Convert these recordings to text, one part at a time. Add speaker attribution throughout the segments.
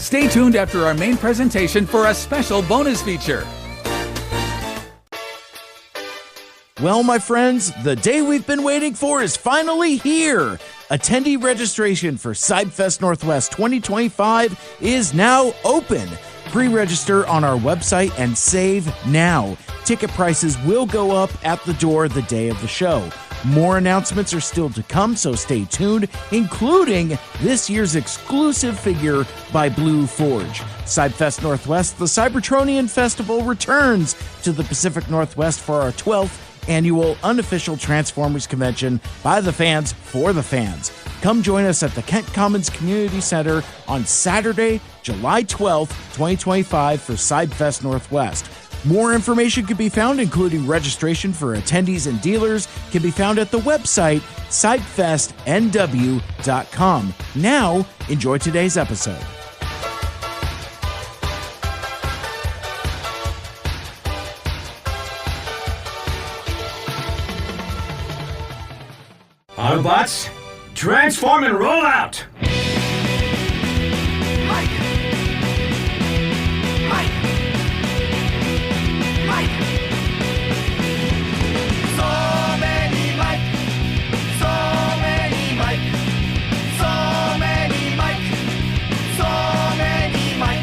Speaker 1: Stay tuned after our main presentation for a special bonus feature.
Speaker 2: Well, my friends, the day we've been waiting for is finally here. Attendee registration for CyberFest Northwest 2025 is now open. Pre-register on our website and save now. Ticket prices will go up at the door the day of the show. More announcements are still to come, so stay tuned, including this year's exclusive figure by Blue Forge. CyberFest Northwest, the Cybertronian Festival, returns to the Pacific Northwest for our 12th annual unofficial Transformers convention by the fans for the fans. Come join us at the Kent Commons Community Center on Saturday, July 12th, 2025 for CyberFest Northwest. More information can be found, including registration for attendees and dealers, can be found at the website cybefestnw.com. Now, enjoy today's episode.
Speaker 3: Autobots, transform and roll out!
Speaker 4: Mike! So many Mike! So many Mike! So many Mike! So many Mike!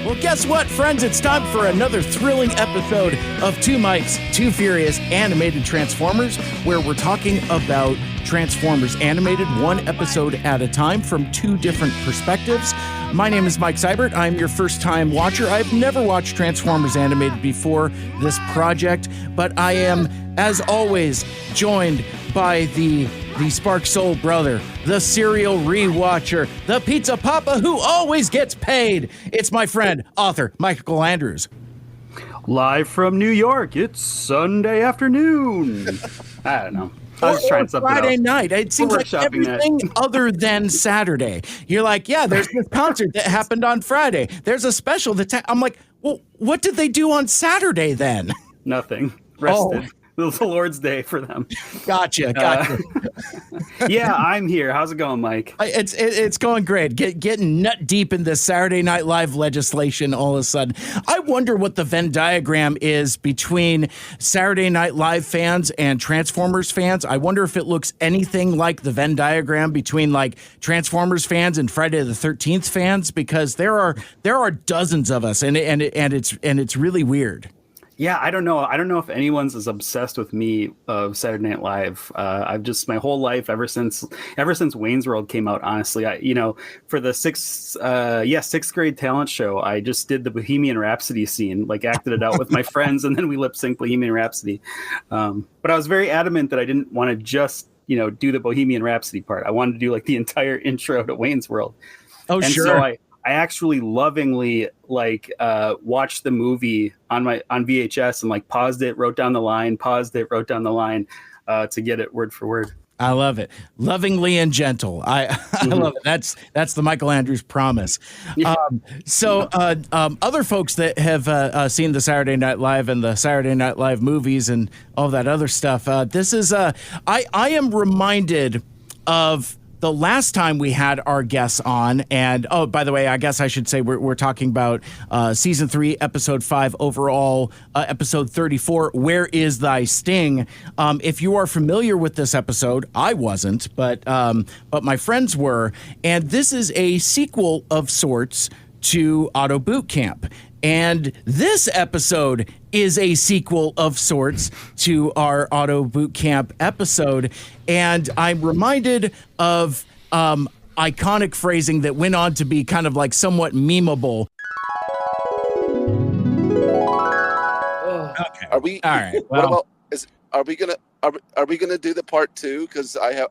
Speaker 2: Well, guess what, friends? It's time for another thrilling episode of Two Mikes, Two Furious Animated Transformers, where we're talking about Transformers Animated, one episode at a time from two different perspectives. My name is Mike Seibert. I'm your first-time watcher. I've never watched Transformers Animated before this project, but I am, as always, joined by the Spark Soul brother, the serial rewatcher, the pizza papa who always gets paid. It's my friend, author Michael Andrews.
Speaker 5: Live from New York, it's Sunday afternoon. I don't know. I was trying something
Speaker 2: Friday
Speaker 5: else.
Speaker 2: night. It seems like everything other than Saturday. You're like, yeah, there's this concert that happened on Friday. There's a special I'm like, well, what did they do on Saturday then?
Speaker 5: Nothing. Rested. It was the Lord's Day for them.
Speaker 2: Gotcha.
Speaker 5: Yeah, I'm here. How's it going, Mike?
Speaker 2: It's going great. Getting nut deep in this Saturday Night Live legislation all of a sudden. I wonder what the Venn diagram is between Saturday Night Live fans and Transformers fans. I wonder if it looks anything like the Venn diagram between like Transformers fans and Friday the 13th fans, because there are dozens of us, and it's really weird.
Speaker 5: Yeah, I don't know. I don't know if anyone's as obsessed with me of Saturday Night Live. I've just my whole life ever since Wayne's World came out. Honestly, for the sixth grade talent show, I just did the Bohemian Rhapsody scene, like acted it out with my friends, and then we lip synced Bohemian Rhapsody. But I was very adamant that I didn't want to just do the Bohemian Rhapsody part. I wanted to do like the entire intro to Wayne's World.
Speaker 2: Oh,
Speaker 5: and
Speaker 2: sure.
Speaker 5: So I actually lovingly watched the movie on VHS and paused it, wrote down the line, to get it word for word.
Speaker 2: I love it. Lovingly and gentle. I love it. That's the Michael Andrews promise.
Speaker 5: Yeah.
Speaker 2: Other folks that have seen the Saturday Night Live and the Saturday Night Live movies and all that other stuff. This is I am reminded of the last time we had our guests on, and oh, by the way, I guess I should say we're talking about season 3, episode 5, overall episode 34. Where is thy sting? If you are familiar with this episode, I wasn't, but my friends were, and this is a sequel of sorts to Autoboot Camp. And this episode is a sequel of sorts to our Autoboot Camp episode. And I'm reminded of iconic phrasing that went on to be kind of like somewhat memeable.
Speaker 6: Okay. Are we
Speaker 2: all right? Well,
Speaker 6: are we gonna do the part 2? Because I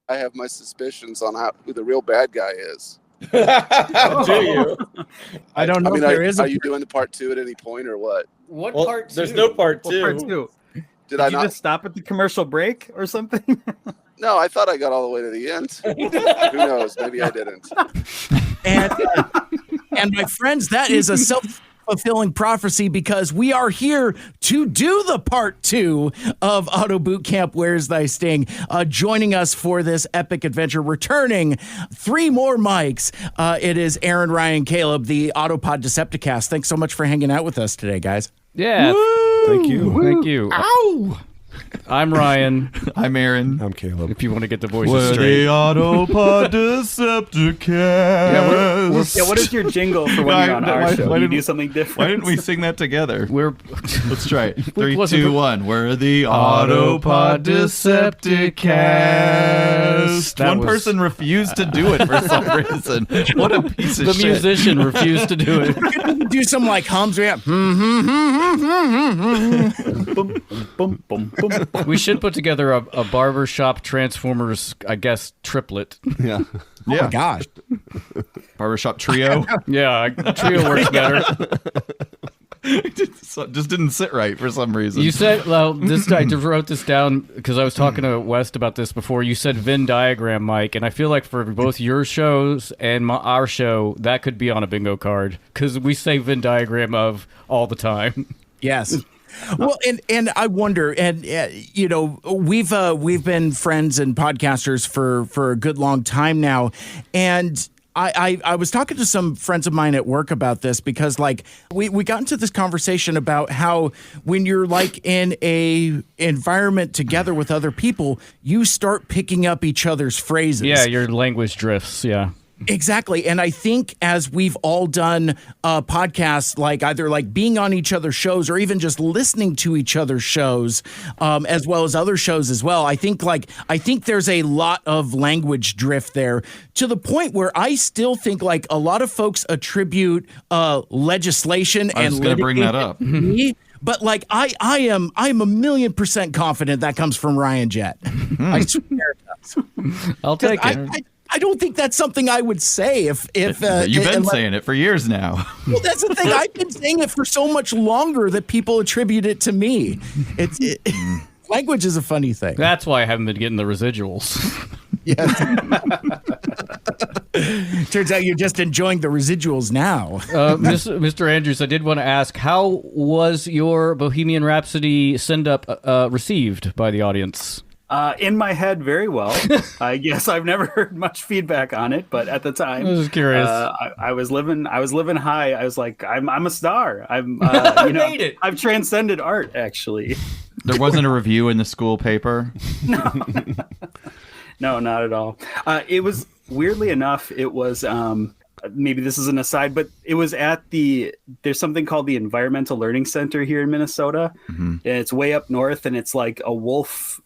Speaker 6: have my suspicions on who the real bad guy is.
Speaker 7: Do you?
Speaker 2: I don't know.
Speaker 6: Are you doing the part 2 at any point or what?
Speaker 7: What part 2? There's no part 2.
Speaker 5: Part 2. Did
Speaker 6: I
Speaker 5: you just stop at the commercial break or something?
Speaker 6: No, I thought I got all the way to the end. Who knows? Maybe I didn't.
Speaker 2: And my friends, that is a self-fulfilling prophecy because we are here to do the part 2 of Autoboot Camp, Where's Thy Sting? Joining us for this epic adventure, returning 3 more mics. It is Aaron, Ryan, Caleb, the Autopod Decepticast. Thanks so much for hanging out with us today, guys.
Speaker 8: Yeah.
Speaker 2: Woo!
Speaker 8: Thank you. Thank you.
Speaker 2: Ow!
Speaker 8: I'm Ryan.
Speaker 9: I'm Aaron.
Speaker 10: I'm Caleb.
Speaker 8: If you want to get the voices
Speaker 9: We're
Speaker 8: straight.
Speaker 9: the Autopod Decepticast.
Speaker 5: Yeah, what is your jingle for when you're on our show? Do you do something different?
Speaker 9: Why didn't we sing that together? Let's try it. 3,
Speaker 8: wasn't
Speaker 9: 2, 1. We're the Autopod Decepticast. One person refused to do it for some reason. What a piece of
Speaker 8: The
Speaker 9: shit.
Speaker 8: musician refused to do it.
Speaker 2: Do some like hums. Yeah.
Speaker 5: Boom, boom, boom, boom.
Speaker 8: We should put together a barbershop Transformers, I guess, triplet.
Speaker 10: Yeah.
Speaker 2: Oh my gosh.
Speaker 9: Barbershop trio.
Speaker 8: Yeah, trio works better.
Speaker 9: Just didn't sit right for some reason.
Speaker 8: You said, well, I just wrote this down because I was talking to West about this before. You said Venn diagram, Mike, and I feel like for both your shows and our show, that could be on a bingo card because we say Venn diagram of all the time.
Speaker 2: Yes. Well, and I wonder, and you know, we've been friends and podcasters for a good long time now, and I was talking to some friends of mine at work about this because like we got into this conversation about how when you're like in a environment together with other people, you start picking up each other's phrases.
Speaker 8: Yeah, your language drifts. Yeah.
Speaker 2: Exactly. And I think as we've all done podcasts, like either like being on each other's shows or even just listening to each other's shows, as well as other shows as well, I think there's a lot of language drift there to the point where I still think like a lot of folks attribute legislation
Speaker 9: I was going to bring that up.
Speaker 2: me, but like I'm 1,000,000% confident that comes from Ryan Jett. I swear it does.
Speaker 8: I'll take it.
Speaker 2: I don't think that's something I would say if
Speaker 9: You've been saying it for years now.
Speaker 2: Well, that's the thing. I've been saying it for so much longer that people attribute it to me. Language is a funny thing.
Speaker 8: That's why I haven't been getting the residuals.
Speaker 2: Yes. Turns out you're just enjoying the residuals now.
Speaker 8: Mr. Andrews, I did want to ask, how was your Bohemian Rhapsody send-up received by the audience?
Speaker 5: In my head, very well. I guess I've never heard much feedback on it, but at the time,
Speaker 8: I was curious.
Speaker 5: I was living high. I was like, I'm a star.
Speaker 8: Made it.
Speaker 5: I've transcended art, actually.
Speaker 9: There wasn't a review in the school paper.
Speaker 5: No, not at all. It was weirdly enough. It was maybe this is an aside, but it was at there's something called the Environmental Learning Center here in Minnesota. Mm-hmm. And it's way up north, and it's like a wolf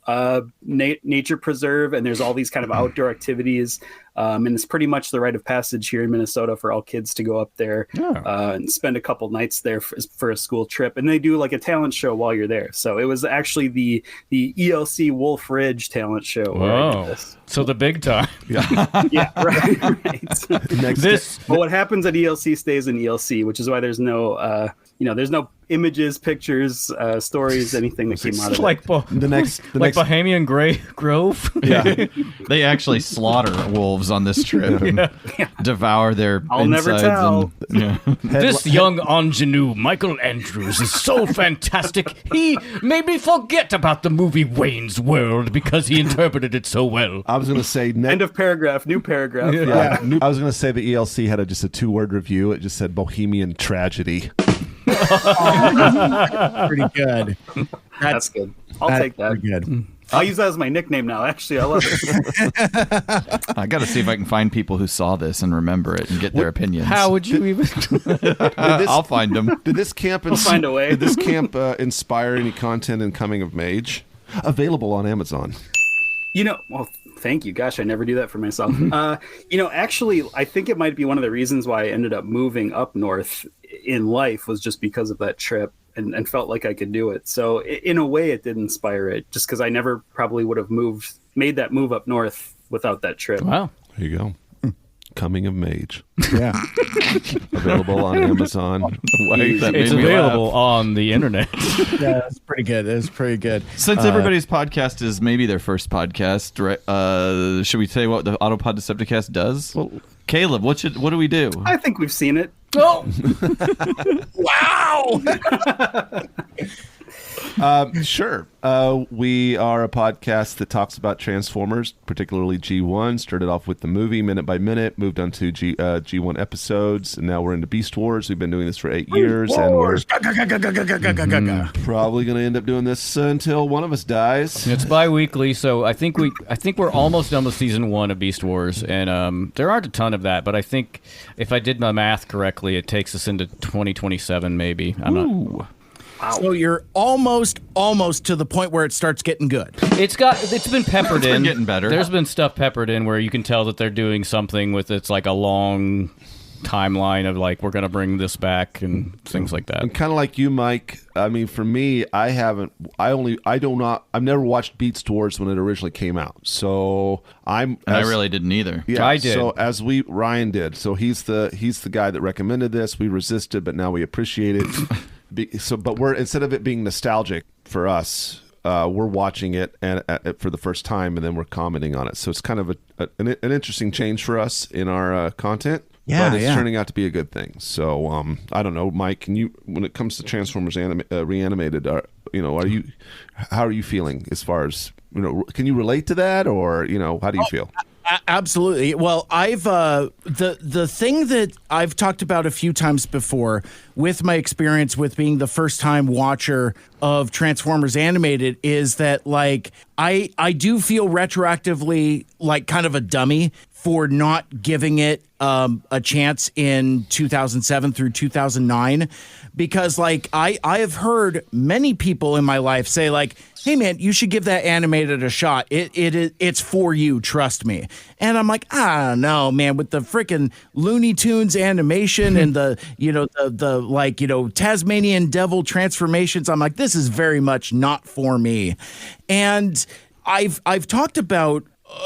Speaker 5: nature preserve, and there's all these kind of outdoor activities. And it's pretty much the rite of passage here in Minnesota for all kids to go up there and spend a couple nights there for a school trip. And they do like a talent show while you're there. So it was actually the ELC Wolf Ridge talent show.
Speaker 8: Whoa. So the big time.
Speaker 5: Yeah, right. But what happens at ELC stays in ELC, which is why there's no, there's no images, pictures, stories, anything that came out of
Speaker 8: like
Speaker 5: it.
Speaker 10: The next
Speaker 8: Bohemian Grove.
Speaker 9: Yeah, they actually slaughter wolves on this trip and devour their
Speaker 5: I'll
Speaker 9: insides.
Speaker 5: never tell.
Speaker 8: This young ingenue, Michael Andrews, is so fantastic. He made me forget about the movie Wayne's World because he interpreted it so well.
Speaker 10: I was going to say...
Speaker 5: End of paragraph, new paragraph.
Speaker 10: Yeah, I was going to say the ELC had just a 2-word review. It just said Bohemian Tragedy.
Speaker 2: Pretty good.
Speaker 5: That's good. I'll take that.
Speaker 2: Pretty good.
Speaker 5: I'll use that as my nickname now. Actually, I love it.
Speaker 9: I got to see if I can find people who saw this and remember it and get their opinions.
Speaker 8: How would you even?
Speaker 9: I'll find them.
Speaker 10: Did this camp
Speaker 5: find a way.
Speaker 10: Did this camp inspire any content in Coming of Age? Available on Amazon.
Speaker 5: Well, thank you. Gosh, I never do that for myself. Actually, I think it might be one of the reasons why I ended up moving up north in life was just because of that trip and felt like I could do it. So in a way, it did inspire it just because I never probably would have made that move up north without that trip.
Speaker 8: Wow.
Speaker 10: There you go. Coming of Age.
Speaker 2: Yeah.
Speaker 10: Available on Amazon.
Speaker 8: It's available on the internet.
Speaker 2: Yeah, that's pretty good. It's pretty good.
Speaker 9: Since everybody's podcast is maybe their first podcast, right, should we say what the Autopod Decepticast does? Well, Caleb, what do we do?
Speaker 5: I think we've seen it.
Speaker 8: Oh,
Speaker 10: wow. Sure. We are a podcast that talks about Transformers, particularly G1. Started off with the movie minute by minute, moved on to G1 episodes, and now we're into Beast Wars. We've been doing this for 8 years, and we're probably going to end up doing this until one of us dies.
Speaker 8: it's bi-weekly, so I think we're almost done with season 1 of Beast Wars, and there aren't a ton of that, but I think if I did my math correctly, it takes us into 2027 maybe. I'm not.
Speaker 2: Wow. So you're almost to the point where it starts getting good.
Speaker 8: It's been peppered in.
Speaker 9: Been getting better.
Speaker 8: There's been stuff peppered in where you can tell that they're doing something with it's like a long timeline of like we're gonna bring this back and things like that.
Speaker 10: And kind of like you, Mike. I mean, for me, I've never watched Beast Wars when it originally came out. So
Speaker 9: I really didn't either.
Speaker 10: Yeah,
Speaker 8: I did.
Speaker 10: So Ryan did. So he's the guy that recommended this. We resisted, but now we appreciate it. But we're, instead of it being nostalgic for us, we're watching it for the first time, and then we're commenting on it. So it's kind of an interesting change for us in our content.
Speaker 2: Yeah,
Speaker 10: but it's turning out to be a good thing. So I don't know, Mike. Can you, when it comes to Transformers Reanimated, how are you feeling as far as Can you relate to that, or how do you feel?
Speaker 2: Absolutely. Well, I've the thing that I've talked about a few times before with my experience with being the first time watcher of Transformers Animated is that like I do feel retroactively like kind of a dummy for not giving it a chance in 2007 through 2009, because like I have heard many people in my life say like, hey man, you should give that animated a shot. It's for you, trust me. And I'm like, I don't know, man, with the freaking Looney Tunes animation and the Tasmanian devil transformations, I'm like, this is very much not for me. And I've talked about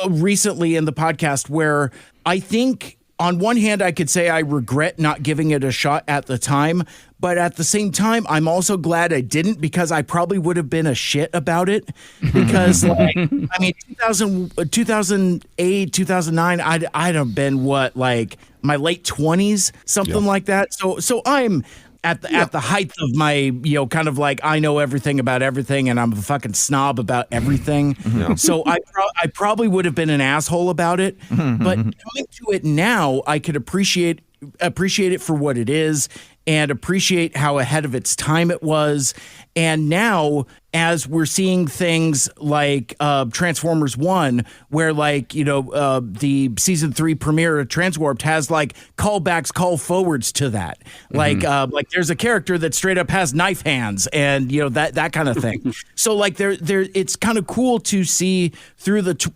Speaker 2: recently in the podcast where I think on one hand I could say I regret not giving it a shot at the time, but at the same time I'm also glad I didn't, because I probably would have been a shit about it, because like I mean 2008 2009 I'd have been my late 20s, something like that, so I'm at the height of my, kind of like I know everything about everything and I'm a fucking snob about everything. Yeah. So I probably would have been an asshole about it. But coming to it now, I could appreciate it for what it is and appreciate how ahead of its time it was. And now, as we're seeing things like Transformers 1, where the season 3 premiere of Transwarped has like callbacks, call forwards to that. Like there's a character that straight up has knife hands and that kind of thing. So like there it's kind of cool to see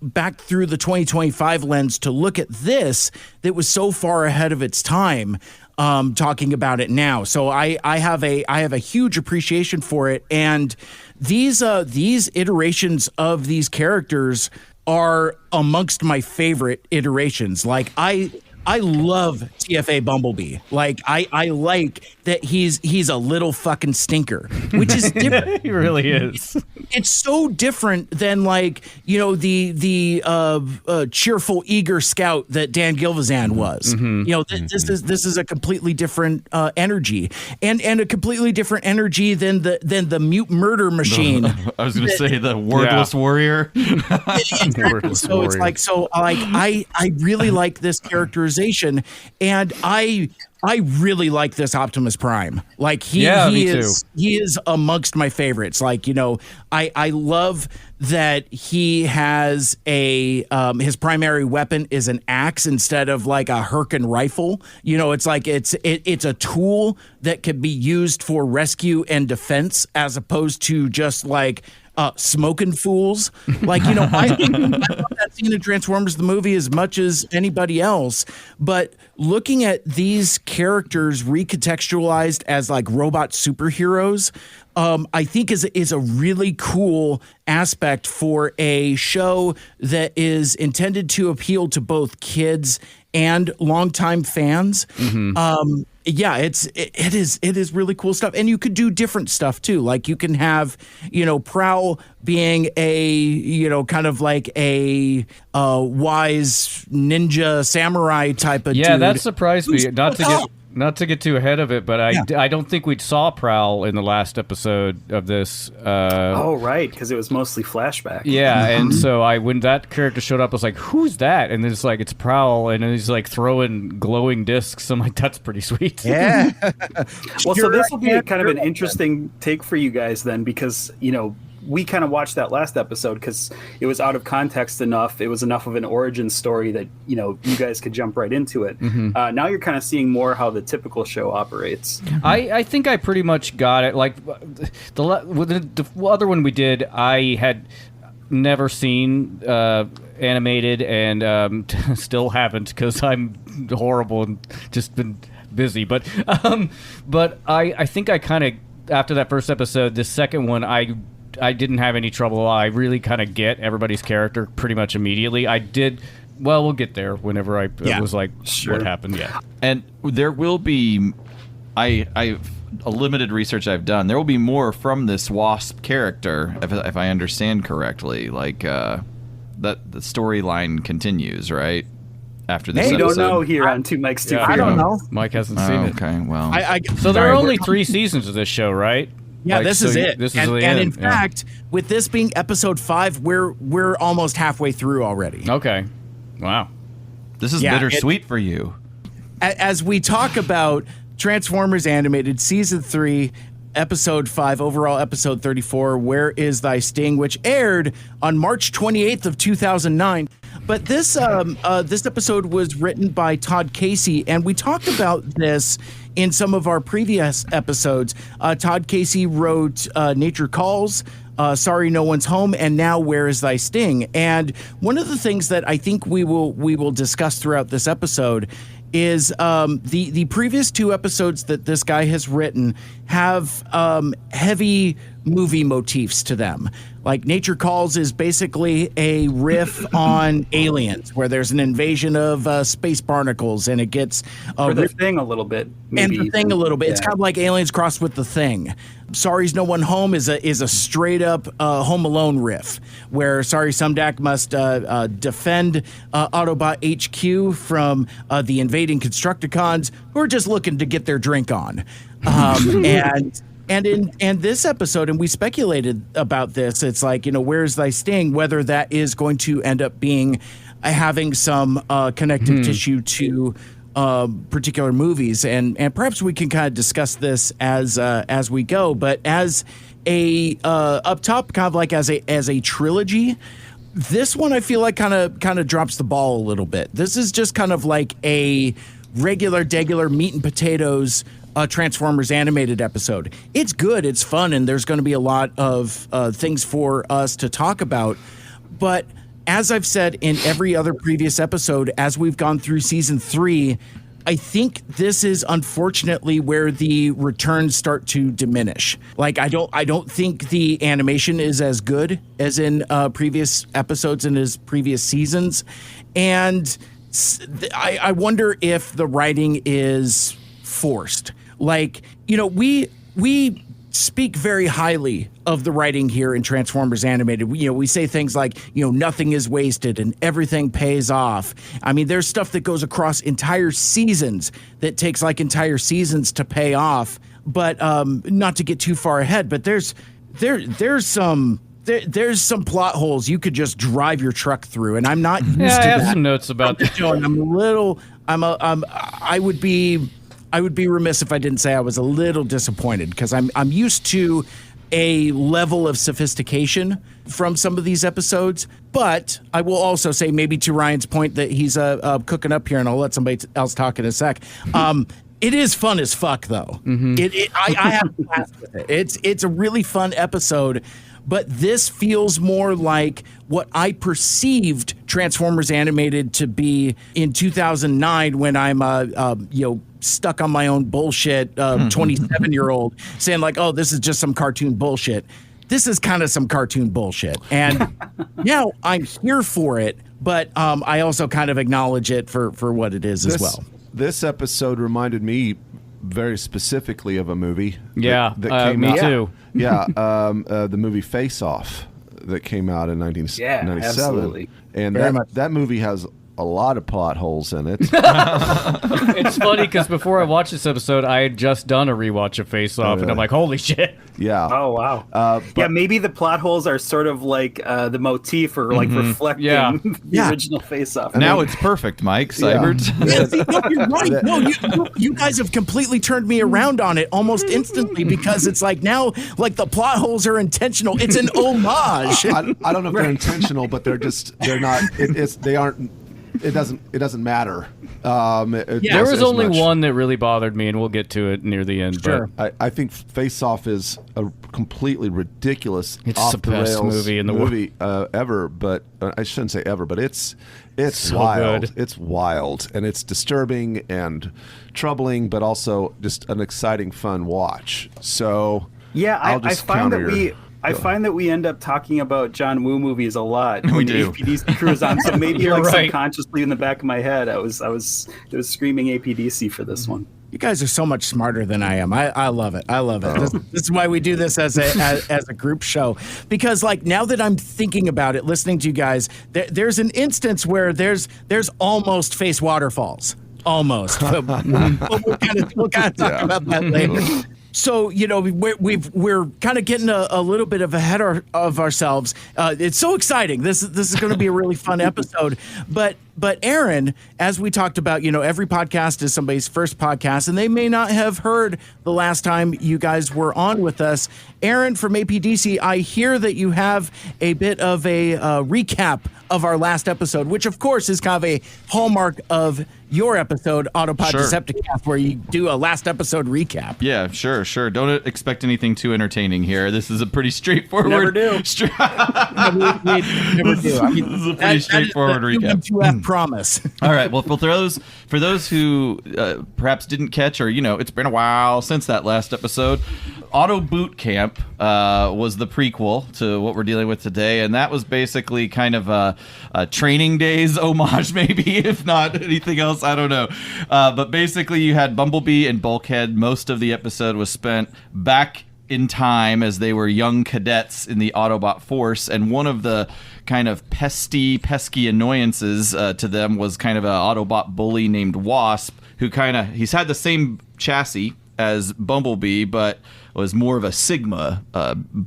Speaker 2: back through the 2025 lens to look at this that was so far ahead of its time. Talking about it now. So I have a huge appreciation for it, and these iterations of these characters are amongst my favorite iterations. Like I love TFA Bumblebee. Like I like that he's a little fucking stinker, which is different.
Speaker 8: He really is.
Speaker 2: It's so different than the cheerful, eager scout that Dan Gilvezan was. This is a completely different energy, and a completely different energy than the mute murder machine.
Speaker 9: I was going to say the wordless warrior.
Speaker 2: I really like this characterization, and I really like this Optimus Prime. Like he is amongst my favorites. Like, I love that he has his primary weapon is an axe instead of like a Herkin rifle. It's like it's a tool that could be used for rescue and defense as opposed to just like smoking fools. Like, I love that scene in Transformers the movie as much as anybody else, but looking at these characters recontextualized as like robot superheroes, I think is a really cool aspect for a show that is intended to appeal to both kids and longtime fans. It is really cool stuff, and you could do different stuff too. Like you can have Prowl being a kind of like a wise ninja samurai type of dude.
Speaker 8: That surprised me. not to get too ahead of it, but I don't think we saw Prowl in the last episode of this.
Speaker 5: Oh, right, because it was mostly flashback.
Speaker 8: Yeah, and so when that character showed up, I was like, "Who's that?" And it's like it's Prowl, and he's like throwing glowing discs. I'm like, "That's pretty sweet."
Speaker 2: Yeah.
Speaker 5: Well, so this will be kind of an interesting take for you guys then, because we kind of watched that last episode because it was out of context enough. It was enough of an origin story that, you guys could jump right into it.
Speaker 8: Mm-hmm.
Speaker 5: Now you're kind of seeing more how the typical show operates.
Speaker 8: I think I pretty much got it. Like the other one we did, I had never seen animated and still haven't because I'm horrible and just been busy. But I think I kind of, after that first episode, the second one, I didn't have any trouble. I really kind of get everybody's character pretty much immediately. I did. Well, we'll get there whenever I was like, what happened? Yeah.
Speaker 9: And there will be, I've a limited research I've done. There will be more from this Wasp character, if I understand correctly. Like that the storyline continues, right? After this
Speaker 5: You
Speaker 9: episode.
Speaker 5: don't know here on Two Mics Two.
Speaker 2: I don't know.
Speaker 8: Mike hasn't seen it.
Speaker 9: Okay, well.
Speaker 8: So there are only 3 seasons of this show, right?
Speaker 2: Yeah, this is it.
Speaker 8: This is
Speaker 2: and in fact, with this being episode 5, we're almost halfway through already.
Speaker 8: Okay. Wow.
Speaker 9: This is bittersweet for you.
Speaker 2: As we talk about Transformers Animated Season 3, Episode 5, overall Episode 34, Where Is Thy Sting, which aired on March 28th of 2009. But this episode was written by Todd Casey, and we talked about this in some of our previous episodes. Todd Casey wrote Nature Calls, Sorry No One's Home, and now Where Is Thy Sting? And one of the things that I think we will discuss throughout this episode is the previous 2 episodes that this guy has written have heavy movie motifs to them. Like Nature Calls is basically a riff on Aliens, where there's an invasion of space barnacles, and it gets
Speaker 5: or the Thing a little bit, maybe.
Speaker 2: And the Thing a little bit. Yeah. It's kind of like Aliens crossed with the Thing. Sorry's No One Home is a straight up Home Alone riff, where Sorry Sumdac must defend Autobot HQ from the invading Constructicons who are just looking to get their drink on. And in this episode, and we speculated about this, it's like, where's thy sting? Whether that is going to end up being having some connective tissue to particular movies, and perhaps we can kind of discuss this as we go. But as a up top, kind of like as a trilogy, this one I feel like kind of drops the ball a little bit. This is just kind of like a regular meat and potatoes Transformers animated episode. It's good, it's fun, and there's going to be a lot of things for us to talk about. But as I've said in every other previous episode, as we've gone through season 3, I think this is unfortunately where the returns start to diminish. Like I don't think the animation is as good as in previous episodes and as previous seasons, and I wonder if the writing is forced. Like, we speak very highly of the writing here in Transformers Animated. We say things like, nothing is wasted and everything pays off. I mean, there's stuff that goes across entire seasons that takes like entire seasons to pay off. But not to get too far ahead, but there's some plot holes you could just drive your truck through, and I'm not used to that.
Speaker 8: I have some notes about that.
Speaker 2: I would be remiss if I didn't say I was a little disappointed, because I'm used to a level of sophistication from some of these episodes. But I will also say, maybe to Ryan's point that he's cooking up here, and I'll let somebody else talk in a sec. It is fun as fuck, though. I have a blast with it. It's a really fun episode. But this feels more like what I perceived Transformers Animated to be in 2009, when I'm stuck on my own bullshit 27-year-old saying like, oh, this is just some cartoon bullshit. This is kind of some cartoon bullshit. And now I'm here for it, but I also kind of acknowledge it for what it is as well.
Speaker 10: This episode reminded me very specifically of a movie.
Speaker 8: Yeah,
Speaker 10: that came
Speaker 8: me
Speaker 10: out.
Speaker 8: too.
Speaker 10: Yeah, the movie Face Off that came out in 1997.
Speaker 5: Yeah, absolutely.
Speaker 10: And that movie has a lot of plot holes in it.
Speaker 8: It's funny because before I watched this episode, I had just done a rewatch of Face Off, and I'm like, holy shit.
Speaker 10: Yeah.
Speaker 5: Oh, wow. Yeah, maybe the plot holes are sort of like the motif or like reflecting the original Face Off.
Speaker 9: Now it's perfect, Mike. Cybert.
Speaker 2: No, you're right. No, you guys have completely turned me around on it almost instantly because it's like now, like the plot holes are intentional. It's an homage.
Speaker 10: I don't know if they're intentional, but they're not. It doesn't matter.
Speaker 8: There was only one that really bothered me, and we'll get to it near the end.
Speaker 2: Sure.
Speaker 8: But
Speaker 10: I think Face Off is a completely ridiculous,
Speaker 8: it's
Speaker 10: off
Speaker 8: the
Speaker 10: the
Speaker 8: best
Speaker 10: rails
Speaker 8: movie in the world
Speaker 10: ever. But I shouldn't say ever, but it's
Speaker 8: so
Speaker 10: wild.
Speaker 8: good.
Speaker 10: It's wild, and it's disturbing and troubling, but also just an exciting, fun watch. So
Speaker 5: yeah, I find that we end up talking about John Woo movies a lot.
Speaker 9: We
Speaker 5: when
Speaker 9: do.
Speaker 5: the APDC crew is on, so maybe
Speaker 8: You're
Speaker 5: like
Speaker 8: right.
Speaker 5: subconsciously in the back of my head, it was screaming APDC for this one.
Speaker 2: You guys are so much smarter than I am. I love it. I love it. This is why we do this as a group show. Because like now that I'm thinking about it, listening to you guys, there's an instance where there's almost face waterfalls. Almost. But we'll kind of talk about that later. So, you know, we're kind of getting a little bit of ahead of ourselves. It's so exciting. This is going to be a really fun episode. But Aaron, as we talked about, you know, every podcast is somebody's first podcast, and they may not have heard the last time you guys were on with us. Aaron from APDC, I hear that you have a bit of a recap of our last episode, which of course is kind of a hallmark of your episode, Autopod Decepticast, where you do a last episode recap.
Speaker 9: Yeah, sure. Don't expect anything too entertaining here. This is a pretty straightforward.
Speaker 5: Never do.
Speaker 2: We never do. I mean,
Speaker 9: This is a pretty straightforward recap.
Speaker 2: UF promise.
Speaker 9: All right. Well, for those who perhaps didn't catch, or it's been a while since that last episode, Autoboot Camp was the prequel to what we're dealing with today, and that was basically kind of a Training Days homage, maybe, if not anything else. I don't know. But basically, you had Bumblebee and Bulkhead. Most of the episode was spent back in time as they were young cadets in the Autobot force, and one of the kind of pesky annoyances to them was kind of an Autobot bully named Wasp, who he's had the same chassis as Bumblebee, but was more of a Sigma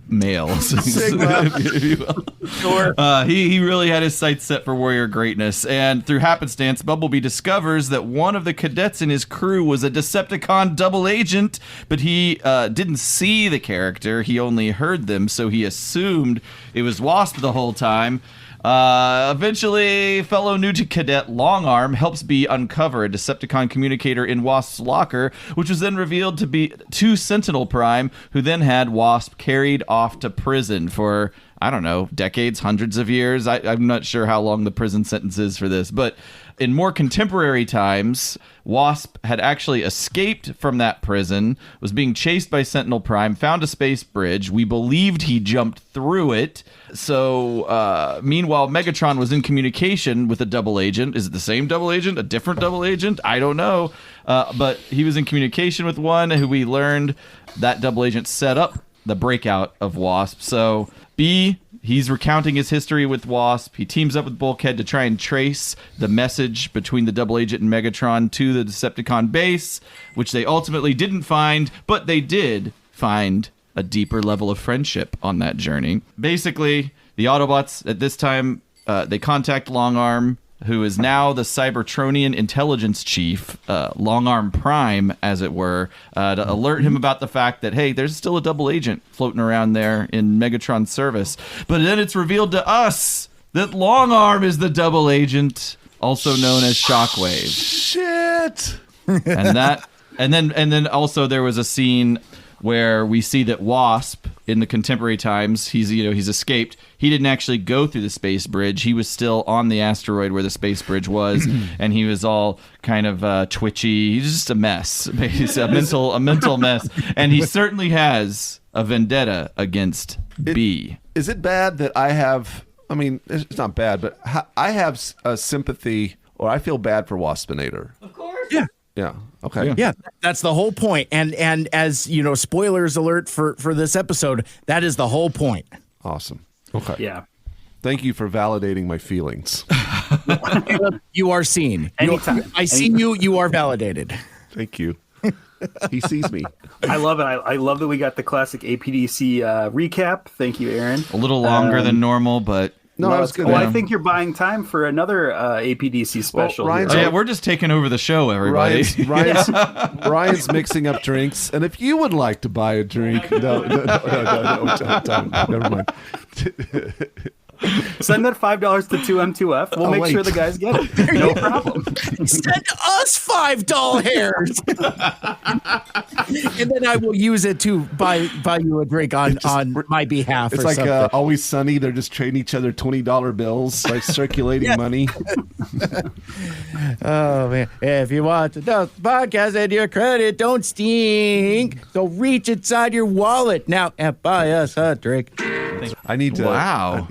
Speaker 9: male. Sigma. if you will.
Speaker 2: Sure.
Speaker 9: He really had his sights set for warrior greatness, and through happenstance, Bumblebee discovers that one of the cadets in his crew was a Decepticon double agent, but he didn't see the character, he only heard them, so he assumed it was Wasp the whole time. Eventually, fellow new to cadet Longarm helps Bee uncover a Decepticon communicator in Wasp's locker, which was then revealed to be to Sentinel Prime, who then had Wasp carried off to prison for, I don't know, decades, hundreds of years. I'm not sure how long the prison sentence is for this, but in more contemporary times, Wasp had actually escaped from that prison, was being chased by Sentinel Prime, found a space bridge. We believed he jumped through it. So, meanwhile, Megatron was in communication with a double agent. Is it the same double agent? A different double agent? I don't know. But he was in communication with one who we learned that double agent set up the breakout of Wasp. So, he's recounting his history with Wasp. He teams up with Bulkhead to try and trace the message between the double agent and Megatron to the Decepticon base, which they ultimately didn't find, but they did find a deeper level of friendship on that journey. Basically, the Autobots at this time, they contact Longarm, who is now the Cybertronian intelligence chief, Longarm Prime, as it were, to alert him about the fact that, hey, there's still a double agent floating around there in Megatron's service. But then it's revealed to us that Longarm is the double agent, also known as Shockwave.
Speaker 10: Shit.
Speaker 9: And then also there was a scene where we see that Wasp, in the contemporary times, he's escaped. He didn't actually go through the space bridge. He was still on the asteroid where the space bridge was, and he was all kind of twitchy. He's just a mess. He's a mental mess. And he certainly has a vendetta against B.
Speaker 10: Is it bad that I have? I mean, it's not bad, but I have a sympathy, or I feel bad for Waspinator.
Speaker 2: Of course. Yeah.
Speaker 10: Yeah. Okay.
Speaker 2: Yeah, that's the whole point. And as you know, spoilers alert for this episode, that is the whole point.
Speaker 10: Awesome. Okay.
Speaker 5: Yeah.
Speaker 10: Thank you for validating my feelings.
Speaker 2: You are seen.
Speaker 5: Anytime.
Speaker 2: I see you. You are validated.
Speaker 10: Thank you. He sees me.
Speaker 5: I love it. I love that we got the classic APDC recap. Thank you, Aaron.
Speaker 9: A little longer than normal, but
Speaker 10: No, I was good.
Speaker 5: Well, I think you're buying time for another APDC special.
Speaker 10: Well,
Speaker 9: yeah, we're just taking over the show, everybody.
Speaker 10: Ryan's mixing up drinks, and if you would like to buy a drink, don't, never mind.
Speaker 5: Send that $5 to 2M2F. We'll make sure the guys get it. No problem.
Speaker 2: Send us $5 hairs, and then I will use it to buy you a drink on my behalf.
Speaker 10: It's
Speaker 2: or
Speaker 10: like
Speaker 2: something.
Speaker 10: Always Sunny. They're just trading each other $20 bills, like circulating money.
Speaker 2: Oh man! If you want to know the podcast and your credit don't stink, so reach inside your wallet now and buy us a drink.
Speaker 10: I need to.
Speaker 9: Wow.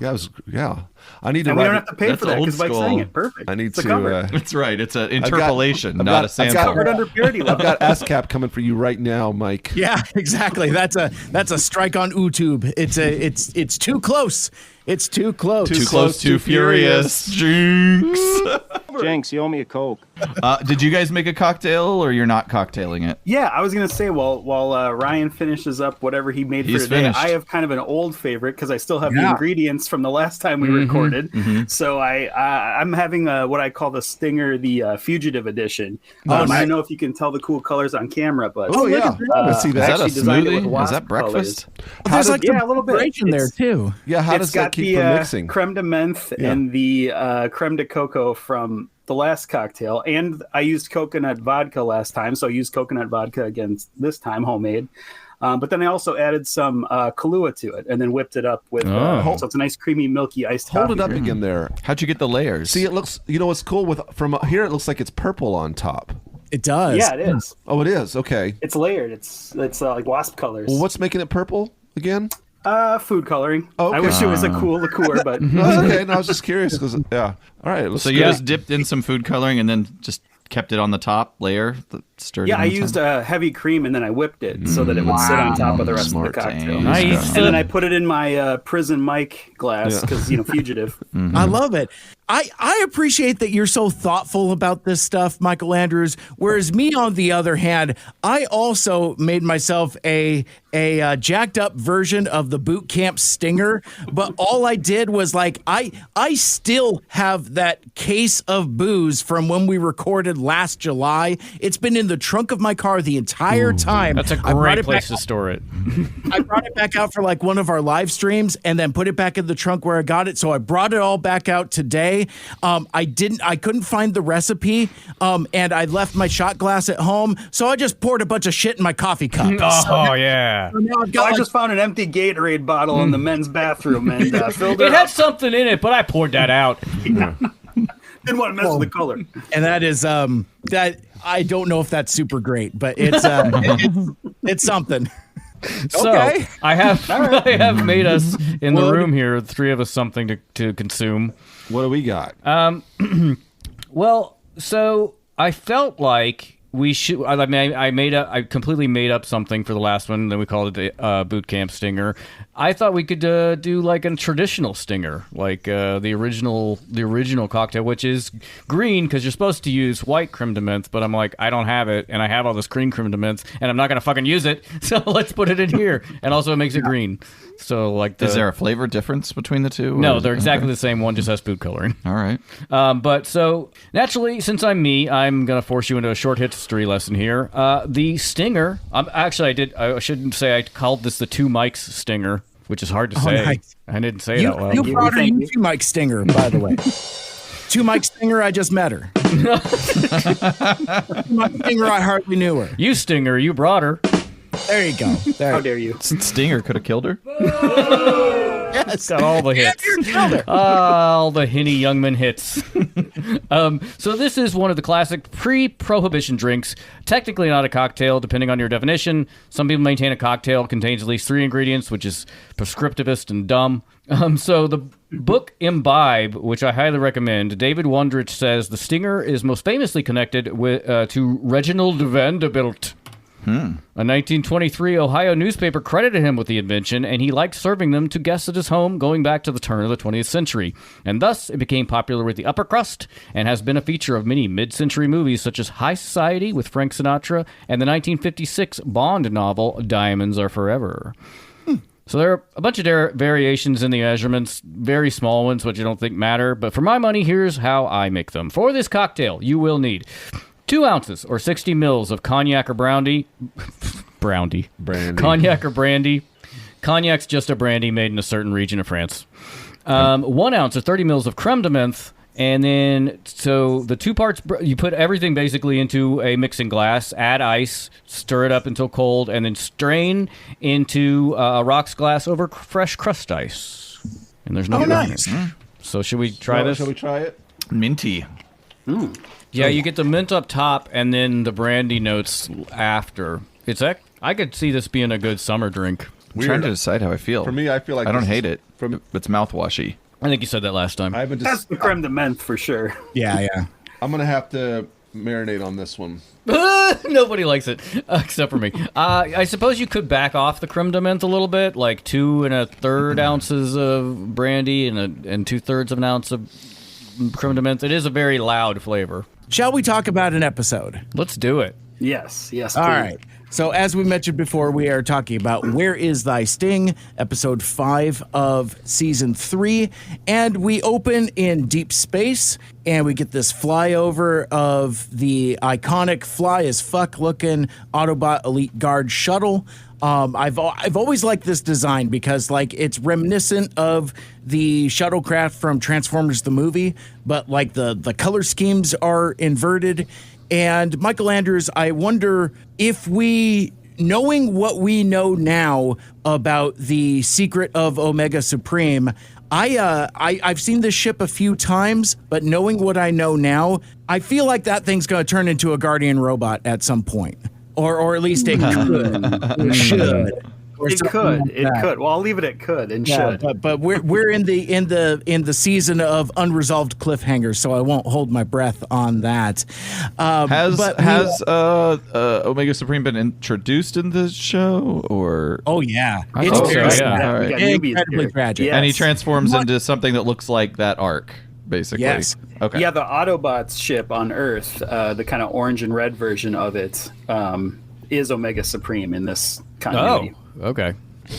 Speaker 10: I need to.
Speaker 5: And we don't have to pay for that
Speaker 9: old
Speaker 5: because Mike's
Speaker 9: school.
Speaker 5: saying it perfect.
Speaker 10: I need
Speaker 5: It's a
Speaker 10: to.
Speaker 5: cover.
Speaker 9: That's right. It's an interpolation, not a
Speaker 10: I've
Speaker 9: sample.
Speaker 10: got-
Speaker 5: Covered under parity
Speaker 10: I've
Speaker 5: level.
Speaker 10: got ASCAP coming for you right now, Mike.
Speaker 2: Yeah, exactly. That's a strike on YouTube. It's too close. It's too close.
Speaker 9: Too close, too furious. Jinx.
Speaker 11: Jinx, you owe me a Coke.
Speaker 9: Did you guys make a cocktail, or you're not cocktailing it?
Speaker 5: Yeah, I was gonna say while Ryan finishes up whatever he made
Speaker 9: He's
Speaker 5: for today,
Speaker 9: finished.
Speaker 5: I have kind of an old favorite because I still have the ingredients from the last time we recorded. So I'm having what I call the Stinger, the Fugitive Edition. I don't know if you can tell the cool colors on camera, but
Speaker 10: Oh yeah, I see
Speaker 9: Is
Speaker 10: that.
Speaker 9: that a
Speaker 5: actually designed it with
Speaker 9: smoothie? Is
Speaker 5: Wasp
Speaker 9: that breakfast?
Speaker 2: There's like
Speaker 5: yeah, a little bit.
Speaker 2: in there too.
Speaker 10: Yeah, how
Speaker 5: It's
Speaker 10: does that
Speaker 5: got
Speaker 10: keep
Speaker 5: the
Speaker 10: from mixing?
Speaker 5: creme de menthe and the creme de coco from the last cocktail, and I used coconut vodka last time, so I used coconut vodka again this time, homemade. But then I also added some Kahlua to it, and then whipped it up with. So it's a nice, creamy, milky iced
Speaker 10: Hold
Speaker 5: coffee
Speaker 10: it up
Speaker 5: drink.
Speaker 10: again there.
Speaker 9: How'd you get the layers?
Speaker 10: See, it looks. You know what's cool with from here? It looks like it's purple on top.
Speaker 2: It does.
Speaker 5: Yeah, it is.
Speaker 10: Oh, it is. Okay.
Speaker 5: It's layered. It's like wasp colors.
Speaker 10: Well, what's making it purple again?
Speaker 5: Food coloring.
Speaker 10: Oh, okay.
Speaker 5: I wish it was a cool liqueur, but
Speaker 10: No, that's okay. No, I was just curious because yeah. All right. Let's
Speaker 9: So you just dipped in some food coloring and then just kept it on the top layer, stirred it
Speaker 5: yeah, I
Speaker 9: in some-
Speaker 5: used heavy cream and then I whipped it so that it would sit on top of the rest
Speaker 9: Smart
Speaker 5: of the cocktail.
Speaker 9: thing.
Speaker 8: Nice.
Speaker 5: And then I put it in my prison mic glass because fugitive.
Speaker 2: I love it. I appreciate that you're so thoughtful about this stuff, Michael Andrews. Whereas me, on the other hand, I also made myself a jacked up version of the Boot Camp Stinger, but all I did was I still have that case of booze from when we recorded last July. It's been in the trunk of my car the entire time.
Speaker 8: That's a
Speaker 2: I brought
Speaker 8: great
Speaker 2: it
Speaker 8: place
Speaker 2: back
Speaker 8: to store it.
Speaker 2: I brought it back out for one of our live streams and then put it back in the trunk where I got it. So I brought it all back out today. I couldn't find the recipe. And I left my shot glass at home. So I just poured a bunch of shit in my coffee cup.
Speaker 8: Oh, yeah.
Speaker 2: So now I've got
Speaker 5: I just found an empty Gatorade bottle in the men's bathroom and filled it
Speaker 8: It had
Speaker 5: up.
Speaker 8: something in it, but I poured that out.
Speaker 5: Didn't want to mess with the color.
Speaker 2: and that is that I don't know if that's super great, but it's it's something.
Speaker 8: So
Speaker 2: Okay.
Speaker 8: I have made us in the room here, three of us, something to consume.
Speaker 10: What do we got?
Speaker 8: Well, so I felt like we should. I mean, I completely made up something for the last one. Then we called it the Boot Camp Stinger. I thought we could do like a traditional stinger, like the original cocktail, which is green because you're supposed to use white creme de menthe. But I'm like, I don't have it, and I have all this green creme de menthe, and I'm not gonna fucking use it. So let's put it in here, and also it makes it green. So like,
Speaker 9: Is there a flavor difference between the two?
Speaker 8: No,
Speaker 9: or-
Speaker 8: they're exactly the same. One just has food coloring.
Speaker 9: All right.
Speaker 8: But so naturally, since I'm me, I'm gonna force you into a short history lesson here. The Stinger. Actually, I shouldn't say I called this the Two Mics Stinger, which is hard to say.
Speaker 2: nice.
Speaker 8: I didn't say it out loud.
Speaker 2: You brought her you Two Mike Stinger, by the way. Two Mike Stinger, I just met her. Two Mike Stinger, I hardly knew her.
Speaker 8: You Stinger, you brought her.
Speaker 2: There you go.
Speaker 5: How dare you?
Speaker 9: Stinger could have killed her.
Speaker 2: Yes.
Speaker 8: Got all the hits. All the Henny Youngman hits. So this is one of the classic pre-prohibition drinks. Technically not a cocktail, depending on your definition. Some people maintain a cocktail contains at least 3 ingredients, which is prescriptivist and dumb. So the book Imbibe, which I highly recommend, David Wondrich says the Stinger is most famously connected with to Reginald Vanderbilt. A 1923 Ohio newspaper credited him with the invention, and he liked serving them to guests at his home going back to the turn of the 20th century. And thus, it became popular with the upper crust and has been a feature of many mid-century movies such as High Society with Frank Sinatra and the 1956 Bond novel Diamonds Are Forever. So there are a bunch of variations in the measurements, very small ones, which I don't think matter. But for my money, here's how I make them. For this cocktail, you will need 2 ounces or 60 mils of cognac or brandy. Brandy. Cognac or brandy. Cognac's just a brandy made in a certain region of France. 1 ounce or 30 mils of creme de menthe. And then, so the 2 parts, you put everything basically into a mixing glass, add ice, stir it up until cold, and then strain into a rocks glass over fresh crust ice. And there's no
Speaker 2: nice.
Speaker 8: So should we try this?
Speaker 10: Shall we try it?
Speaker 9: Minty.
Speaker 8: Yeah, you get the mint up top and then the brandy notes after. I could see this being a good summer drink.
Speaker 9: I'm trying to decide how I feel.
Speaker 10: For me, I feel like
Speaker 9: I don't hate it. It's mouthwashy.
Speaker 8: I think you said that last time.
Speaker 5: That's the creme de menthe for sure.
Speaker 2: Yeah.
Speaker 10: I'm going to have to marinate on this one.
Speaker 8: Nobody likes it, except for me. I suppose you could back off the creme de menthe a little bit, like 2 1/3 ounces of brandy and 2/3 of an ounce of creme de menthe. It is a very loud flavor.
Speaker 2: Shall we talk about an episode?
Speaker 8: Let's do it.
Speaker 5: Yes,
Speaker 2: All
Speaker 5: please.
Speaker 2: right. So as we mentioned before, we are talking about Where Is Thy Sting, episode 5 of season 3. And we open in deep space, and we get this flyover of the iconic fly as fuck looking Autobot Elite Guard shuttle. I've always liked this design because like it's reminiscent of the shuttlecraft from Transformers the movie, but like the color schemes are inverted. And Michael Andrews, I wonder if knowing what we know now about the secret of Omega Supreme, I've seen this ship a few times, but knowing what I know now, I feel like that thing's going to turn into a Guardian robot at some point. Or at least it could. It should.
Speaker 5: It could. Well, I'll leave it at could and should.
Speaker 2: But we're in the season of unresolved cliffhangers, so I won't hold my breath on that.
Speaker 9: Has Omega Supreme been introduced in the show, or?
Speaker 2: Oh yeah,
Speaker 8: it's very sad.
Speaker 9: All right.
Speaker 2: Incredibly tragic.
Speaker 5: Yes.
Speaker 9: And he transforms into something that looks like that arc, basically.
Speaker 2: Yes.
Speaker 9: Okay.
Speaker 5: Yeah, the Autobots ship on Earth, the kind of orange and red version of it, is Omega Supreme in this continuity.
Speaker 8: Oh, okay.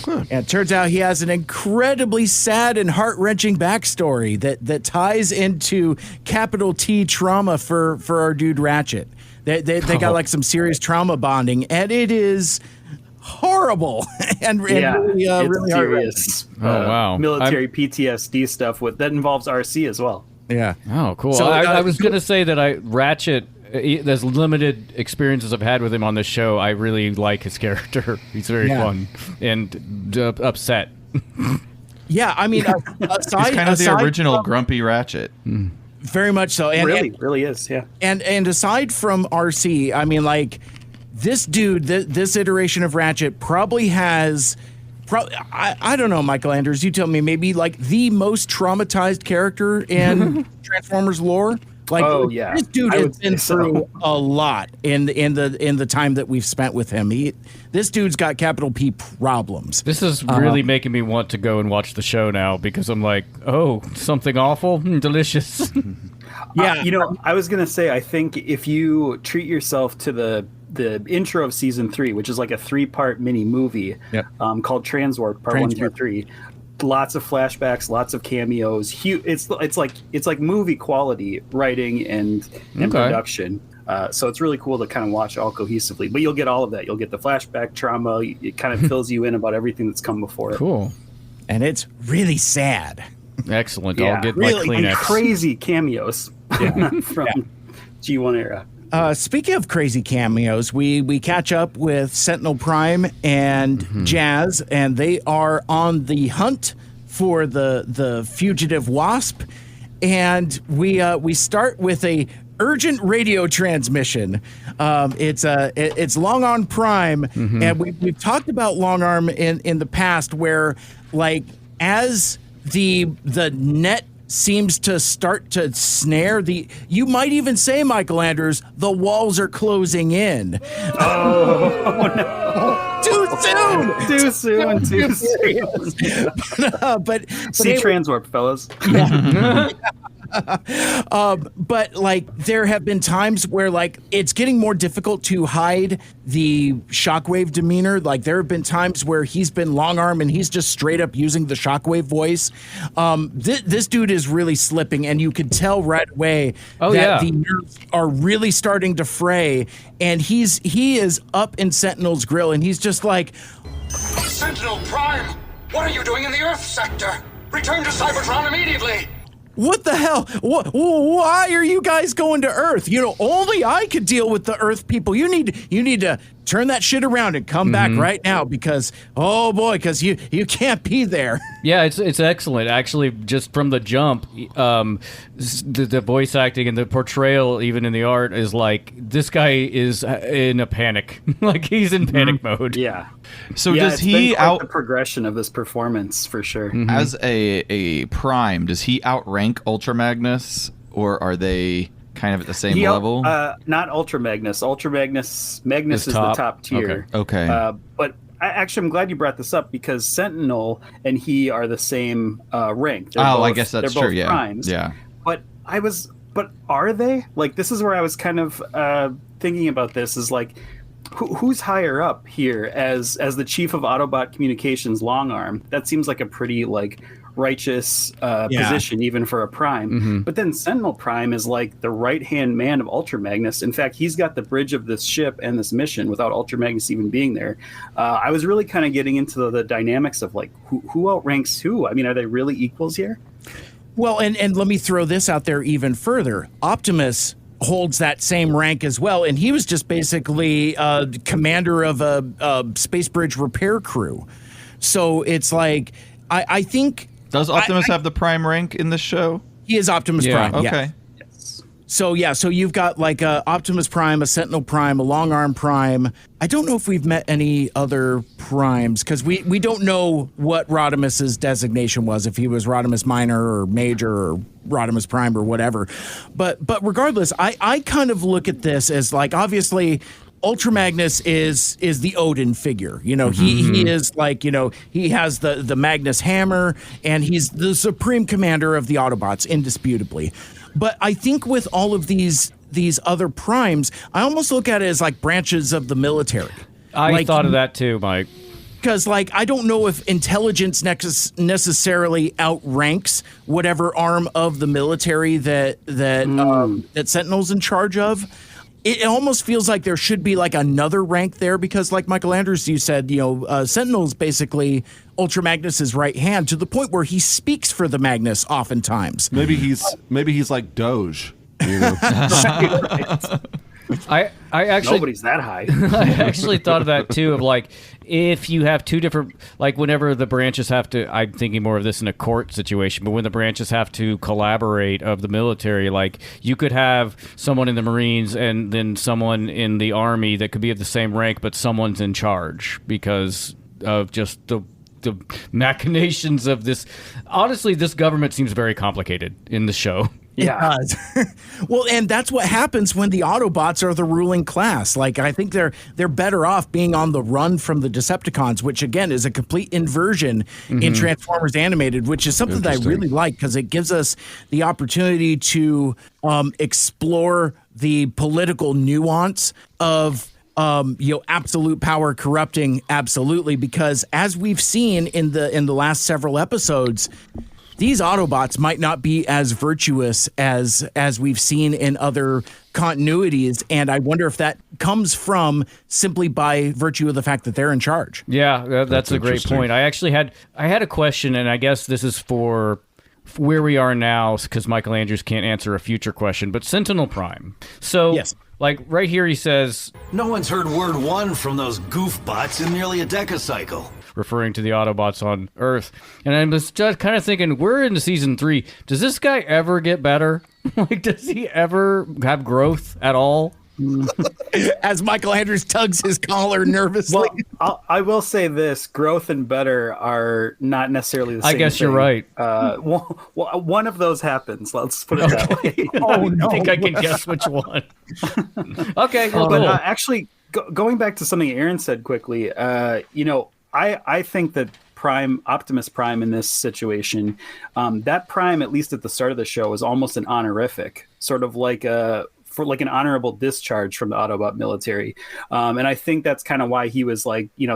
Speaker 2: And it turns out he has an incredibly sad and heart-wrenching backstory that ties into capital T trauma for our dude Ratchet. They got like some serious trauma bonding, and it is horrible and really
Speaker 5: serious.
Speaker 8: Wow.
Speaker 5: Military PTSD stuff that involves RC as well.
Speaker 2: Yeah.
Speaker 8: Oh, cool.
Speaker 2: So,
Speaker 8: I was going to say that Ratchet, there's limited experiences I've had with him on this show. I really like his character. He's very fun and upset.
Speaker 2: Yeah, I mean, aside,
Speaker 9: he's kind of the original grumpy Ratchet.
Speaker 2: Very much so. And,
Speaker 5: really is, yeah.
Speaker 2: And aside from RC, I mean, like, this dude, this iteration of Ratchet probably has... I don't know, Michael Andrews, you tell me, maybe like the most traumatized character in Transformers lore. Like, this dude has been through a lot in the time that we've spent with him. This dude's got capital P problems.
Speaker 8: This is really making me want to go and watch the show now because I'm like, oh, something awful, delicious.
Speaker 2: Yeah,
Speaker 5: I was gonna say, I think if you treat yourself to the intro of season 3, which is like a 3-part mini movie, called Transwarp Part 1 through 3. Lots of flashbacks, lots of cameos. It's like movie quality writing and production. So it's really cool to kind of watch all cohesively. But you'll get all of that. You'll get the flashback trauma. It kind of fills you in about everything that's come before it.
Speaker 8: Cool.
Speaker 2: And it's really sad.
Speaker 8: Excellent.
Speaker 5: Yeah,
Speaker 8: I'll get
Speaker 5: really,
Speaker 8: my Kleenex.
Speaker 5: and crazy cameos from G1 era.
Speaker 2: Speaking of crazy cameos, we catch up with Sentinel Prime and Jazz, and they are on the hunt for the fugitive Wasp. And we start with a urgent radio transmission. It's Long Arm Prime, and we've talked about Long Arm in the past, where like as the net seems to start to snare you might even say, Michael Anders, the walls are closing in.
Speaker 5: Oh, no.
Speaker 2: Too soon.
Speaker 5: Too soon.
Speaker 2: But
Speaker 5: See transwarp, fellas.
Speaker 2: Yeah. But like there have been times where like it's getting more difficult to hide the Shockwave demeanor. Like there have been times where he's been long arm and he's just straight up using the Shockwave voice. This dude is really slipping, and you could tell right away that the nerves are really starting to fray. And he is up in Sentinel's grill, and he's just like,
Speaker 12: Sentinel Prime, what are you doing in the Earth sector? Return to Cybertron immediately.
Speaker 2: What the hell? Why are you guys going to Earth? You know, only I could deal with the Earth people. You need to turn that shit around and come back right now because, oh boy, because you can't be there.
Speaker 8: Yeah, it's excellent. Actually, just from the jump, the voice acting and the portrayal, even in the art, is like this guy is in a panic. Like he's in panic mode.
Speaker 5: Yeah.
Speaker 9: So
Speaker 5: yeah,
Speaker 9: does he
Speaker 5: the progression of this performance for sure?
Speaker 9: As a Prime, does he outrank Ultra Magnus, or are they kind of at the same level?
Speaker 5: Not Ultra Magnus. Magnus is the top tier.
Speaker 9: Okay.
Speaker 5: But I'm glad you brought this up because Sentinel and he are the same rank.
Speaker 9: I guess that's
Speaker 5: they're
Speaker 9: true.
Speaker 5: both
Speaker 9: Yeah.
Speaker 5: primes.
Speaker 9: Yeah.
Speaker 5: But are they? Like, this is where I was kind of thinking about this. Is like, who's higher up here as the chief of Autobot Communications Long Arm? That seems like a pretty like righteous position even for a Prime. But then Sentinel Prime is like the right-hand man of Ultra Magnus. In fact, he's got the bridge of this ship and this mission without Ultra Magnus even being there. I was really kind of getting into the dynamics of like who outranks who. I mean, are they really equals here?
Speaker 2: Well, and let me throw this out there even further. Optimus holds that same rank as well, and he was just basically commander of a space bridge repair crew. So it's like I think.
Speaker 9: Does Optimus have the Prime rank in this show?
Speaker 2: He is Optimus Prime.
Speaker 9: Okay.
Speaker 2: Yes. So you've got like a Optimus Prime, a Sentinel Prime, a Long Arm Prime. I don't know if we've met any other Primes because we don't know what Rodimus's designation was, if he was Rodimus Minor or Major or Rodimus Prime or whatever. But regardless, I kind of look at this as like, obviously Ultra Magnus is the Odin figure. You know, he is like, you know, he has the Magnus hammer and he's the supreme commander of the Autobots, indisputably. But I think with all of these other primes, I almost look at it as like branches of the military.
Speaker 8: I thought of that too, Mike.
Speaker 2: Because, like, I don't know if intelligence necessarily outranks whatever arm of the military that Sentinel's in charge of. It almost feels like there should be like another rank there because, like Michael Anders, you said, you know, Sentinel's basically Ultra Magnus's right hand to the point where he speaks for the Magnus oftentimes.
Speaker 10: Maybe he's like Doge. You know?
Speaker 8: I actually
Speaker 5: nobody's that high.
Speaker 8: I actually thought of that too. Of like, if you have two different, like whenever the branches have to, I'm thinking more of this in a court situation, but when the branches have to collaborate of the military, like you could have someone in the Marines and then someone in the Army that could be of the same rank, but someone's in charge because of just the machinations of this. Honestly, this government seems very complicated in the show.
Speaker 2: Yeah. It does. Well, and that's what happens when the Autobots are the ruling class. Like, I think they're better off being on the run from the Decepticons, which again is a complete inversion in Transformers Animated, which is something that I really like because it gives us the opportunity to explore the political nuance of absolute power corrupting absolutely, because as we've seen in the last several episodes, these Autobots might not be as virtuous as we've seen in other continuities, and I wonder if that comes from simply by virtue of the fact that they're in charge.
Speaker 8: Yeah, that's a great point. I actually had a question, and I guess this is for where we are now, because Michael Andrews can't answer a future question, but Sentinel Prime. So, yes. Like right here he says,
Speaker 13: no one's heard word one from those goofbots in nearly a decacycle.
Speaker 8: Referring to the Autobots on Earth. And I was just kind of thinking, we're into season 3. Does this guy ever get better? Like, does he ever have growth at all?
Speaker 2: As Michael Andrews tugs his collar nervously.
Speaker 5: Well, I will say this: growth and better are not necessarily the same.
Speaker 8: I guess
Speaker 5: thing.
Speaker 8: you're right.
Speaker 5: One of those happens. Let's put it that way.
Speaker 8: Oh no! I think I can guess which one. Okay, well,
Speaker 5: but
Speaker 8: cool.
Speaker 5: actually, going back to something Aaron said quickly, I think that Optimus Prime in this situation, that Prime, at least at the start of the show, was almost an honorific, sort of like an honorable discharge from the Autobot military. And I think that's kind of why he was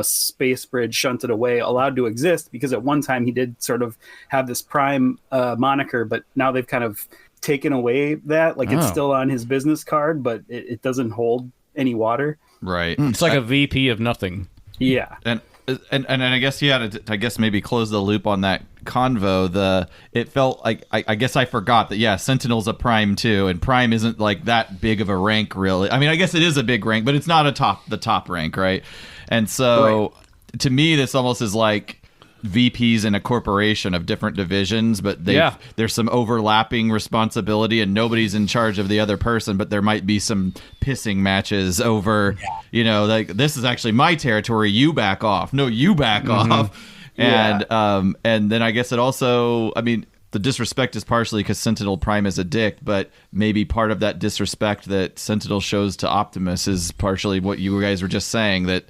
Speaker 5: Space Bridge shunted away, allowed to exist, because at one time he did sort of have this Prime moniker, but now they've kind of taken away that. It's still on his business card, but it doesn't hold any water.
Speaker 9: Right.
Speaker 8: It's like a VP of nothing.
Speaker 5: Yeah.
Speaker 9: And I guess maybe close the loop on that convo. It felt like I guess I forgot that Sentinel's a Prime too, and Prime isn't like that big of a rank really. I mean, I guess it is a big rank, but it's not the top rank, right? And so to me, this almost is like VPs in a corporation of different divisions, but there's some overlapping responsibility and nobody's in charge of the other person, but there might be some pissing matches over, this is actually my territory, you back off. No, you back off. And then I guess it also, I mean, the disrespect is partially because Sentinel Prime is a dick, but maybe part of that disrespect that Sentinel shows to Optimus is partially what you guys were just saying, that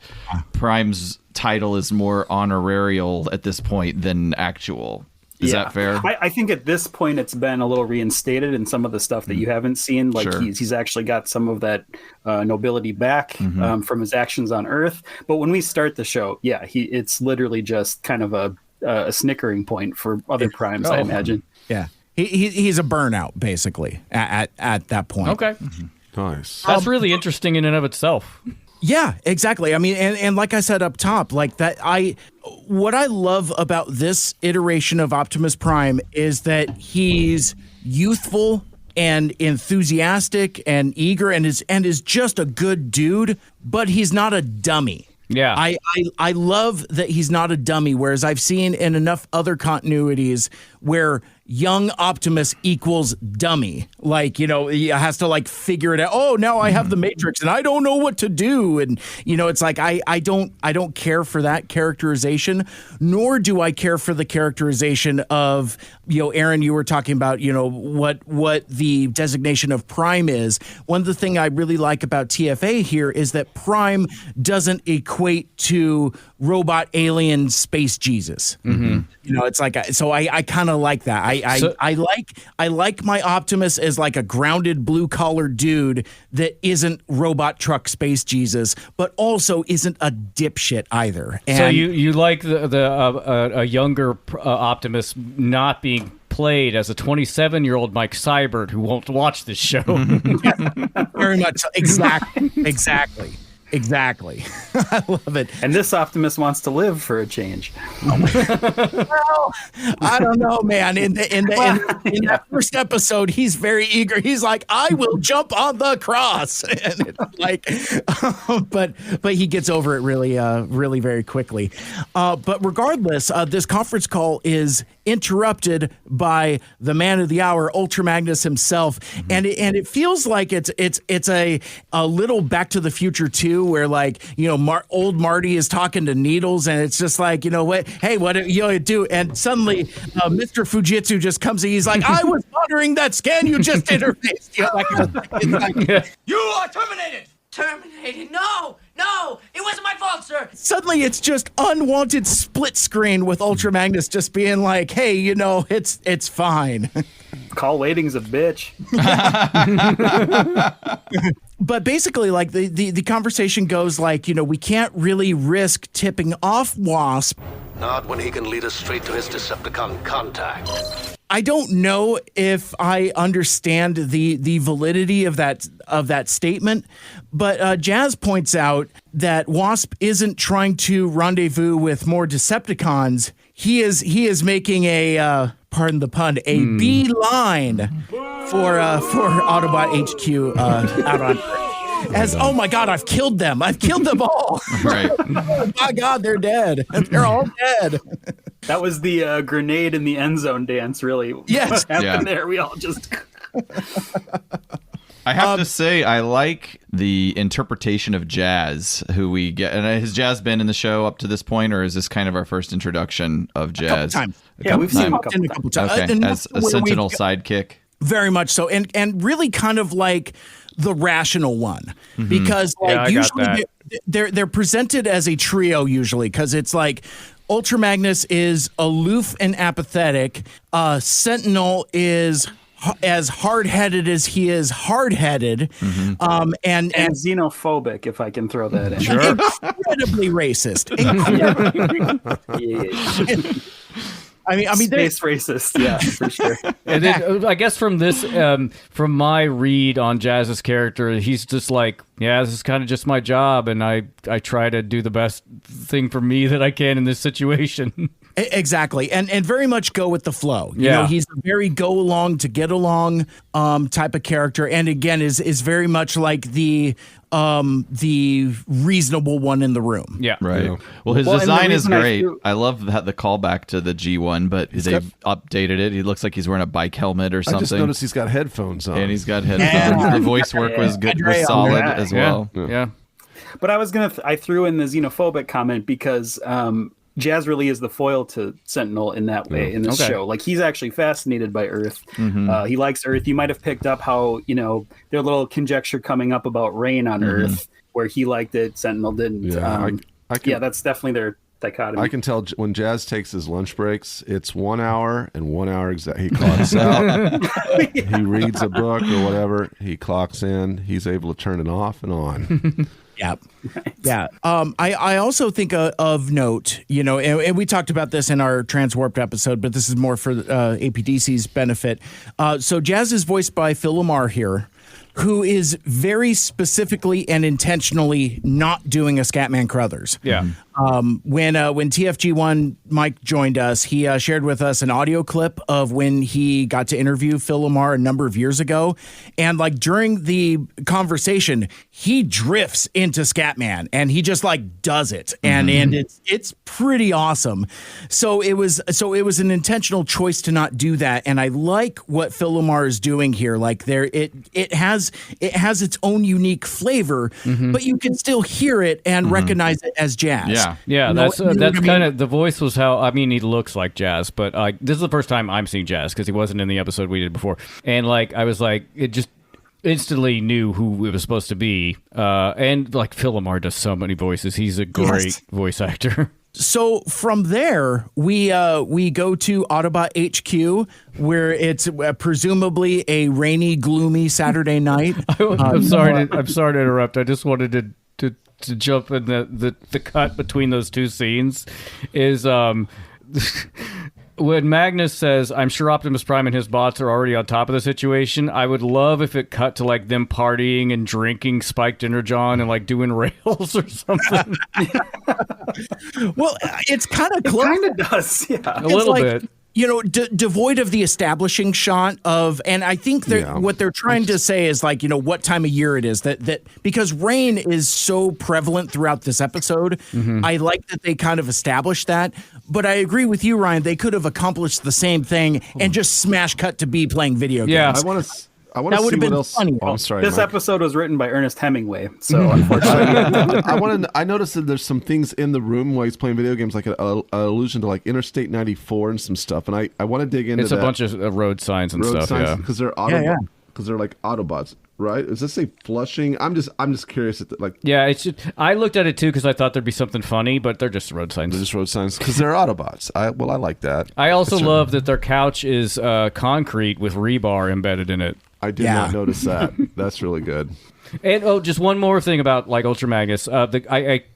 Speaker 9: Prime's title is more honorarial at this point than actual. Is that fair?
Speaker 5: I think at this point it's been a little reinstated in some of the stuff that you haven't seen. He's actually got some of that nobility back from his actions on Earth. But when we start the show, it's literally just kind of a snickering point for other Primes, I imagine.
Speaker 2: Yeah, he's a burnout basically at that point.
Speaker 8: Okay,
Speaker 10: nice.
Speaker 8: That's really interesting in and of itself.
Speaker 2: Yeah, exactly. I mean, and like I said up top, like that, what I love about this iteration of Optimus Prime is that he's youthful and enthusiastic and eager and is just a good dude, but he's not a dummy.
Speaker 8: Yeah.
Speaker 2: I love that he's not a dummy, whereas I've seen in enough other continuities where young Optimus equals dummy. He has to figure it out. Oh, now I have the Matrix and I don't know what to do. And, it's like, I don't care for that characterization, nor do I care for the characterization of, Aaron, you were talking about, what the designation of Prime is. One of the things I really like about TFA here is that Prime doesn't equate to robot alien space Jesus. It's like, so I kind of like that. I like my Optimus as like a grounded blue collar dude that isn't robot truck space Jesus, but also isn't a dipshit either. And
Speaker 8: so you like a younger Optimus not being played as a 27-year-old Mike Seibert who won't watch this show.
Speaker 2: Very much so. Exactly. I love it.
Speaker 5: And this Optimus wants to live for a change.
Speaker 2: Well, I don't know, man. In that first episode, he's very eager. He's like, I will jump on the cross. And it's like, but he gets over it really very quickly. But regardless, this conference call is interrupted by the man of the hour, Ultra Magnus himself, and it feels like it's a little Back to the Future 2, where old Marty is talking to Needles, and it's just like, what do you do? And suddenly Mr. Fujitsu just comes in. He's like, I was monitoring that scan you just interfaced.
Speaker 4: You are terminated. Terminated? No, it wasn't my fault, sir.
Speaker 2: Suddenly it's just unwanted split screen with Ultra Magnus just being like, hey, it's fine.
Speaker 5: Call waiting's a bitch.
Speaker 2: But basically, the conversation goes we can't really risk tipping off Wasp.
Speaker 14: Not when he can lead us straight to his Decepticon contact.
Speaker 2: I don't know if I understand the validity of that statement, but Jazz points out that Wasp isn't trying to rendezvous with more Decepticons. He is making a pardon the pun, a beeline for Autobot HQ out on Earth. As, oh my God, I've killed them all.
Speaker 9: Right.
Speaker 2: Oh my God, they're dead. They're all dead.
Speaker 5: That was the grenade in the end zone dance, really.
Speaker 2: Yes.
Speaker 5: What happened there? We all just...
Speaker 9: I have to say, I like the interpretation of Jazz, who we get. And has Jazz been in the show up to this point, or is this kind of our first introduction of Jazz?
Speaker 5: We've seen him a couple times.
Speaker 9: Okay, as a Sentinel sidekick.
Speaker 2: Very much so, and really kind of like the rational one, because like usually they're presented as a trio usually, because it's like Ultra Magnus is aloof and apathetic, Sentinel is as hard-headed as he is hard-headed, and
Speaker 5: xenophobic, if I can throw that in.
Speaker 2: Sure. Incredibly racist. I mean,
Speaker 5: space racist, yeah, for sure.
Speaker 8: And then I guess from this, from my read on Jazz's character, he's just like, yeah, this is kind of just my job, and I try to do the best thing for me that I can in this situation.
Speaker 2: Exactly, and very much go with the flow. You know, he's a very go along to get along type of character, and again is very much like the reasonable one in the room.
Speaker 8: Yeah,
Speaker 9: right. Well, his design is great. I love the callback to the G1, but they've updated it. He looks like he's wearing a bike helmet or something.
Speaker 10: I just noticed he's got headphones on,
Speaker 9: and he's got headphones. The voice work was good, was solid as well.
Speaker 8: Yeah.
Speaker 5: But I threw in the xenophobic comment because Jazz really is the foil to Sentinel in that way in this show. Like, he's actually fascinated by Earth. He likes Earth. You might have picked up how, their little conjecture coming up about rain on Earth, where he liked it, Sentinel didn't. Yeah, that's definitely their dichotomy.
Speaker 10: I can tell when Jazz takes his lunch breaks, it's 1 hour and 1 hour exactly. He clocks out. He reads a book or whatever. He clocks in. He's able to turn it off and on.
Speaker 2: Yeah. Yeah. I also think of note, and we talked about this in our Transwarped episode, but this is more for APDC's benefit. So Jazz is voiced by Phil Lamar here, who is very specifically and intentionally not doing a Scatman Crothers.
Speaker 8: Yeah.
Speaker 2: When TFG1 Mike joined us, he shared with us an audio clip of when he got to interview Phil Lamar a number of years ago, and like during the conversation, he drifts into Scatman and he just like does it, and it's pretty awesome. So it was an intentional choice to not do that, and I like what Phil Lamar is doing here. Like it has its own unique flavor, but you can still hear it and recognize it as Jazz.
Speaker 8: Yeah, that's kind of the voice was how he looks like Jazz, but this is the first time I'm seeing Jazz because he wasn't in the episode we did before, and like I was like, it just instantly knew who it was supposed to be, and like Phil Lamar does so many voices. He's a great voice actor.
Speaker 2: So from there, we go to Autobot HQ, where it's presumably a rainy, gloomy Saturday night.
Speaker 8: I'm sorry to interrupt. I just wanted to jump in the cut between those two scenes is when Magnus says, I'm sure Optimus Prime and his bots are already on top of the situation. I would love if it cut to like them partying and drinking spiked energon and like doing rails or something.
Speaker 2: Well, it's kind of close.
Speaker 5: It kind of does, yeah.
Speaker 8: A little bit.
Speaker 2: Devoid of the establishing shot of, and I think what they're trying to say is like, what time of year it is that because rain is so prevalent throughout this episode. I like that they kind of established that, but I agree with you, Ryan. They could have accomplished the same thing and just smash cut to be playing video games.
Speaker 10: Yeah, I want to see what else.
Speaker 2: Funny.
Speaker 10: Oh, I'm sorry.
Speaker 5: This
Speaker 10: Mike.
Speaker 5: episode was written by Ernest Hemingway, so unfortunately,
Speaker 10: I noticed that there's some things in the room while he's playing video games, like an allusion to like Interstate 94 and some stuff, and I want to dig into.
Speaker 8: It's a bunch of road signs and stuff,
Speaker 10: because they're because they're like Autobots, right? Does this say Flushing? I'm just curious.
Speaker 8: Yeah, it's just, I looked at it too because I thought there'd be something funny, but they're just road signs.
Speaker 10: They're just road signs because they're Autobots. I like that.
Speaker 8: I also love that their couch is concrete with rebar embedded in it.
Speaker 10: I did not notice that. That's really good.
Speaker 8: And just one more thing about like Ultra Magnus. I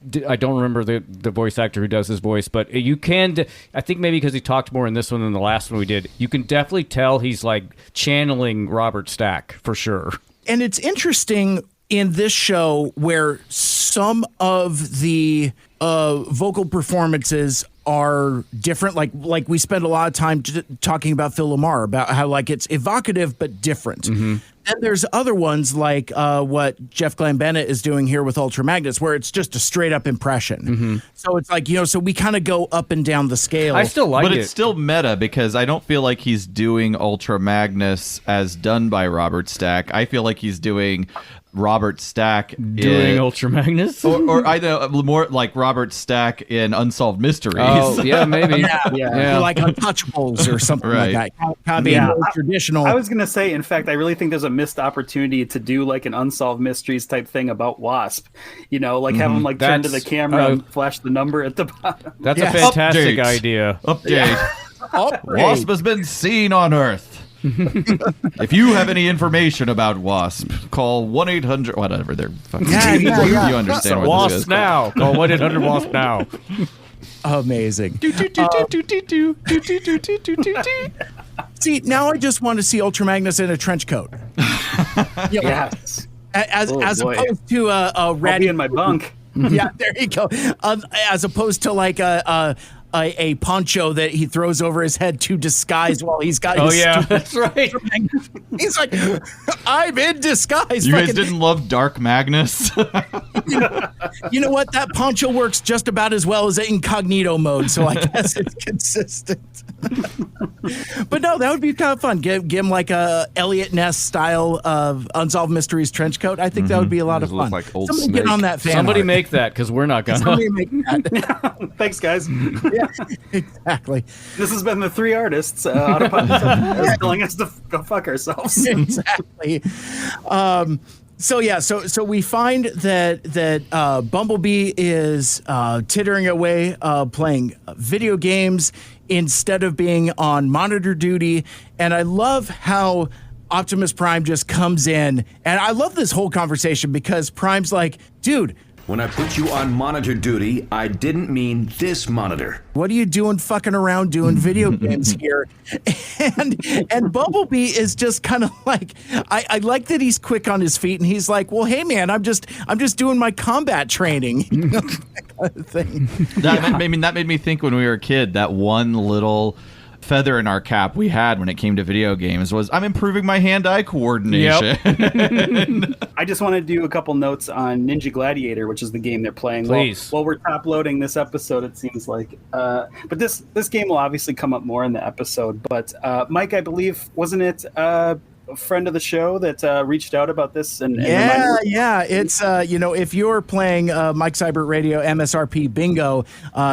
Speaker 8: don't remember the voice actor who does his voice, but you can. I think maybe because he talked more in this one than the last one we did. You can definitely tell he's like channeling Robert Stack for sure.
Speaker 2: And it's interesting in this show where some of the vocal performances are different. Like we spend a lot of time talking about Phil Lamar, about how like it's evocative but different. then there's other ones like what Jeff Glenn Bennett is doing here with Ultra Magnus, where it's just a straight up impression. So it's like, so we kind of go up and down the scale.
Speaker 8: I still like it.
Speaker 9: But it's still meta because I don't feel like he's doing Ultra Magnus as done by Robert Stack. I feel like he's doing Robert Stack
Speaker 8: doing Ultra Magnus,
Speaker 9: or I know more like Robert Stack in Unsolved Mysteries.
Speaker 8: Oh, yeah, maybe.
Speaker 2: Yeah. Like Untouchables or something like that. Kind of being more traditional.
Speaker 5: I was going to say, in fact, I really think there's a missed opportunity to do like an Unsolved Mysteries type thing about Wasp. Like have him like turn to the camera and flash the number at the bottom.
Speaker 8: That's a fantastic idea.
Speaker 9: Update. Wasp has been seen on Earth. If you have any information about Wasp, call 1-800 whatever they're fucking. You understand what
Speaker 8: Wasp
Speaker 9: this is.
Speaker 8: now. Call 1-800 Wasp now.
Speaker 2: Amazing. See, now I just want to see Ultra Magnus in a trench coat.
Speaker 5: Yes.
Speaker 2: As opposed to a ratty
Speaker 5: in my bunk.
Speaker 2: Yeah, there you go. As opposed to like a poncho that he throws over his head to disguise while he's got his
Speaker 8: that's right.
Speaker 2: He's like, I'm in disguise.
Speaker 9: You guys didn't love Dark Magnus?
Speaker 2: You know what? That poncho works just about as well as incognito mode, so I guess it's consistent. But no, that would be kind of fun. Give him like a Elliot Ness style of Unsolved Mysteries trench coat. I think that would be a lot of fun.
Speaker 10: Like old
Speaker 2: Somebody
Speaker 10: Snake.
Speaker 2: get on that fan
Speaker 8: Somebody
Speaker 2: art.
Speaker 8: make that, because we're not gonna.
Speaker 2: Somebody make that.
Speaker 5: Thanks, guys.
Speaker 2: Yeah, exactly.
Speaker 5: This has been the three artists Autopod Decepticast telling us to go fuck ourselves.
Speaker 2: Exactly. So we find that Bumblebee is tittering away, playing video games instead of being on monitor duty, and I love how Optimus Prime just comes in, and I love this whole conversation because Prime's like, dude,
Speaker 13: When I put you on monitor duty, I didn't mean this monitor.
Speaker 2: what are you doing fucking around doing video games here? And Bumblebee is just kind of like, I like that he's quick on his feet, and he's like, well, hey man, I'm just doing my combat training. That kind of thing.
Speaker 9: That made me think when we were a kid, that one little feather in our cap we had when it came to video games was, I'm improving my hand-eye coordination.
Speaker 5: Yep. I just want to do a couple notes on Ninja Gladiator, which is the game they're playing.
Speaker 8: Please.
Speaker 5: While we're top loading this episode, it seems like. But this game will obviously come up more in the episode. But Mike, I believe, wasn't it a friend of the show that reached out about this? And
Speaker 2: yeah. It's if you're playing Mike Seibert Radio MSRP Bingo,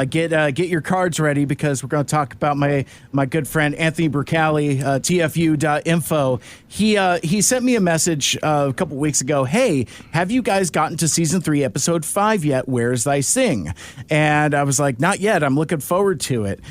Speaker 2: get your cards ready because we're going to talk about my good friend Anthony Bricali, TFU.info. He sent me a message a couple weeks ago. Hey, have you guys gotten to season 3, episode 5 yet? Where's thy sing? And I was like, not yet. I'm looking forward to it.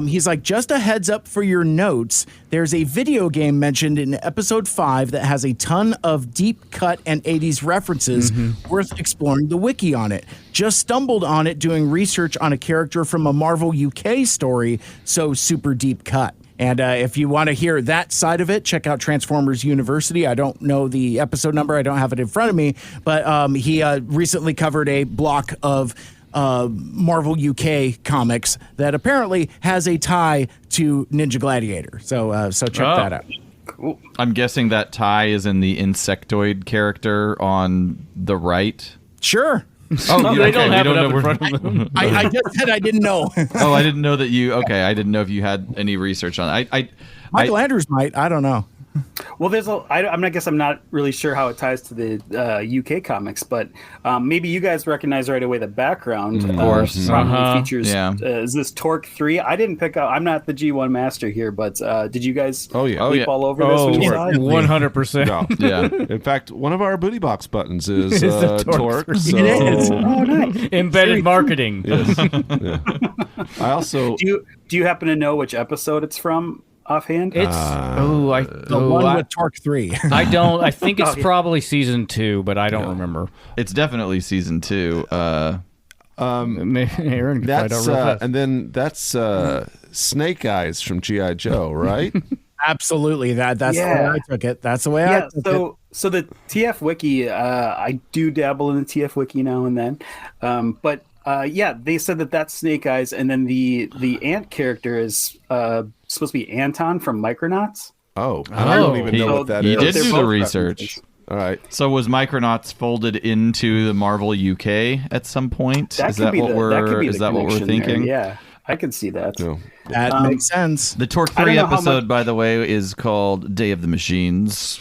Speaker 2: He's like, just a heads up for your notes. There's a video game mentioned in episode 5 that has a ton of deep cut and 80s references worth exploring the wiki on it. Just stumbled on it doing research on a character from a Marvel UK story, so super deep cut. And if you want to hear that side of it, check out Transformers University. I don't know the episode number. I don't have it in front of me. But he recently covered a block of Marvel UK comics that apparently has a tie to Ninja Gladiator. So check that out.
Speaker 5: Cool.
Speaker 9: I'm guessing that tie is in the insectoid character on the right.
Speaker 2: Sure.
Speaker 8: Oh, they don't have it up in front of them.
Speaker 2: I just said I didn't know.
Speaker 9: Oh, I didn't know that you. Okay, I didn't know if you had any research on it.
Speaker 2: Michael Andrews might. I don't know.
Speaker 5: Well, I guess I'm not really sure how it ties to the UK comics, but maybe you guys recognize right away the background.
Speaker 9: Of course.
Speaker 5: Probably features.
Speaker 9: Yeah.
Speaker 5: Is this Torque 3? I didn't pick up. I'm not the G1 master here, but did you guys leap all over this when you saw it?
Speaker 8: 100%.
Speaker 10: No.
Speaker 9: Yeah.
Speaker 10: In fact, one of our booty box buttons is
Speaker 8: the
Speaker 10: Torque.
Speaker 8: Torque.
Speaker 10: So,
Speaker 2: It is.
Speaker 5: Oh, nice.
Speaker 8: Embedded marketing.
Speaker 10: yes. Yeah. I also
Speaker 5: Do you happen to know which episode it's from offhand?
Speaker 8: It's
Speaker 2: The one with Torque 3.
Speaker 8: I don't. I think it's probably season 2, but I don't remember.
Speaker 9: It's definitely season 2.
Speaker 8: Aaron, can find out real fast.
Speaker 10: and then that's Snake Eyes from G.I. Joe, right?
Speaker 2: Absolutely. That's the way I took it. That's the way I took it.
Speaker 5: So the TF Wiki, I do dabble in the TF Wiki now and then, but they said that's Snake Eyes, and then the ant character is supposed to be Anton from Micronauts.
Speaker 10: Oh, I don't even know what that is.
Speaker 9: He did do the research.
Speaker 10: All right.
Speaker 9: So was Micronauts folded into the Marvel UK at some point? Is that what we're thinking?
Speaker 5: Yeah, I could see that.
Speaker 10: No.
Speaker 2: That makes sense.
Speaker 9: The Torque 3 episode, by the way, is called Day of the Machines.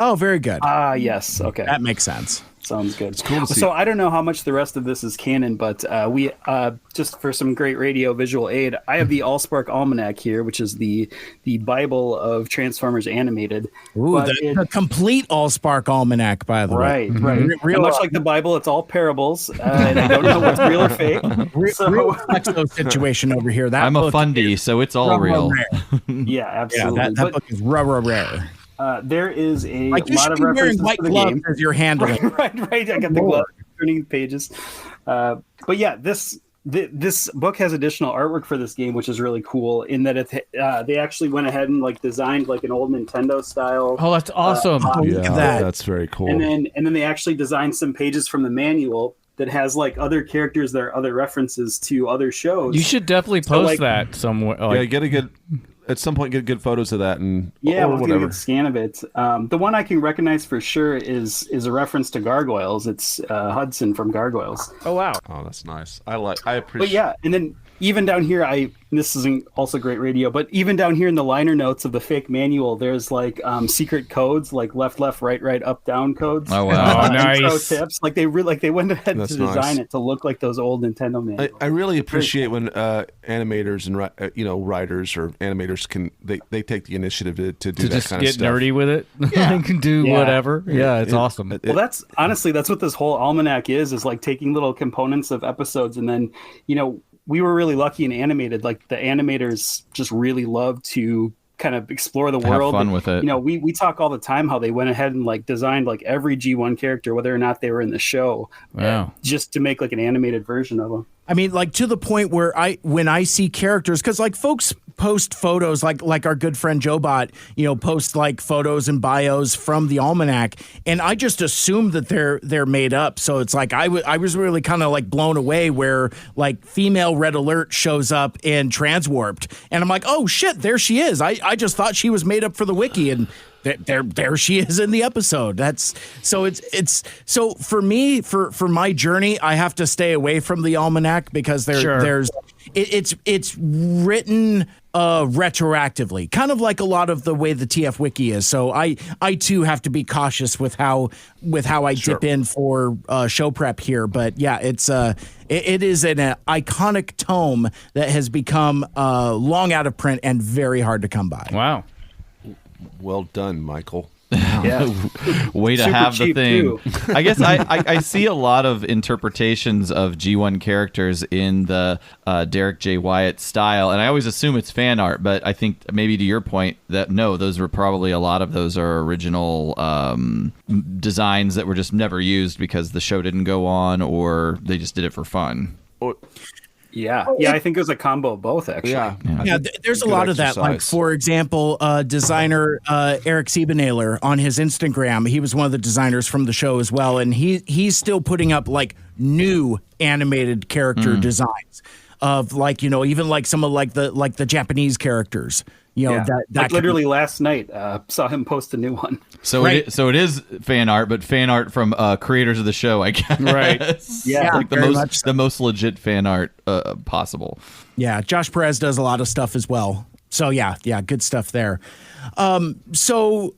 Speaker 2: Oh, very good.
Speaker 5: Yes. Okay.
Speaker 2: That makes sense.
Speaker 5: Sounds good.
Speaker 10: It's cool to see.
Speaker 5: So I don't know how much the rest of this is canon, but we just for some great radio visual aid, I have the Allspark Almanac here, which is the Bible of Transformers animated.
Speaker 2: Ooh, the complete Allspark Almanac, by the way.
Speaker 5: Right.
Speaker 2: Real,
Speaker 5: much like the Bible, it's all parables, and I don't know what's real or fake.
Speaker 2: Real Flexo situation over here. That
Speaker 9: I'm a fundy, so it's all real.
Speaker 5: Yeah, absolutely.
Speaker 2: Yeah, that book is rare.
Speaker 5: There is a
Speaker 2: like you
Speaker 5: lot
Speaker 2: should
Speaker 5: of
Speaker 2: be wearing
Speaker 5: references
Speaker 2: white
Speaker 5: to the
Speaker 2: gloves
Speaker 5: game.
Speaker 2: as you're handling.
Speaker 5: Right. I got the glove turning pages. But yeah, this book has additional artwork for this game, which is really cool. In that they actually went ahead and like designed like an old Nintendo style.
Speaker 8: Oh, that's awesome!
Speaker 10: That's very cool.
Speaker 5: And then they actually designed some pages from the manual that has like other characters that are other references to other shows.
Speaker 8: You should definitely post that somewhere. Like,
Speaker 10: yeah, at some point get good photos of that and
Speaker 5: we'll get a
Speaker 10: whatever.
Speaker 5: good scan of it. The one I can recognize for sure is a reference to Gargoyles. It's Hudson from Gargoyles.
Speaker 8: Oh wow!
Speaker 10: Oh, that's nice. I appreciate.
Speaker 5: But yeah, and then even down here, this isn't also great radio, but even down here in the liner notes of the fake manual, there's like secret codes, like left, right, up, down codes.
Speaker 9: Oh wow!
Speaker 8: Nice.
Speaker 5: Intro tips. Like they went ahead
Speaker 10: That's
Speaker 5: to design
Speaker 10: nice.
Speaker 5: it to look like those old Nintendo manuals.
Speaker 10: I really appreciate when animators and writers or animators they take the initiative to do that
Speaker 8: just
Speaker 10: kind of
Speaker 8: get
Speaker 10: stuff.
Speaker 8: nerdy with it. Yeah, can do whatever. Yeah, it's awesome.
Speaker 5: Well, that's what this whole almanac is like taking little components of episodes, and then we were really lucky in animated. Like the animators just really love to kind of explore the world.
Speaker 9: Have fun with it.
Speaker 5: We talk all the time how they went ahead and like designed like every G1 character, whether or not they were in the show, just to make like an animated version of them.
Speaker 2: I mean, like to the point where when I see characters, because like folks post photos, like our good friend Jobot, post like photos and bios from the almanac, and I just assume that they're made up. So it's like I was really kind of like blown away where like female Red Alert shows up in Transwarped, and I'm like, oh shit, there she is. I just thought she was made up for the wiki, and there she is in the episode. That's so it's so for me for my journey, I have to stay away from the almanac because it's written retroactively, kind of like a lot of the way the TF wiki is. So I too have to be cautious with how I dip in for show prep here. But yeah, it is an iconic tome that has become long out of print and very hard to come by.
Speaker 8: Wow.
Speaker 10: Well done, Michael.
Speaker 5: Yeah.
Speaker 9: Way to
Speaker 5: Super
Speaker 9: have the
Speaker 5: cheap,
Speaker 9: thing.
Speaker 5: too.
Speaker 9: I guess I see a lot of interpretations of G1 characters in the Derek J. Wyatt style, and I always assume it's fan art, but I think maybe to your point that no, those were probably a lot of those are original designs that were just never used because the show didn't go on or they just did it for fun.
Speaker 5: Yeah, I think it was a combo of both, actually.
Speaker 2: Yeah, there's a lot of that. Like, for example, designer Eric Siebenahler on his Instagram, he was one of the designers from the show as well, and he's still putting up like new animated character designs of like even like some of like the Japanese characters. That
Speaker 5: like literally last night saw him post a new one.
Speaker 9: So it is fan art, but fan art from creators of the show, I guess.
Speaker 8: Right.
Speaker 5: Yeah,
Speaker 9: like the most legit fan art possible.
Speaker 2: Yeah, Josh Perez does a lot of stuff as well. So yeah, good stuff there. So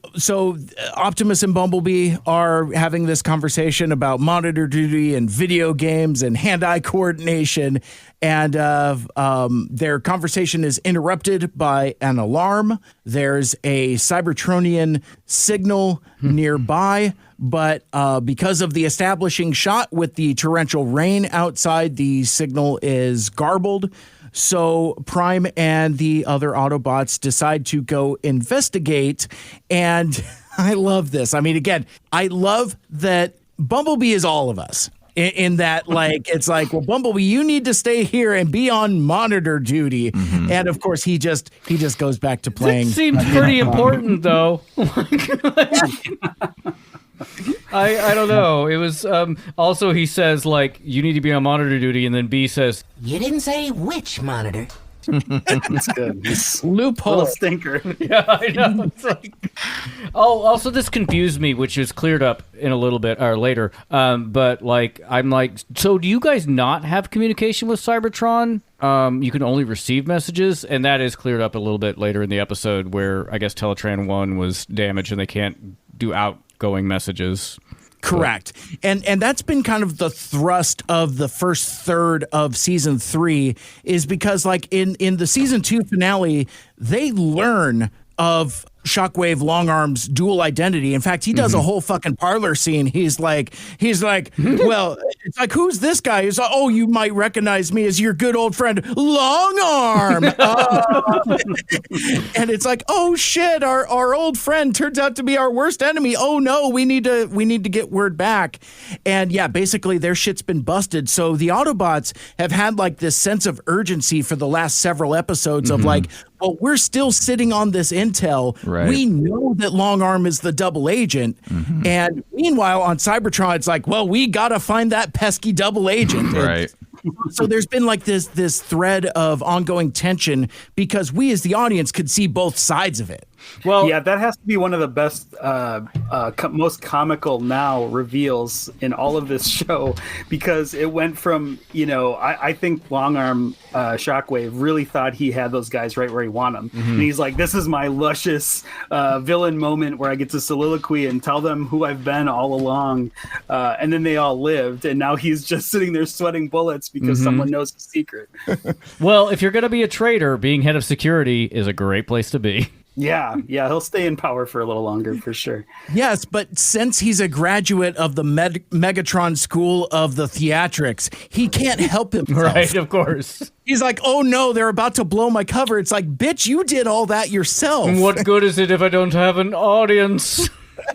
Speaker 2: Optimus and Bumblebee are having this conversation about monitor duty and video games and hand-eye coordination, and their conversation is interrupted by an alarm. There's a Cybertronian signal nearby, but because of the establishing shot with the torrential rain outside, the signal is garbled. So Prime and the other Autobots decide to go investigate, and I love this. I mean, again, I love that Bumblebee is all of us. In that, like, it's like, well, Bumblebee, you need to stay here and be on monitor duty. And of course, he just goes back to playing.
Speaker 8: It seems pretty important, though. I don't know. It was also he says like you need to be on monitor duty, and then B says
Speaker 4: You didn't say which monitor.
Speaker 5: That's good.
Speaker 8: Loophole.
Speaker 5: Little stinker.
Speaker 8: Yeah, I know. It's like... Oh, also this confused me, which is cleared up in a little bit or later. But like, I'm like, so do you guys not have communication with Cybertron? You can only receive messages, and that is cleared up a little bit later in the episode where I guess Teletran 1 was damaged and they can't do outgoing messages.
Speaker 2: Correct. And that's been kind of the thrust of the first third of season 3 is because like in the season 2 finale, they learn of Shockwave Longarm's dual identity. In fact, he does a whole fucking parlor scene. He's like, well, it's like, who's this guy? He's like, oh, you might recognize me as your good old friend Longarm. And it's like, oh shit, our old friend turns out to be our worst enemy. Oh no, we need to get word back. And yeah, basically their shit's been busted. So the Autobots have had like this sense of urgency for the last several episodes of like, well, we're still sitting on this intel.
Speaker 9: Right.
Speaker 2: We know that Longarm is the double agent. And meanwhile, on Cybertron, it's like, well, we got to find that pesky double agent.
Speaker 9: Right.
Speaker 2: So there's been like this thread of ongoing tension because we as the audience could see both sides of it.
Speaker 5: Well, yeah, that has to be one of the best, most comical now reveals in all of this show, because it went from, I think Longarm Shockwave really thought he had those guys right where he wanted them. And he's like, this is my luscious villain moment where I get to soliloquy and tell them who I've been all along. And then they all lived. And now he's just sitting there sweating bullets because someone knows his secret.
Speaker 8: Well, if you're going to be a traitor, being head of security is a great place to be.
Speaker 5: Yeah, he'll stay in power for a little longer, for sure.
Speaker 2: Yes, but since he's a graduate of the Megatron School of the Theatrics, he can't help himself.
Speaker 8: Right, of course.
Speaker 2: He's like, oh no, they're about to blow my cover. It's like, bitch, you did all that yourself.
Speaker 8: What good is it if I don't have an audience?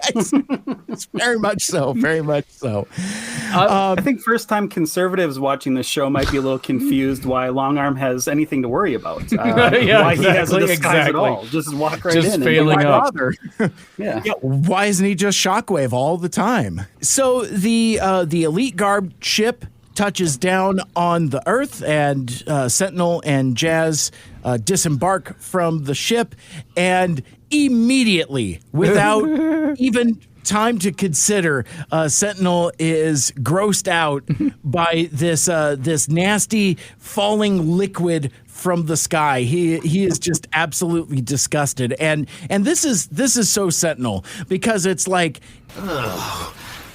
Speaker 2: It's very much so. Very much so.
Speaker 5: I think first-time conservatives watching the show might be a little confused why Longarm has anything to worry about. Why he has a disguise at all. Just walk right
Speaker 8: just
Speaker 5: in.
Speaker 8: Failing
Speaker 5: and
Speaker 8: up.
Speaker 2: Yeah. Why isn't he just Shockwave all the time? So the Elite Garb ship touches down on the Earth, and Sentinel and Jazz disembark from the ship, and immediately, without even time to consider, Sentinel is grossed out by this nasty falling liquid from the sky. He is just absolutely disgusted, and this is so Sentinel, because it's like,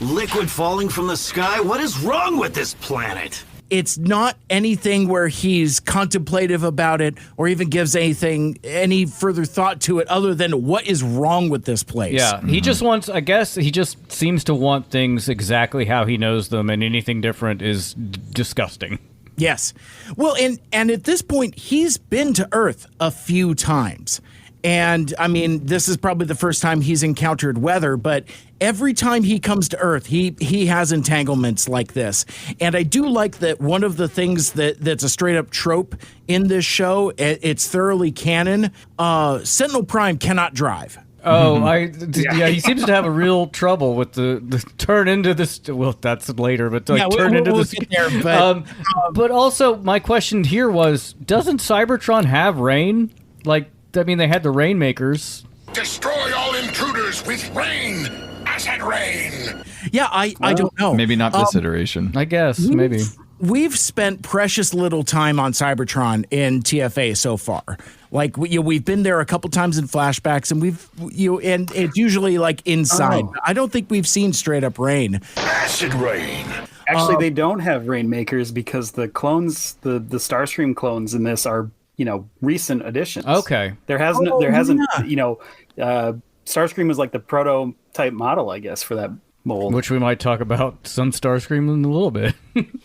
Speaker 13: liquid falling from the sky? What is wrong with this planet?
Speaker 2: It's not anything where he's contemplative about it or even gives any further thought to it other than what is wrong with this place.
Speaker 8: Yeah, he just wants, I guess, he just seems to want things exactly how he knows them, and anything different is disgusting.
Speaker 2: Yes. Well, and at this point, he's been to Earth a few times. And I mean, this is probably the first time he's encountered weather, but every time he comes to Earth, he has entanglements like this. And I do like that one of the things that's a straight up trope in this show, it's thoroughly canon. Sentinel Prime cannot drive.
Speaker 8: Oh, he seems to have a real trouble with the turn into this. Well, that's later, but turn into this. But also, my question here was: doesn't Cybertron have rain? Like, I mean, they had the Rainmakers.
Speaker 12: Destroy all intruders with rain, acid rain.
Speaker 2: Yeah, I don't know.
Speaker 9: Maybe not this iteration.
Speaker 8: I guess maybe.
Speaker 2: We've spent precious little time on Cybertron in TFA so far. Like we've been there a couple times in flashbacks, and and it's usually like inside. I don't think we've seen straight up rain.
Speaker 12: Acid rain.
Speaker 5: Actually, they don't have Rainmakers because the clones, the Starscream clones in this are, recent additions.
Speaker 8: Okay.
Speaker 5: There hasn't, Starscream is like the prototype model, I guess, for that mold.
Speaker 8: Which we might talk about some Starscream in a little bit.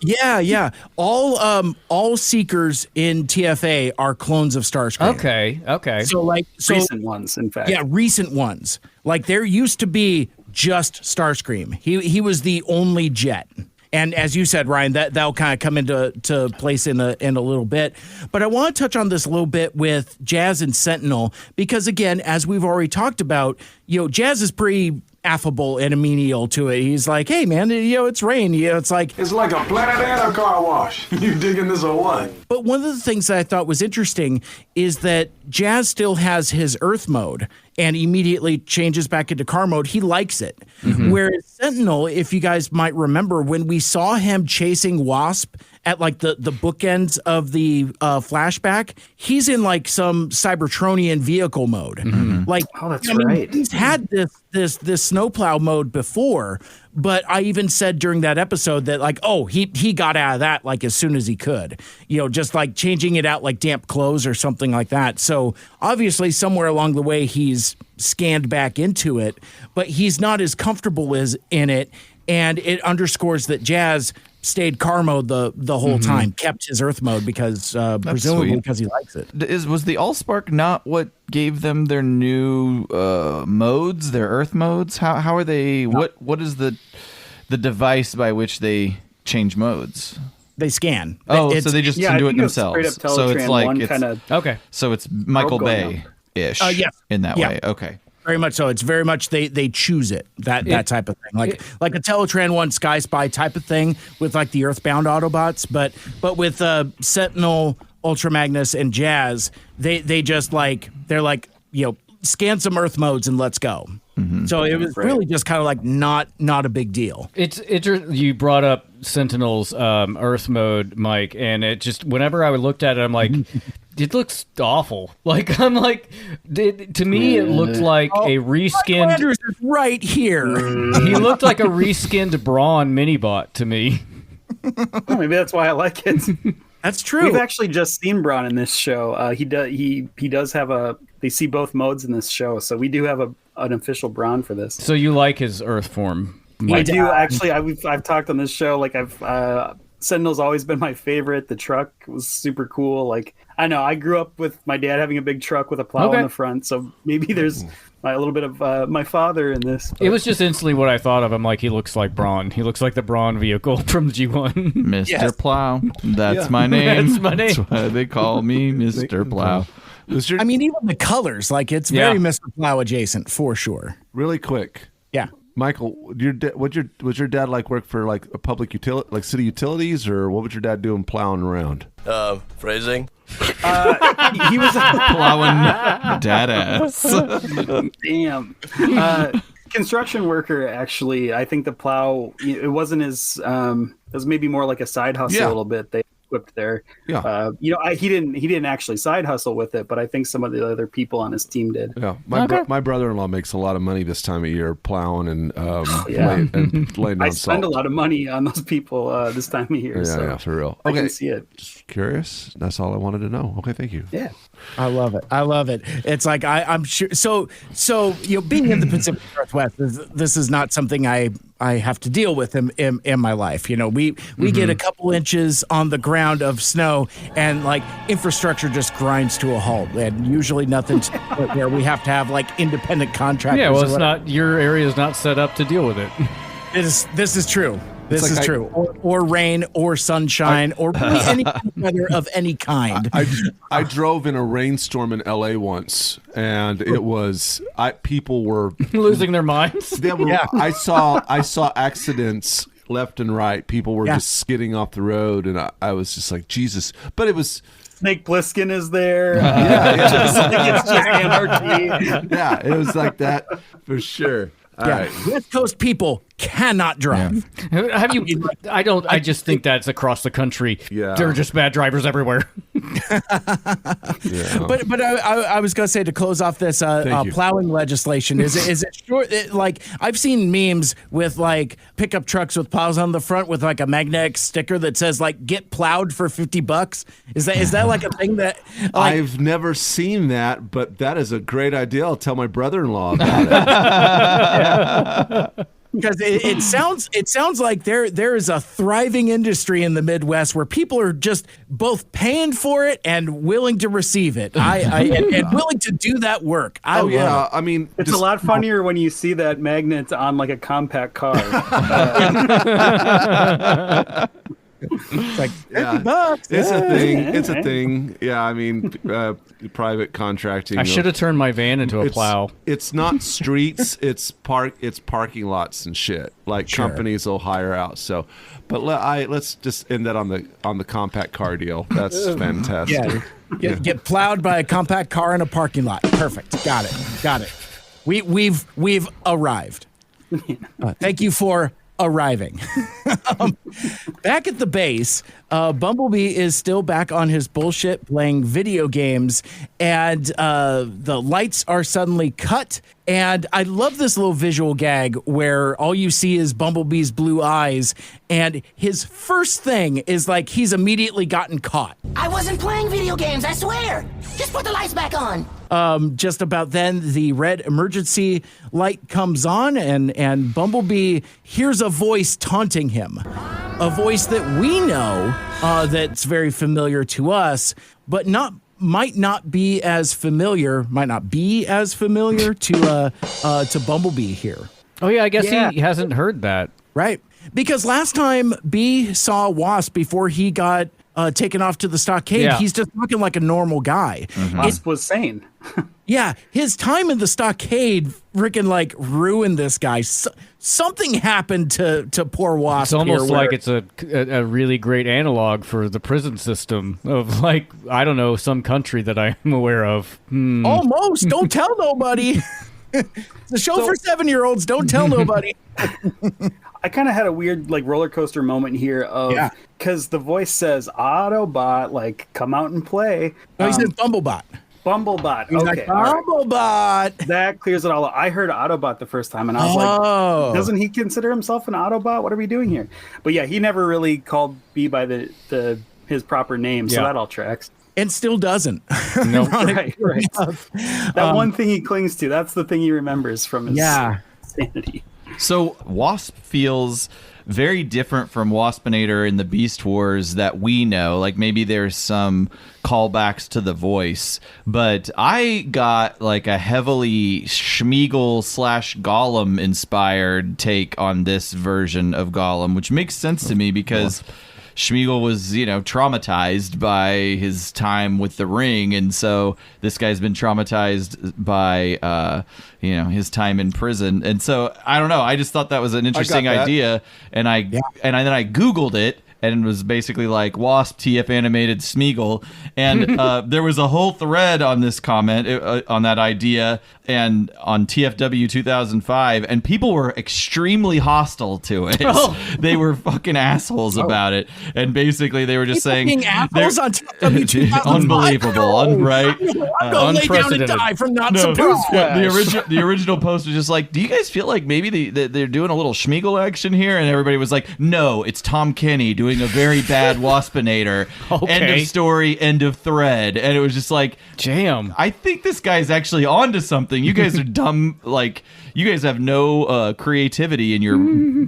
Speaker 2: Yeah. All Seekers in TFA are clones of Starscream.
Speaker 8: Okay.
Speaker 2: So
Speaker 5: recent ones, in fact.
Speaker 2: Yeah, recent ones. Like there used to be just Starscream. He was the only jet. And as you said, Ryan, that'll kind of come into place in a little bit. But I want to touch on this a little bit with Jazz and Sentinel, because again, as we've already talked about, Jazz is pretty affable and amenable to it. He's like, hey man, it's rain. It's like
Speaker 15: it's like a Planet Anna car wash. You digging this or what?
Speaker 2: But one of the things that I thought was interesting is that Jazz still has his Earth mode and immediately changes back into car mode. He likes it. Mm-hmm. Whereas Sentinel, if you guys might remember, when we saw him chasing Wasp at like the bookends of the flashback, he's in like some Cybertronian vehicle mode.
Speaker 5: Mm-hmm.
Speaker 2: Like,
Speaker 5: that's right.
Speaker 2: He's had this snowplow mode before, but I even said during that episode that like, oh, he got out of that like as soon as he could, just like changing it out like damp clothes or something like that. So obviously somewhere along the way he's scanned back into it, but he's not as comfortable as in it, and it underscores that Jazz stayed car mode the whole time, kept his Earth mode because presumably because he likes it.
Speaker 9: Was the Allspark not what gave them their new modes, their Earth modes? How are they? What is the device by which they change modes?
Speaker 2: They scan.
Speaker 9: So they just can do it themselves. So it's like
Speaker 8: okay.
Speaker 9: So it's Michael Bay-ish in that way. Okay.
Speaker 2: Very much so. It's very much they choose it, that type of thing, like a Teletran 1 Sky Spy type of thing with like the Earthbound Autobots, but with Sentinel, Ultra Magnus, and Jazz, they just like they're like scan some Earth modes and let's go. Mm-hmm. So it was really just kind of like not a big deal.
Speaker 8: It's you brought up Sentinel's Earth mode, Mike, and it just whenever I looked at it, I'm like. It looks awful. Like I'm like, to me, it looked like a reskinned.
Speaker 2: Andrews is right here.
Speaker 8: He looked like a reskinned Brawn Minibot to me.
Speaker 5: Well, maybe that's why I like it.
Speaker 2: That's true.
Speaker 5: We've actually just seen Brawn in this show. He does have They see both modes in this show, so we do have an official Brawn for this.
Speaker 8: So you like his Earth form?
Speaker 5: I do actually. I've talked on this show. Like Sentinel's always been my favorite. The truck was super cool. Like I know I grew up with my dad having a big truck with a plow in the front, so maybe there's a little bit of my father in this. But.
Speaker 8: It was just instantly what I thought of. I'm like, he looks like Brawn. He looks like the Brawn vehicle from the G1.
Speaker 9: Mr. Plow. That's my name.
Speaker 8: That's my name.
Speaker 9: That's why they call me Mr. Plow.
Speaker 2: I mean, even the colors, like it's very Mr. Plow adjacent for sure.
Speaker 10: Really quick.
Speaker 2: Yeah.
Speaker 10: Michael, was your dad like work for like a public utility, like city utilities, or what was your dad doing plowing around?
Speaker 16: Phrasing.
Speaker 5: He was
Speaker 9: plowing dad ass.
Speaker 5: Damn. Construction worker, actually. I think the plow, it wasn't as, it was maybe more like a side hustle a little bit. They equipped there.
Speaker 10: Yeah.
Speaker 5: He didn't actually side hustle with it, but I think some of the other people on his team did.
Speaker 10: Yeah. My brother-in-law makes a lot of money this time of year plowing and laying down
Speaker 5: I spend a lot of money on those people this time of year.
Speaker 10: Yeah, for real.
Speaker 5: I can see it.
Speaker 10: Just curious. That's all I wanted to know. Okay, thank you.
Speaker 5: Yeah.
Speaker 2: I love it. It's like I'm sure. So being in the Pacific Northwest, this is not something I have to deal with in my life. We get a couple inches on the ground of snow, and like infrastructure just grinds to a halt, and usually nothing where we have to have like independent contractors.
Speaker 8: Yeah, well, it's not your area is not set up to deal with it.
Speaker 2: This is true. This is true. Or rain, or sunshine, or really any weather of any kind.
Speaker 10: I drove in a rainstorm in LA once, and it was people were
Speaker 8: losing their minds.
Speaker 10: I saw accidents left and right. People were just skidding off the road, and I was just like, Jesus. But it was
Speaker 5: Snake Plissken is there.
Speaker 10: It's just anarchy. Yeah, it was like that for sure. All right.
Speaker 2: West Coast people cannot drive.
Speaker 8: Yeah. Have you? I just think that's across the country.
Speaker 10: Yeah.
Speaker 8: There are just bad drivers everywhere.
Speaker 2: But I was going to say, to close off this plowing legislation, is it short? Like I've seen memes with like pickup trucks with plows on the front with like a magnetic sticker that says like "Get plowed for $50." Is that like a thing that
Speaker 10: I've never seen that, but that is a great idea. I'll tell my brother-in-law about it.
Speaker 2: Because it sounds like there is a thriving industry in the Midwest where people are just both paying for it and willing to receive it. And willing to do that work. I love it.
Speaker 10: I mean,
Speaker 5: it's a lot funnier when you see that magnet on like a compact car.
Speaker 2: It's like
Speaker 10: $50. It's a thing. It's a thing. Yeah, I mean, private contracting.
Speaker 8: I should have turned my van into a plow.
Speaker 10: It's not streets. It's parking lots and shit. Like companies will hire out. So, but let's just end that on the compact car deal. That's fantastic.
Speaker 2: Yeah, get plowed by a compact car in a parking lot. Perfect. Got it. We've arrived. Thank you for arriving. Back at the base, Bumblebee is still back on his bullshit playing video games, and the lights are suddenly cut. And I love this little visual gag where all you see is Bumblebee's blue eyes, and his first thing is like he's immediately gotten caught.
Speaker 4: I wasn't playing video games, I swear. Just put the lights back on.
Speaker 2: Just about then, the red emergency light comes on, and Bumblebee hears a voice taunting him. A voice that we know that's very familiar to us, but might not be as familiar to Bumblebee here.
Speaker 8: Oh, yeah, I guess he hasn't heard that.
Speaker 2: Right. Because last time B saw Wasp before he got taken off to the stockade, he's just looking like a normal guy.
Speaker 5: Mm-hmm. Wasp was sane.
Speaker 2: Yeah, his time in the stockade freaking like ruined this guy. Something happened to poor Wasp.
Speaker 8: It's almost like it's a really great analog for the prison system of like, I don't know, some country that I'm aware of.
Speaker 2: Almost. Don't tell nobody. It's a show for 7-year-olds. Don't tell nobody.
Speaker 5: I kind of had a weird like roller coaster moment here of because the voice says Autobot, like come out and play.
Speaker 2: No, he says Bumblebot.
Speaker 5: Bumblebot.
Speaker 2: He's
Speaker 5: okay,
Speaker 2: like, Bumblebot. Right.
Speaker 5: That clears it all up. I heard Autobot the first time, and I was like, doesn't he consider himself an Autobot? What are we doing here? But yeah, he never really called B by his proper name, so that all tracks.
Speaker 2: And still doesn't.
Speaker 5: No, right. That one thing he clings to, that's the thing he remembers from his sanity.
Speaker 9: So Wasp feels very different from Waspinator in the Beast Wars that we know. Like maybe there's some callbacks to the voice, but I got like a heavily Schmeagol / Gollum inspired take on this version of Gollum, which makes sense to me because Schmeagol was, traumatized by his time with the Ring, and so this guy's been traumatized by, his time in prison. And so I don't know. I just thought that was an interesting idea, and then I Googled it. And it was basically like Wasp TF animated Smeagol, and there was a whole thread on this comment on that idea, and on TFW 2005, and people were extremely hostile to it. They were fucking assholes about it, and basically they were just saying
Speaker 2: assholes on TFW 2005.
Speaker 9: Unbelievable, right?
Speaker 2: I'm gonna lay down and die from not surprise.
Speaker 9: The original post was just like, do you guys feel like maybe they're doing a little Schmeagol action here? And everybody was like, no, it's Tom Kenny doing a very bad Waspinator. End of story, end of thread. And it was just like,
Speaker 8: damn,
Speaker 9: I think this guy's actually onto something. You guys are dumb. Like, you guys have no creativity in your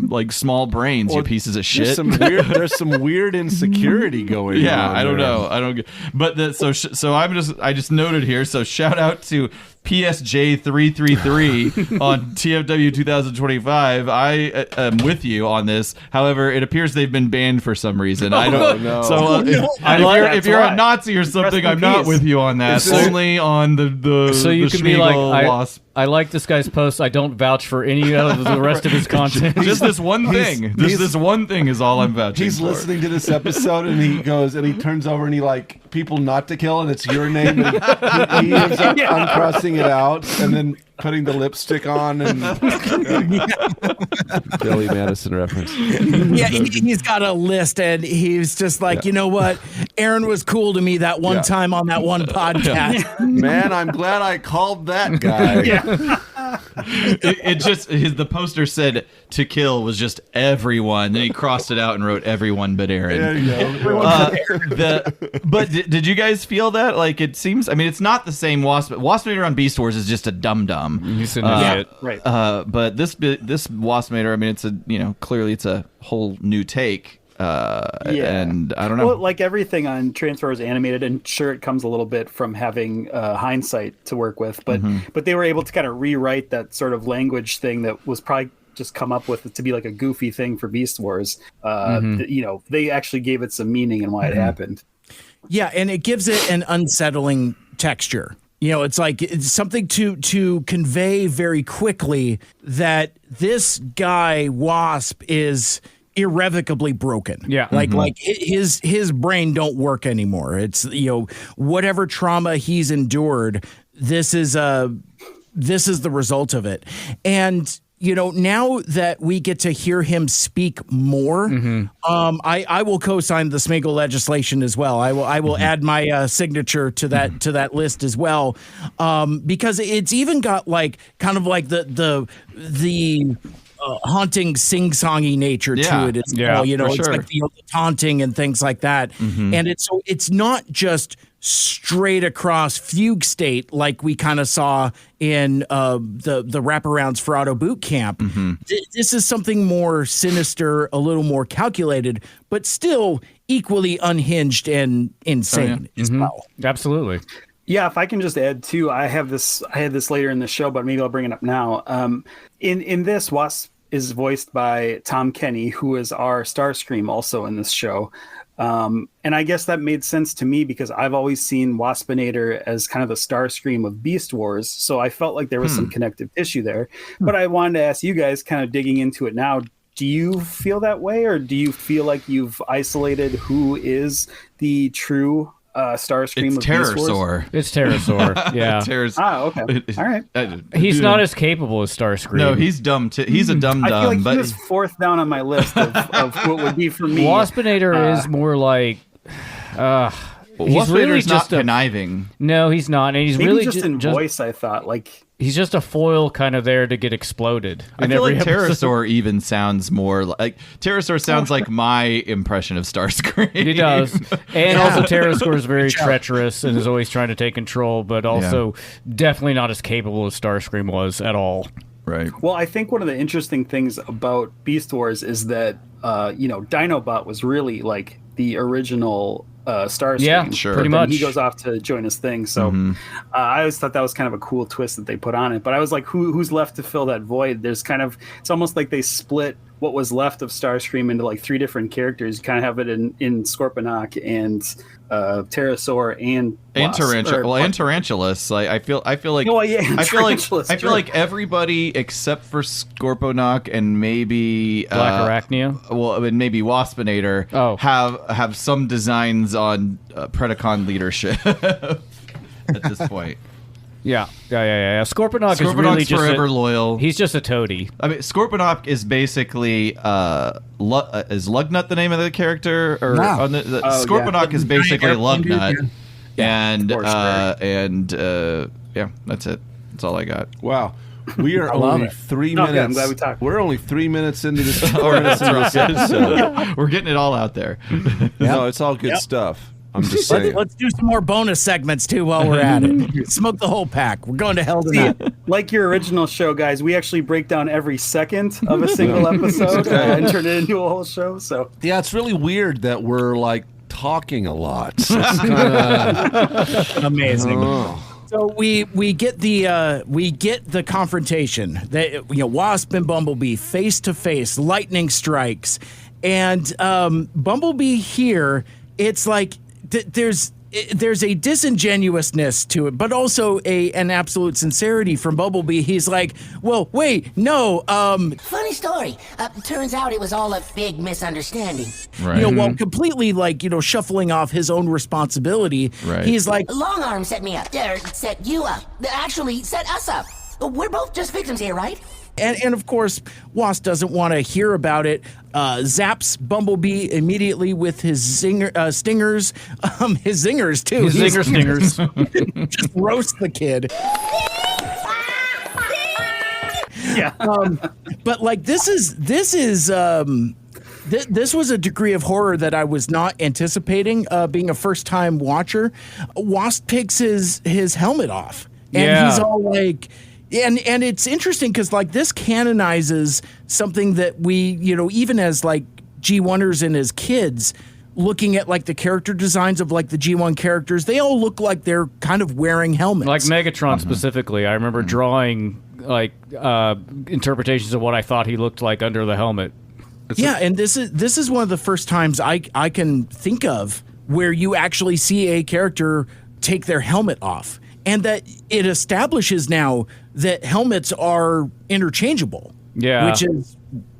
Speaker 9: like small brains, you pieces of shit.
Speaker 10: There's some weird insecurity going on.
Speaker 9: Yeah, I don't know. I don't. But I just noted here. So shout out to PSJ333 on TFW 2025. I am with you on this. However, it appears they've been banned for some reason. I don't know. So if you're a Nazi or something, I'm not with you on that. Only on the
Speaker 8: so you
Speaker 9: the
Speaker 8: can be like,
Speaker 9: Wasp.
Speaker 8: I like this guy's post. I don't vouch for any of the rest of his content.
Speaker 9: Just this one thing. This one thing is all I'm vouching
Speaker 10: He's
Speaker 9: for.
Speaker 10: listening to this episode, and he goes, and he turns over, and he like, people not to kill, and it's your name, and he ends up uncrossing it out, and then putting the lipstick on, and Billy Madison reference.
Speaker 2: Yeah, he's got a list, and he's just like, you know what? Aaron was cool to me that one time on that one podcast.
Speaker 10: Man, I'm glad I called that guy.
Speaker 9: The poster said to kill was just everyone. Then he crossed it out and wrote everyone but Aaron.
Speaker 10: There you go.
Speaker 9: But did you guys feel that? Like, it seems, I mean, it's not the same Wasp. Waspinator on Beast Wars is just a dum-dum.
Speaker 8: He's an idiot.
Speaker 5: Right.
Speaker 9: But this Waspinator, I mean, it's clearly it's a whole new take. And I don't know.
Speaker 5: Well, like everything on Transformers Animated, and sure, it comes a little bit from having hindsight to work with, but they were able to kind of rewrite that sort of language thing that was probably just come up with it to be like a goofy thing for Beast Wars. You know, they actually gave it some meaning and why it happened.
Speaker 2: Yeah, and it gives it an unsettling texture. You know, it's like it's something to convey very quickly that this guy Wasp is irrevocably broken.
Speaker 8: Yeah.
Speaker 2: Like his brain don't work anymore. It's, you know, whatever trauma he's endured, this is the result of it. And you know, now that we get to hear him speak more, I will co-sign the Smeagol legislation as well. I will add my signature to that list as well, because it's even got like kind of like the haunting sing-songy nature to it as well. You know, it's like the taunting and things like that, and it's not just straight across fugue state like we kind of saw in the wraparounds for Autoboot Camp. This is something more sinister, a little more calculated, but still equally unhinged and insane as well.
Speaker 8: Absolutely.
Speaker 5: Yeah, if I can just add too, I had this later in the show, but maybe I'll bring it up now. In this, Wasp is voiced by Tom Kenny, who is our Starscream also in this show. And I guess that made sense to me because I've always seen Waspinator as kind of the Starscream of Beast Wars. So I felt like there was some connective tissue there. But I wanted to ask you guys, kind of digging into it now, do you feel that way, or do you feel like you've isolated who is the true Starscream of Beast Wars?
Speaker 8: It's Pterosaur. Yeah.
Speaker 5: Okay. All right.
Speaker 8: He's not as capable as Starscream.
Speaker 9: No, he's dumb too. He's a dumb.
Speaker 5: I feel like
Speaker 9: but
Speaker 5: he was fourth down on my list of what would be for me.
Speaker 8: Waspinator is more like. He's really just
Speaker 9: not conniving.
Speaker 8: No, he's not, and he's
Speaker 5: maybe
Speaker 8: really
Speaker 5: just in voice. I thought like.
Speaker 8: He's just a foil kind of there to get exploded.
Speaker 9: I feel like Pterosaur even sounds more like Pterosaur sounds like my impression of Starscream.
Speaker 8: He does. And also Pterosaur is very treacherous and is always trying to take control, but also definitely not as capable as Starscream was at all.
Speaker 9: Right.
Speaker 5: Well, I think one of the interesting things about Beast Wars is that Dinobot was really like the original Starscream.
Speaker 8: Yeah, sure. Pretty much.
Speaker 5: He goes off to join his thing. So I always thought that was kind of a cool twist that they put on it. But I was like, who's left to fill that void? There's kind of, it's almost like they split what was left of Starscream into like three different characters. You kind of have it in Scorponok and Pterosaur and
Speaker 9: Tarantulas. Like I feel like I feel like everybody except for Scorponok and maybe
Speaker 8: Black Arachnia.
Speaker 9: Well, and maybe Waspinator have some designs on Predacon leadership at this point.
Speaker 8: Yeah. Scorponok is really just
Speaker 9: forever loyal.
Speaker 8: He's just a toady.
Speaker 9: I mean, Scorponok is basically is Lugnut the name of the character? Or on Scorponok is basically Lugnut, and that's it. That's all I got.
Speaker 10: Wow. We are only 3 minutes.
Speaker 5: I'm glad we talked.
Speaker 10: We're only 3 minutes into this.
Speaker 9: We're getting it all out there.
Speaker 10: No, it's all good stuff. I'm just saying.
Speaker 2: Let's do some more bonus segments too while we're at it. Smoke the whole pack. We're going to hell tonight.
Speaker 5: Like your original show, guys, we actually break down every second of a single episode and turn it into a whole show. So
Speaker 10: yeah, it's really weird that we're like talking a lot. So it's kinda...
Speaker 2: amazing. So we get the confrontation. That Wasp and Bumblebee face to face, lightning strikes, and Bumblebee here. It's like there's a disingenuousness to it, but also an absolute sincerity from Bumblebee. He's like, well, wait, no.
Speaker 16: Funny story. Turns out it was all a big misunderstanding.
Speaker 2: Right. While completely shuffling off his own responsibility.
Speaker 9: Right.
Speaker 2: He's like,
Speaker 16: Longarm set me up. Set you up. Actually, set us up. We're both just victims here, right?
Speaker 2: And of course, Wasp doesn't want to hear about it. Zaps Bumblebee immediately with his stingers. His zingers too.
Speaker 8: His stingers.
Speaker 2: Just roast the kid.
Speaker 5: Yeah.
Speaker 2: But like this was a degree of horror that I was not anticipating. Being a first time watcher, Wasp takes his helmet off, and he's all like. And it's interesting because like this canonizes something that we even as like G1ers and as kids looking at like the character designs of like the G1 characters, they all look like they're kind of wearing helmets.
Speaker 8: Like Megatron specifically. I remember drawing interpretations of what I thought he looked like under the helmet.
Speaker 2: And this is one of the first times I can think of where you actually see a character take their helmet off, and that it establishes now that helmets are interchangeable.
Speaker 8: Yeah,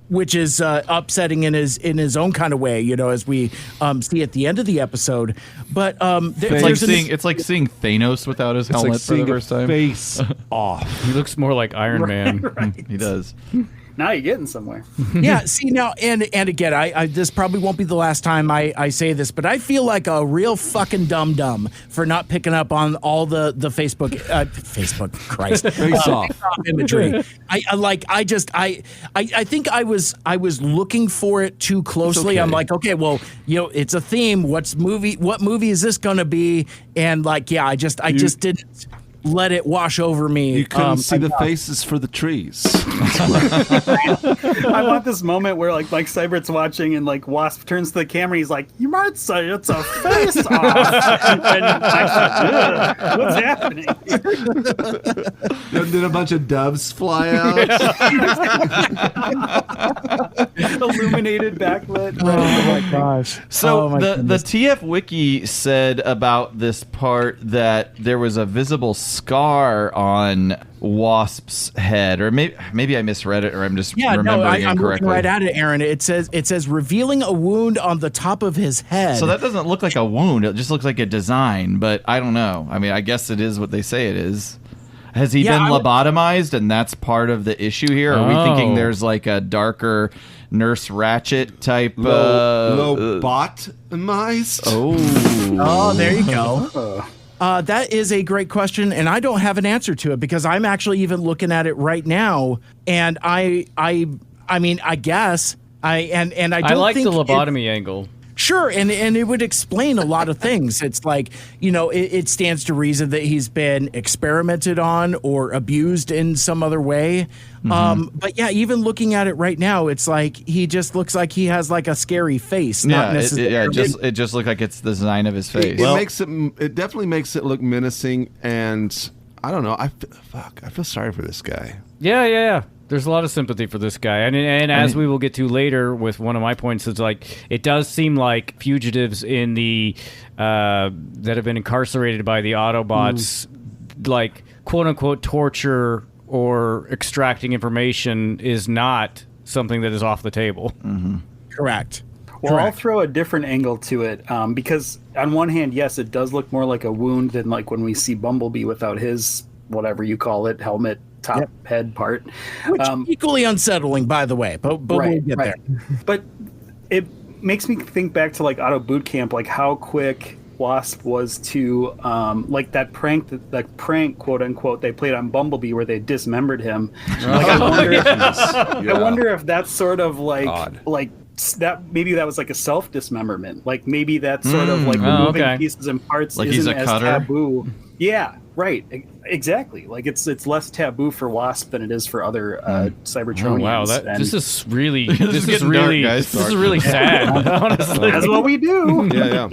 Speaker 2: which is upsetting in his own kind of way, as we see at the end of the episode. But
Speaker 9: it's like seeing Thanos without his helmet for the first time.
Speaker 10: Face off.
Speaker 8: He looks more like Iron Man.
Speaker 5: Right.
Speaker 9: He does.
Speaker 5: Now you're getting somewhere.
Speaker 2: Yeah, see now, and again, I this probably won't be the last time I say this, but I feel like a real fucking dum-dum for not picking up on all the Facebook Christ
Speaker 10: face off
Speaker 2: imagery. I think I was looking for it too closely.
Speaker 10: Okay.
Speaker 2: I'm like, okay, well, it's a theme. What movie is this gonna be? And I just didn't let it wash over me.
Speaker 10: You couldn't see the faces for the trees.
Speaker 5: I want this moment where like Cybert's watching and like Wasp turns to the camera. He's like, "You might say it's a face off." And like, what's happening?
Speaker 10: Did a bunch of doves fly out?
Speaker 5: Illuminated backlit.
Speaker 2: Oh my gosh!
Speaker 9: So the TF Wiki said about this part that there was a visible scar on Wasp's head, or maybe I misread it, or I'm just remembering
Speaker 2: I'm
Speaker 9: incorrectly.
Speaker 2: looking right at it, Aaron. It says revealing a wound on the top of his head.
Speaker 9: So that doesn't look like a wound. It just looks like a design, but I don't know. I mean, I guess it is what they say it is. Has he been lobotomized, and that's part of the issue here? Are we thinking there's like a darker Nurse Ratchet type
Speaker 10: lobotomized?
Speaker 2: Oh, there you go. That is a great question, and I don't have an answer to it because I'm actually even looking at it right now, and I mean, I guess I don't
Speaker 8: like
Speaker 2: think
Speaker 8: the lobotomy angle.
Speaker 2: Sure, and it would explain a lot of things. It's like, it stands to reason that he's been experimented on or abused in some other way. But yeah, even looking at it right now, it's like he just looks like he has like a scary face. Not necessarily.
Speaker 9: It just looks like it's the design of his face.
Speaker 10: It definitely makes it look menacing, and I don't know. I feel sorry for this guy.
Speaker 8: Yeah. There's a lot of sympathy for this guy. And as we will get to later with one of my points, it's like it does seem like fugitives in the that have been incarcerated by the Autobots, like quote unquote torture or extracting information is not something that is off the table.
Speaker 2: Correct.
Speaker 5: Well, I'll throw a different angle to it because on one hand, yes, it does look more like a wound than like when we see Bumblebee without his whatever you call it helmet. Top head part,
Speaker 2: which equally unsettling, by the way. But we'll get there.
Speaker 5: But it makes me think back to like Autoboot Camp, like how quick Wasp was to like that prank, quote unquote, they played on Bumblebee where they dismembered him. I wonder if that's sort of like that. Maybe that was like a self dismemberment. Like maybe that's sort of like removing pieces and parts
Speaker 9: like
Speaker 5: isn't
Speaker 9: he's a
Speaker 5: as
Speaker 9: cutter.
Speaker 5: Taboo. Yeah. Right, exactly. Like it's less taboo for Wasp than it is for other Cybertronians.
Speaker 8: Oh, wow, this is really this is really sad. Honestly,
Speaker 5: that's what we do.
Speaker 10: Yeah.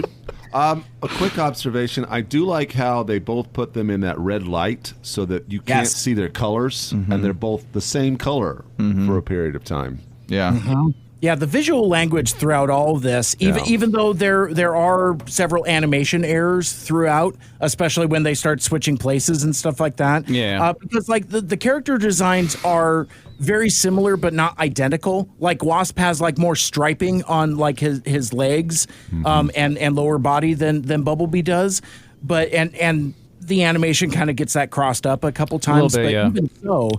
Speaker 10: A quick observation: I do like how they both put them in that red light so that you can't see their colors, and they're both the same color for a period of time.
Speaker 9: Yeah.
Speaker 2: Yeah, the visual language throughout all of this, even though there are several animation errors throughout, especially when they start switching places and stuff like that.
Speaker 8: Yeah.
Speaker 2: Because like the character designs are very similar but not identical. Like Wasp has like more striping on like his legs and lower body than Bumblebee does. But and the animation kind of gets that crossed up a couple times.
Speaker 8: A little bit,
Speaker 2: but even so,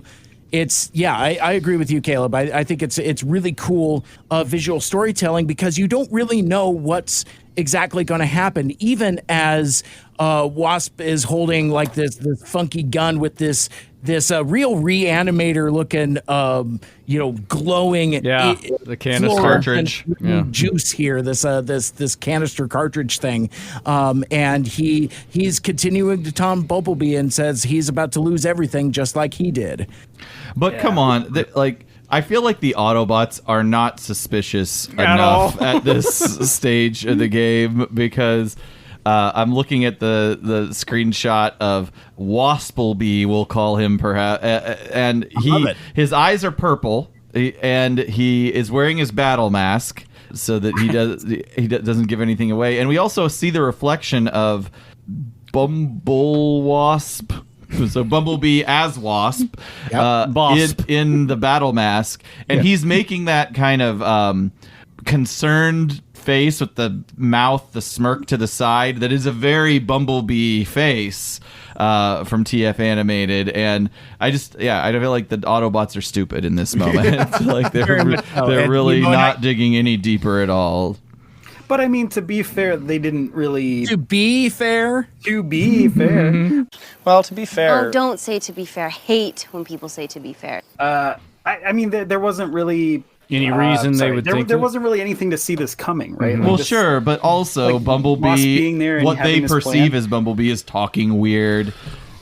Speaker 2: it's I agree with you, Caleb. I think it's really cool visual storytelling because you don't really know what's exactly going to happen, even as Wasp is holding like this funky gun with this real reanimator looking glowing
Speaker 8: the canister cartridge
Speaker 2: juice here, this canister cartridge thing, and he's continuing to Tom Bumblebee and says he's about to lose everything just like he did.
Speaker 9: But come on, I feel like the Autobots are not suspicious enough at this stage of the game because I'm looking at the screenshot of Waspleby, we'll call him perhaps, and his eyes are purple, and he is wearing his battle mask so that he doesn't give anything away. And we also see the reflection of Wasp. So Bumblebee as Wasp, in the battle mask, and he's making that kind of concerned face with the mouth, the smirk to the side. That is a very Bumblebee face from TF Animated, and I feel like the Autobots are stupid in this moment. Like they're really not digging any deeper at all.
Speaker 5: But I mean, to be fair, they didn't really.
Speaker 2: To be fair.
Speaker 5: Well, to be fair.
Speaker 17: Oh, don't say to be fair. Hate when people say to be fair.
Speaker 5: I mean, there wasn't really
Speaker 8: any reason they would think
Speaker 5: there wasn't really anything to see this coming, right?
Speaker 9: Well, sure, but also
Speaker 5: like,
Speaker 9: Bumblebee, what they perceive as Bumblebee is talking weird.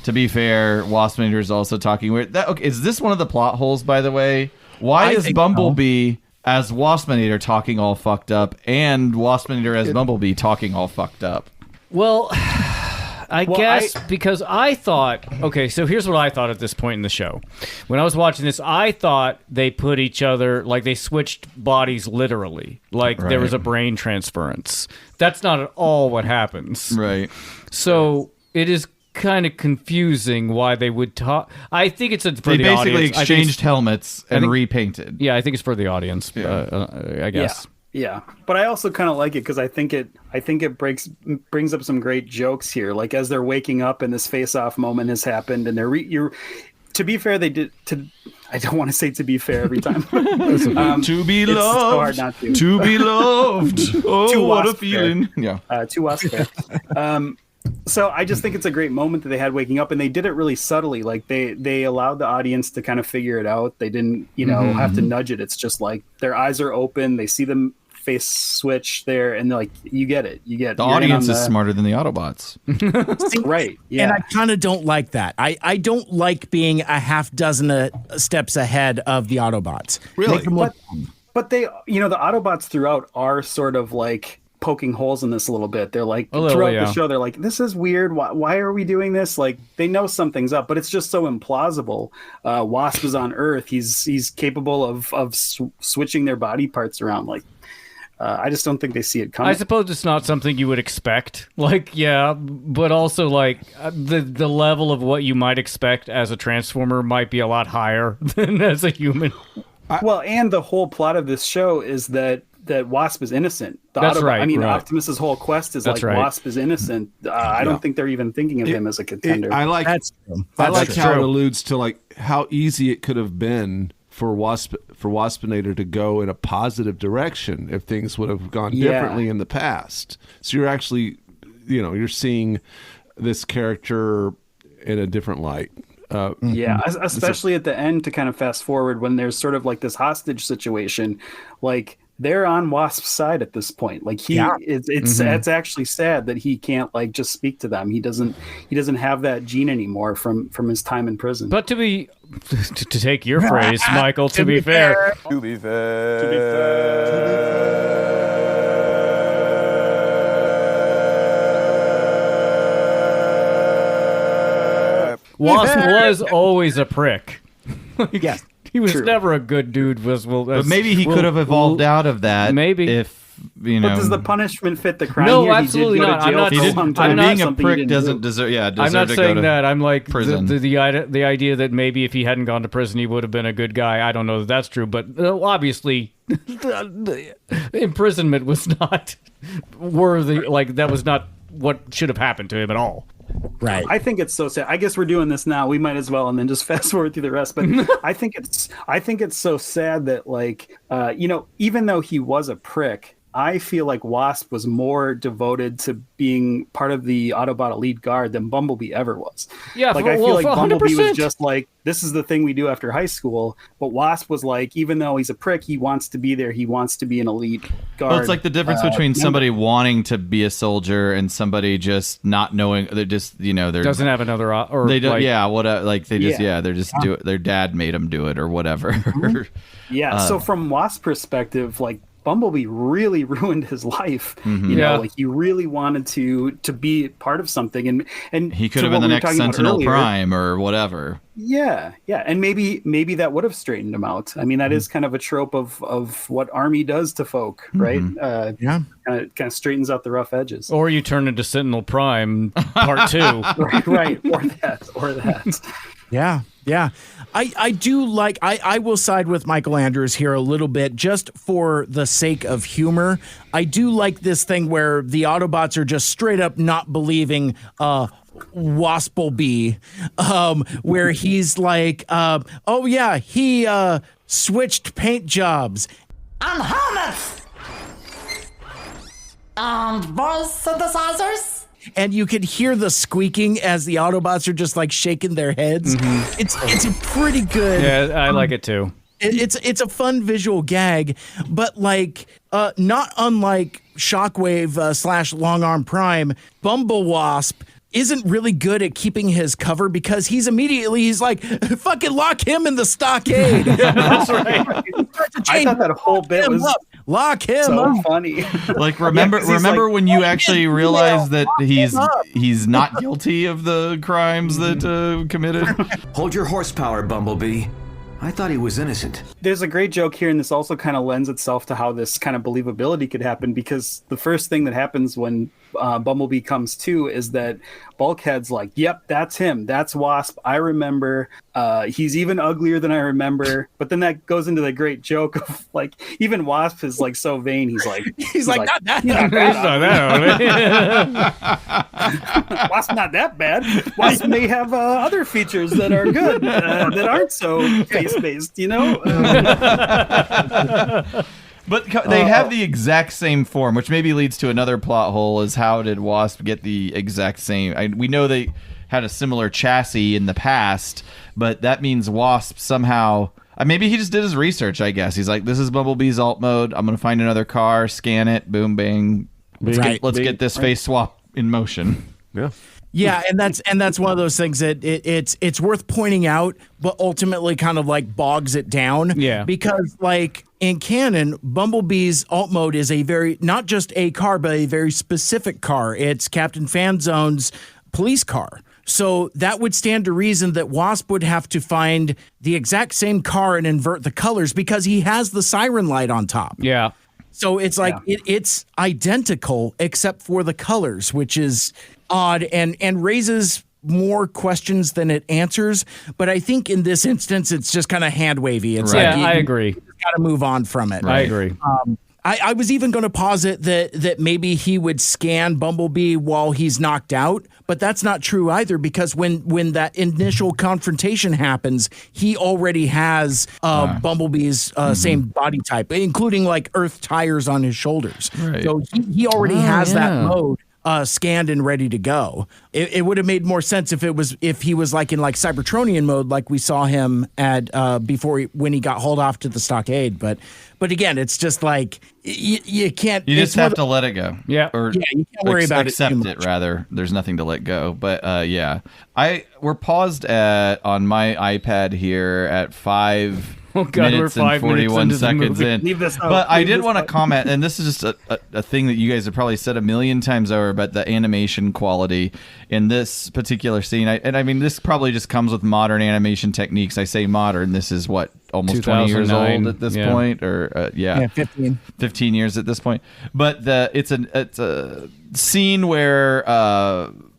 Speaker 9: To be fair, Waspinator is also talking weird. Is this one of the plot holes, by the way? Why is Bumblebee as Waspinator talking all fucked up, and Waspinator as Bumblebee talking all fucked up?
Speaker 8: Well, I guess because I thought... Okay, so here's what I thought at this point in the show. When I was watching this, I thought they put each other... Like, they switched bodies literally. Like, there was a brain transference. That's not at all what happens.
Speaker 9: Right.
Speaker 8: So, it is kind of confusing why they would talk. I think it's for the audience.
Speaker 9: They basically exchanged helmets and repainted.
Speaker 8: Yeah, I think it's for the audience. I guess.
Speaker 5: Yeah, but I also kind of like it because I think it brings up some great jokes here. Like as they're waking up and this face-off moment has happened, and to be fair, they did. I don't want to say to be fair every time.
Speaker 9: To be loved.
Speaker 5: It's so hard not to.
Speaker 9: To be loved. Oh, what a feeling.
Speaker 5: Yeah. To Wasp fair. So I just think it's a great moment that they had waking up, and they did it really subtly. Like they allowed the audience to kind of figure it out. They didn't, have to nudge it. It's just like their eyes are open. They see them face switch there, and they're like, you get it. The
Speaker 9: audience is smarter than the Autobots.
Speaker 5: Right. Yeah.
Speaker 2: And I kind of don't like that. I don't like being a half dozen steps ahead of the Autobots.
Speaker 10: Really?
Speaker 5: But they, the Autobots throughout are sort of like poking holes in this a little bit. They're like throughout the show, they're like, this is weird. Why are we doing this? Like they know something's up, but it's just so implausible. Wasp is on Earth. He's capable of switching their body parts around. Like I just don't think they see it coming.
Speaker 8: I suppose it's not something you would expect. Like, yeah, but also like the level of what you might expect as a Transformer might be a lot higher than as a human.
Speaker 5: Well, and the whole plot of this show is that Wasp is innocent.
Speaker 8: That's right.
Speaker 5: I mean,
Speaker 8: right.
Speaker 5: Optimus's whole quest is Wasp is innocent. I don't think they're even thinking of him as a contender.
Speaker 10: I like how it alludes to like how easy it could have been for Waspinator to go in a positive direction if things would have gone differently in the past. So you're actually, you're seeing this character in a different light.
Speaker 5: Especially at the end, to kind of fast forward when there's sort of like this hostage situation, like they're on Wasp's side at this point. Like it's actually sad that he can't like just speak to them. He doesn't have that gene anymore from his time in prison.
Speaker 8: But to take your phrase, Michael, to be fair. Wasp was always a prick.
Speaker 2: Yes.
Speaker 8: He was never a good dude.
Speaker 9: But maybe he could have evolved out of that.
Speaker 8: Maybe
Speaker 5: But does the punishment fit the crime?
Speaker 8: No,
Speaker 5: here?
Speaker 8: Absolutely not. I'm not
Speaker 9: being a prick doesn't deserve. Yeah,
Speaker 8: I'm not saying that. I'm like
Speaker 9: prison.
Speaker 8: The idea that maybe if he hadn't gone to prison, he would have been a good guy. I don't know that that's true, but obviously, the imprisonment was not worthy. Like that was not what should have happened to him at all.
Speaker 2: Right.
Speaker 5: I think it's so sad. I guess we're doing this now. We might as well, and then just fast forward through the rest. But I think it's so sad that like even though he was a prick, I feel like Wasp was more devoted to being part of the Autobot Elite Guard than Bumblebee ever was.
Speaker 8: Yeah,
Speaker 5: like I feel like
Speaker 8: 100%.
Speaker 5: Bumblebee was just like, this is the thing we do after high school. But Wasp was like, even though he's a prick, he wants to be there. He wants to be an elite guard.
Speaker 9: Well, it's like the difference between somebody wanting to be a soldier and somebody just not knowing. They're just they're
Speaker 8: doesn't have another or
Speaker 9: they don't.
Speaker 8: Like,
Speaker 9: They're just do it. Their dad made them do it or whatever.
Speaker 5: So from Wasp's perspective, like Bumblebee really ruined his life. You know, like he really wanted to be part of something, and
Speaker 9: he could have been the next Sentinel Prime or whatever. Yeah, and maybe that would have straightened him out. I mean, that is kind of a trope of what Army does to folk, right? Kind of straightens out the rough edges.
Speaker 8: Or you turn into Sentinel Prime Part 2.
Speaker 5: right, or that.
Speaker 2: Yeah. I do like, I will side with Michael Andrews here a little bit just for the sake of humor. I do like this thing where the Autobots are just straight up not believing Wasplebee, where he's like, oh yeah, he switched paint jobs.
Speaker 16: And helmets! And voice synthesizers?
Speaker 2: And you could hear the squeaking as the Autobots are just like shaking their heads. It's a pretty good.
Speaker 8: Yeah, I like it too.
Speaker 2: It's a fun visual gag, but like not unlike Shockwave / Long Arm Prime, Wasp isn't really good at keeping his cover because he's like, fucking lock him in the stockade.
Speaker 5: That's right. I thought that whole bit was
Speaker 2: lock him
Speaker 5: so
Speaker 2: up.
Speaker 5: funny.
Speaker 9: Like remember when you actually realize that he's not guilty of the crimes that committed?
Speaker 13: Hold your horsepower, Bumblebee. I thought he was innocent.
Speaker 5: There's a great joke here, and this also kind of lends itself to how this kind of believability could happen, because the first thing that happens when Bumblebee comes to is that Bulkhead's like, yep, that's him. That's Wasp. I remember. He's even uglier than I remember. But then that goes into the great joke of like, even Wasp is like so vain. He's like, not that bad. Wasp not that bad. Wasp may have other features that are good, that aren't so face-based, you know?
Speaker 9: But they have the exact same form, which maybe leads to another plot hole, is how did Wasp get the exact same... we know they had a similar chassis in the past, but that means Wasp somehow... maybe he just did his research, I guess. He's like, this is Bumblebee's alt mode. I'm going to find another car, scan it, boom, bang. Let's get this face swap in motion.
Speaker 10: Yeah.
Speaker 2: Yeah, and that's one of those things that it's worth pointing out, but ultimately kind of like bogs it down.
Speaker 8: Yeah.
Speaker 2: Because like in canon, Bumblebee's alt mode is a very, not just a car, but a very specific car. It's Captain Fanzone's police car. So that would stand to reason that Wasp would have to find the exact same car and invert the colors because he has the siren light on top.
Speaker 8: Yeah.
Speaker 2: So it's like it's identical except for the colors, which is odd and raises more questions than it answers. But I think in this instance, it's just kind of hand wavy. It's like
Speaker 8: I agree.
Speaker 2: You got to move on from it.
Speaker 8: I agree.
Speaker 2: I was even going to posit that maybe he would scan Bumblebee while he's knocked out, but that's not true either, because when that initial confrontation happens, he already has Bumblebee's same body type, including like Earth tires on his shoulders.
Speaker 9: Right.
Speaker 2: So he already has that mode scanned and ready to go. It would have made more sense if he was like in like Cybertronian mode, like we saw him at when he got hauled off to the stockade. But again, it's just like you can't.
Speaker 9: You just have to let it go.
Speaker 8: Yeah.
Speaker 9: Or
Speaker 2: you can't worry about
Speaker 9: accept it. Rather, there's nothing to let go. But we're paused on my iPad here at 5 minutes and 41 seconds in. But I did want to comment, and this is just a thing that you guys have probably said a million times over, but the animation quality in this particular scene. I mean, this probably just comes with modern animation techniques. I say modern. This is what, almost 20 years old at this point, or 15 years at this point. But it's a scene where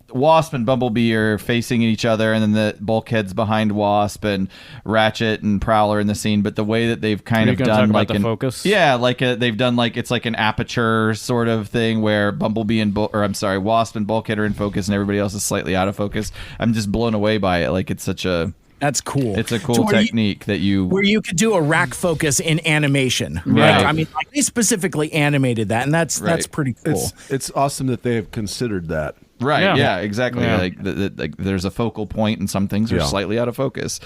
Speaker 9: Wasp and Bumblebee are facing each other, and then the Bulkhead's behind Wasp, and Ratchet and Prowler in the scene. But the way that they've kind of done like
Speaker 8: the focus,
Speaker 9: they've done like it's like an aperture sort of thing where Bumblebee and Wasp and Bulkhead are in focus, and everybody else is slightly out of focus. I'm just blown away by it. Like it's such a
Speaker 2: That's cool.
Speaker 9: It's a cool technique where you could
Speaker 2: do a rack focus in animation.
Speaker 9: Right.
Speaker 2: I mean, they specifically animated that, and that's pretty cool.
Speaker 10: It's awesome that they have considered that.
Speaker 9: Right. Yeah. Exactly. Yeah. Like there's a focal point, and some things are slightly out of focus.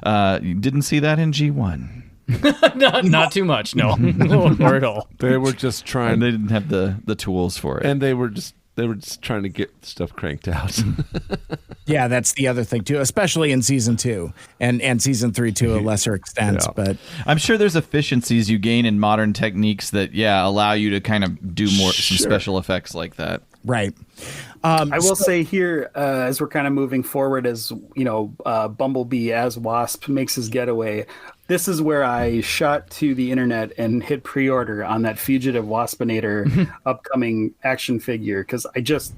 Speaker 9: You didn't see that in G1.
Speaker 8: not too much. No, or at all.
Speaker 10: They were just trying.
Speaker 9: They didn't have the tools for it,
Speaker 10: and they were just They were just trying to get stuff cranked out.
Speaker 2: Yeah, that's the other thing too, especially in season 2 and season 3 to a lesser extent.
Speaker 10: Yeah.
Speaker 2: But
Speaker 9: I'm sure there's efficiencies you gain in modern techniques that allow you to kind of do more some special effects like that.
Speaker 2: Right.
Speaker 5: I will say here, as we're kind of moving forward, as Bumblebee as Wasp makes his getaway, this is where I shot to the internet and hit pre-order on that Fugitive Waspinator upcoming action figure, because I just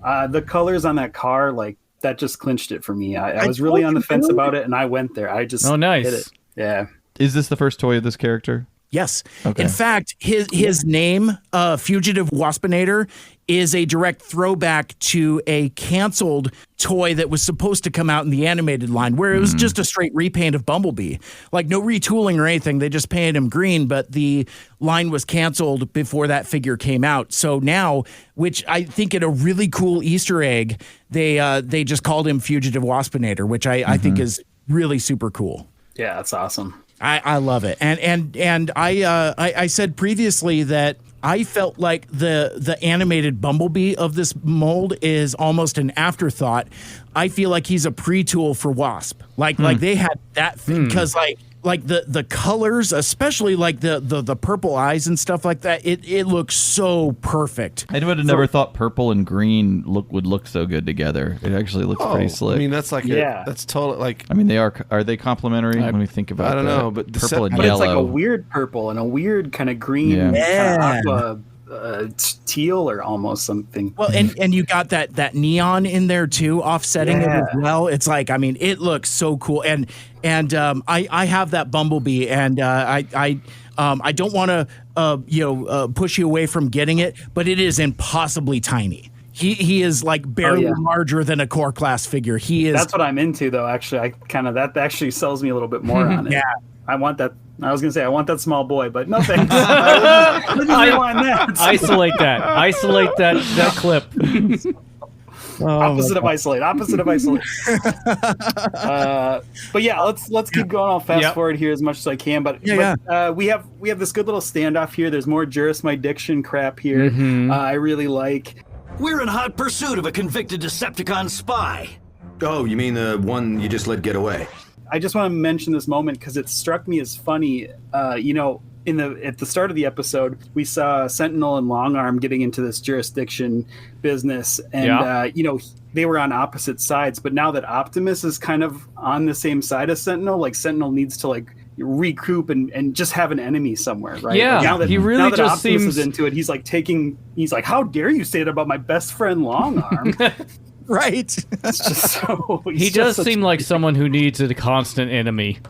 Speaker 5: the colors on that car, like, that just clinched it for me. I was really on the fence about it, and I went there. I just
Speaker 8: nice.
Speaker 5: hit it. Yeah.
Speaker 9: Is this the first toy of this character?
Speaker 2: Yes.
Speaker 9: Okay.
Speaker 2: In fact, his name, Fugitive Waspinator, is a direct throwback to a canceled toy that was supposed to come out in the animated line, where it was just a straight repaint of Bumblebee. Like, no retooling or anything. They just painted him green, but the line was canceled before that figure came out. So now, which I think in a really cool Easter egg, they just called him Fugitive Waspinator, which I think is really super cool.
Speaker 5: Yeah, that's awesome.
Speaker 2: I love it, and I said previously that I felt like the animated Bumblebee of this mold is almost an afterthought. I feel like he's a pre-tool for Wasp. Like they had that because like the colors, especially like the purple eyes and stuff like that, it looks so perfect.
Speaker 9: I would have never thought purple and green would look so good together. It actually looks pretty slick.
Speaker 10: I mean, that's like that's totally like.
Speaker 9: I mean, are they complementary? When we think about,
Speaker 10: I don't know, but
Speaker 9: purple and
Speaker 5: but
Speaker 9: yellow.
Speaker 5: it's like a weird purple and a weird kind of green, kind of aqua, teal or almost something.
Speaker 2: Well, and you got that neon in there too, offsetting it as well. It's like, I mean, it looks so cool. And I have that Bumblebee, and I don't want to push you away from getting it, but it is impossibly tiny. He is like barely larger than a core class figure. He is.
Speaker 5: That's what I'm into, though. Actually, that actually sells me a little bit more on it.
Speaker 2: Yeah.
Speaker 5: I want that. I was gonna say I want that small boy, but no thanks. I want that.
Speaker 8: Isolate that clip.
Speaker 5: Opposite of isolate. But yeah, let's keep going. I'll fast forward here as much as I can. But we have this good little standoff here. There's more Juris My Diction crap here. I really like.
Speaker 13: We're in hot pursuit of a convicted Decepticon spy.
Speaker 18: Oh, you mean the one you just let get away?
Speaker 5: I just want to mention this moment because it struck me as funny. At the start of the episode, we saw Sentinel and Longarm getting into this jurisdiction business, and they were on opposite sides. But now that Optimus is kind of on the same side as Sentinel, like Sentinel needs to like recoup and just have an enemy somewhere, right?
Speaker 8: Yeah,
Speaker 5: like now that,
Speaker 8: he really
Speaker 5: now that
Speaker 8: just
Speaker 5: Optimus
Speaker 8: seems
Speaker 5: is into it. He's like, how dare you say that about my best friend Longarm?
Speaker 2: Right.
Speaker 5: It's just so.
Speaker 8: He does seem like someone who needs a constant enemy.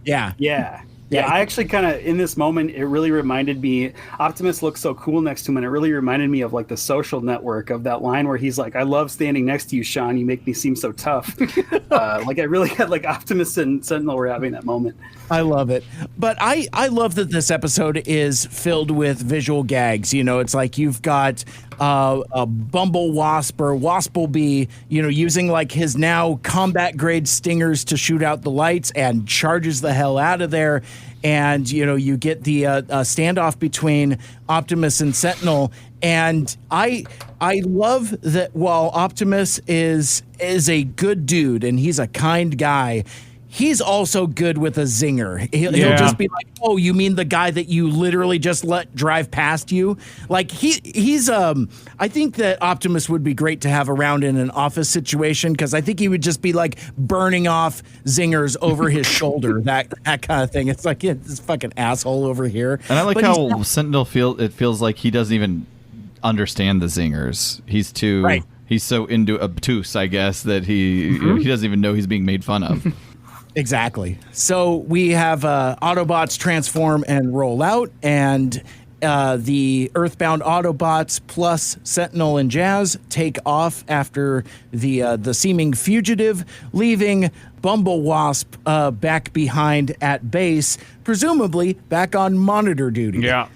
Speaker 5: Yeah, I actually kind of, in this moment, it really reminded me, Optimus looks so cool next to him, and it really reminded me of, like, The Social Network, of that line where he's like, I love standing next to you, Sean, you make me seem so tough. Like, I really had, like, Optimus and Sentinel were having that moment.
Speaker 2: I love it. But I love that this episode is filled with visual gags. You know, it's like you've got a Bumble Wasp or Wasplebee, using like his now combat grade stingers to shoot out the lights and charges the hell out of there. And, you get the standoff between Optimus and Sentinel. And I love that while Optimus is a good dude and he's a kind guy, he's also good with a zinger. He'll just be like, oh, you mean the guy that you literally just let drive past you? Like he's I think that Optimus would be great to have around in an office situation, because I think he would just be like burning off zingers over his shoulder, that kind of thing. It's like, this fucking asshole over here.
Speaker 9: And I like how Sentinel feels like he doesn't even understand the zingers. He's too he's so into obtuse, I guess, that he doesn't even know he's being made fun of.
Speaker 2: Exactly. So we have Autobots transform and roll out, and the Earthbound Autobots plus Sentinel and Jazz take off after the seeming fugitive, leaving Bumble Wasp back behind at base, presumably back on monitor duty.
Speaker 8: Yeah.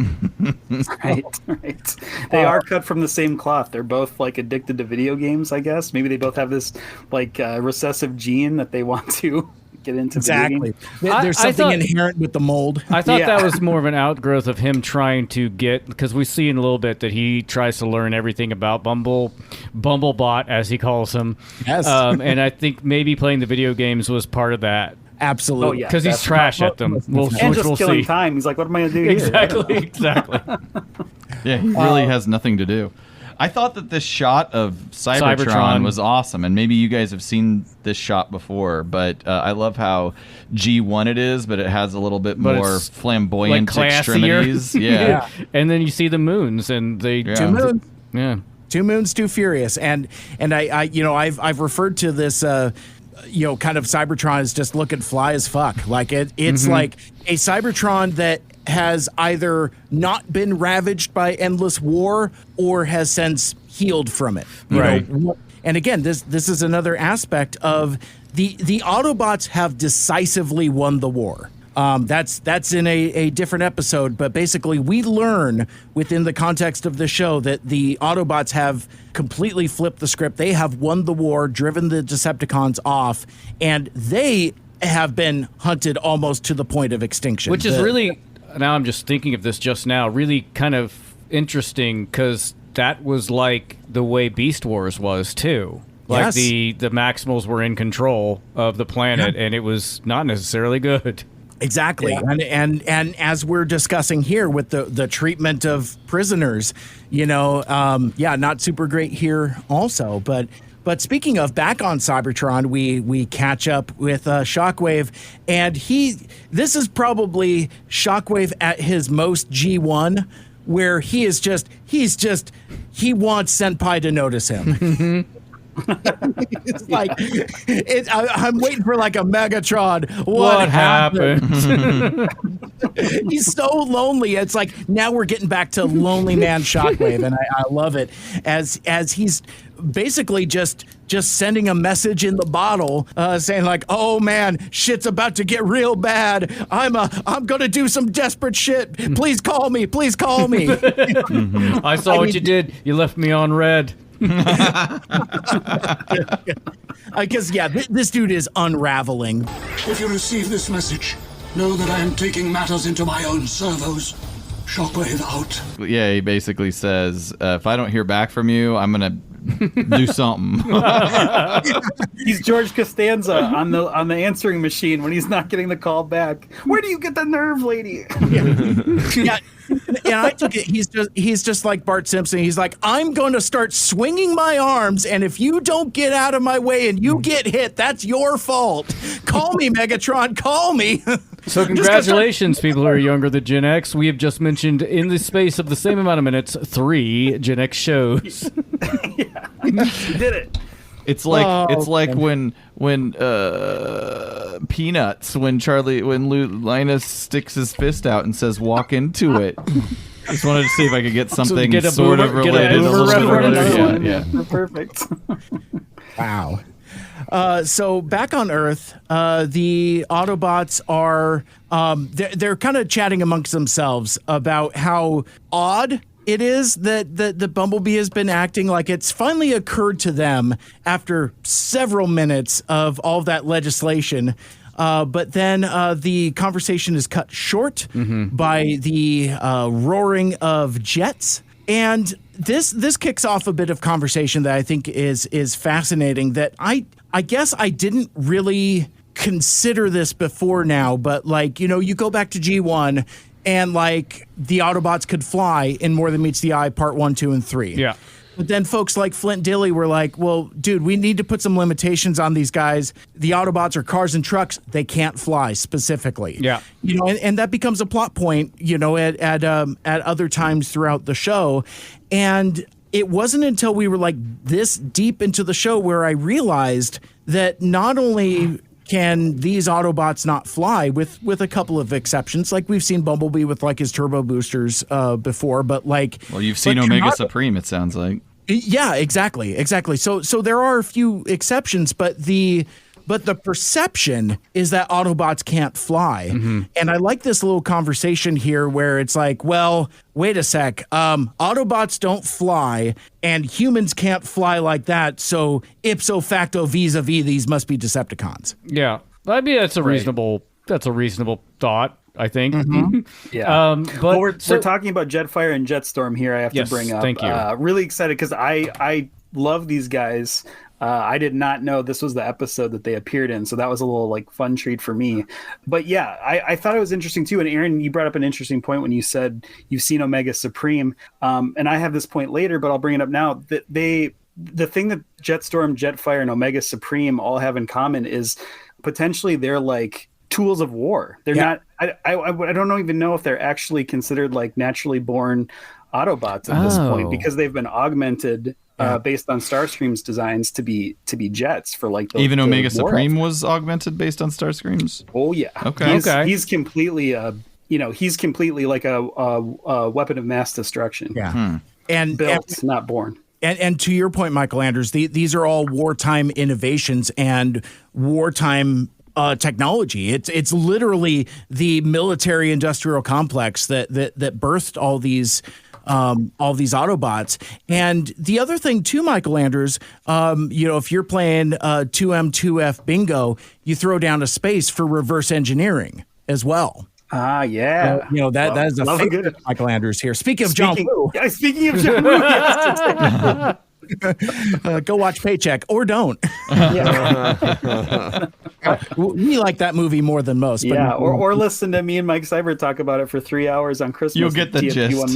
Speaker 5: Right. They are cut from the same cloth. They're both like addicted to video games, I guess. Maybe they both have this like recessive gene that they want to get into
Speaker 2: exactly.
Speaker 5: the
Speaker 2: There's something inherent with the mold.
Speaker 8: I thought that was more of an outgrowth of him trying to get, because we see in a little bit that he tries to learn everything about Bumblebot, as he calls him.
Speaker 2: Yes.
Speaker 8: And I think maybe playing the video games was part of that.
Speaker 2: Absolutely.
Speaker 8: Because he's trash at them.
Speaker 5: And just killing time. He's like, what am I going to do
Speaker 8: here? Exactly.
Speaker 9: Yeah, he really has nothing to do. I thought that this shot of Cybertron was awesome, and maybe you guys have seen this shot before, but I love how G1 it is, but it has a little bit more flamboyant extremities. Yeah.
Speaker 8: And then you see the moons, and they...
Speaker 2: Yeah. 2 moons.
Speaker 8: Yeah.
Speaker 2: 2 moons, 2 furious. And I've referred to this... kind of Cybertron is just looking fly as fuck. Like it's like a Cybertron that has either not been ravaged by endless war or has since healed from it. You know? And again, this is another aspect of the Autobots have decisively won the war. That's in a different episode, but basically we learn within the context of the show that the Autobots have completely flipped the script. They have won the war, driven the Decepticons off, and they have been hunted almost to the point of extinction.
Speaker 8: Which is really, now I'm just thinking of this just now, really kind of interesting, because that was like the way Beast Wars was too. Like the Maximals were in control of the planet, and it was not necessarily good.
Speaker 2: Exactly. Yeah. And as we're discussing here with the treatment of prisoners, not super great here also. But speaking of, back on Cybertron, we catch up with Shockwave, and this is probably Shockwave at his most G1, where he wants Senpai to notice him. It's like I'm waiting for like a Megatron. What happened? He's so lonely. It's like now we're getting back to lonely man Shockwave, and I love it as he's basically just sending a message in the bottle, saying like, "Oh man, shit's about to get real bad. I'm gonna do some desperate shit. Please call me. Please call me."
Speaker 8: I saw what you did. You left me on red.
Speaker 2: Because this dude is unraveling.
Speaker 12: If you receive this message, know that I am taking matters into my own servos. Shockwave out.
Speaker 9: Yeah, he basically says, if I don't hear back from you, I'm gonna do something.
Speaker 5: He's George Costanza on the answering machine when he's not getting the call back. Where do you get the nerve, lady?
Speaker 2: Yeah. And I took it. He's just like Bart Simpson. He's like, I'm going to start swinging my arms, and if you don't get out of my way and you get hit, that's your fault. Call me, Megatron. Call me.
Speaker 8: So congratulations, people who are younger than Gen X. We have just mentioned in the space of the same amount of minutes 3 Gen X shows.
Speaker 5: You did it.
Speaker 9: It's like when Peanuts, when Linus sticks his fist out and says "walk into it." Just wanted to see if I could get something sort of related.
Speaker 5: Yeah, perfect.
Speaker 2: Wow. So back on Earth, the Autobots are they're kind of chatting amongst themselves about how odd it is that the Bumblebee has been acting. Like it's finally occurred to them after several minutes of all that legislation. But then the conversation is cut short by the roaring of jets. And this kicks off a bit of conversation that I think is fascinating, that I guess I didn't really consider this before now, but like, you go back to G1 and like the Autobots could fly in More Than Meets the Eye Part 1, 2, and 3.
Speaker 8: Yeah.
Speaker 2: But then folks like Flint Dilley were like, well, dude, we need to put some limitations on these guys. The Autobots are cars and trucks. They can't fly specifically.
Speaker 8: Yeah.
Speaker 2: And that becomes a plot point, at other times throughout the show. And it wasn't until we were like this deep into the show where I realized that not only can these Autobots not fly, with a couple of exceptions, like we've seen Bumblebee with like his turbo boosters before, but like,
Speaker 9: well, you've seen Omega Supreme, it sounds like.
Speaker 2: Yeah, exactly. So there are a few exceptions, but the perception is that Autobots can't fly. And I like this little conversation here where it's like, well, wait a sec. Autobots don't fly and humans can't fly like that. So ipso facto vis-a-vis, these must be Decepticons.
Speaker 8: Yeah. I mean, that's a reasonable thought, I think.
Speaker 5: Yeah.
Speaker 8: But
Speaker 5: well, we're talking about Jetfire and Jetstorm here. I have to bring up.
Speaker 8: Thank you.
Speaker 5: Really excited because I love these guys. I did not know this was the episode that they appeared in, so that was a little like fun treat for me. But yeah, I thought it was interesting too. And Aaron, you brought up an interesting point when you said you've seen Omega Supreme, and I have this point later, but I'll bring it up now. That the thing that Jetstorm, Jetfire, and Omega Supreme all have in common is potentially they're like tools of war. They're not. I don't even know if they're actually considered like naturally born Autobots at this point because they've been augmented. Based on Starscream's designs to be jets for like
Speaker 9: even Omega Supreme was augmented based on Starscream's.
Speaker 5: Oh yeah, he's completely he's completely like a weapon of mass destruction.
Speaker 2: Yeah, and
Speaker 5: built, not born.
Speaker 2: And to your point, Michael Anders, these are all wartime innovations and wartime technology. It's literally the military industrial complex that birthed all these Autobots. And the other thing too, Michael Anders, if you're playing 2M2F bingo, you throw down a space for reverse engineering as well.
Speaker 5: Yeah.
Speaker 2: That is a favorite of Michael Anders here. Speaking of John Woo.
Speaker 5: Speaking of John Woo, yes.
Speaker 2: Go watch Paycheck or don't. We like that movie more than most.
Speaker 5: Yeah, or listen to me and Mike Seibert talk about it for 3 hours on Christmas.
Speaker 9: You'll get the gist.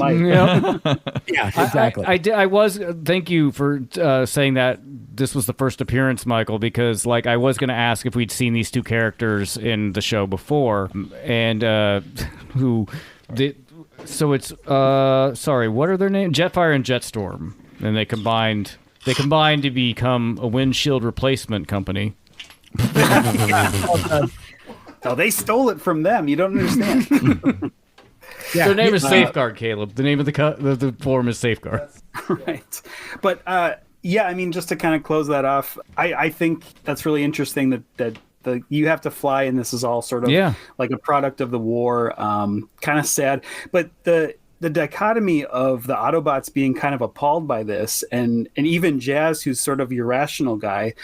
Speaker 2: Yeah, exactly.
Speaker 8: I was. Thank you for saying that this was the first appearance, Michael, because like I was going to ask if we'd seen these two characters in the show before, and who did. So it's sorry, what are their names? Jetfire and Jetstorm. And they combined to become a windshield replacement company.
Speaker 5: No, they stole it from them. You don't understand.
Speaker 8: Their name is Safeguard, Caleb. The name of the form is Safeguard.
Speaker 5: Right. But I mean, just to kind of close that off, I think that's really interesting that you have to fly, and this is all sort of like a product of the war. Kind of sad, but the dichotomy of the Autobots being kind of appalled by this, and even Jazz, who's sort of your rational guy,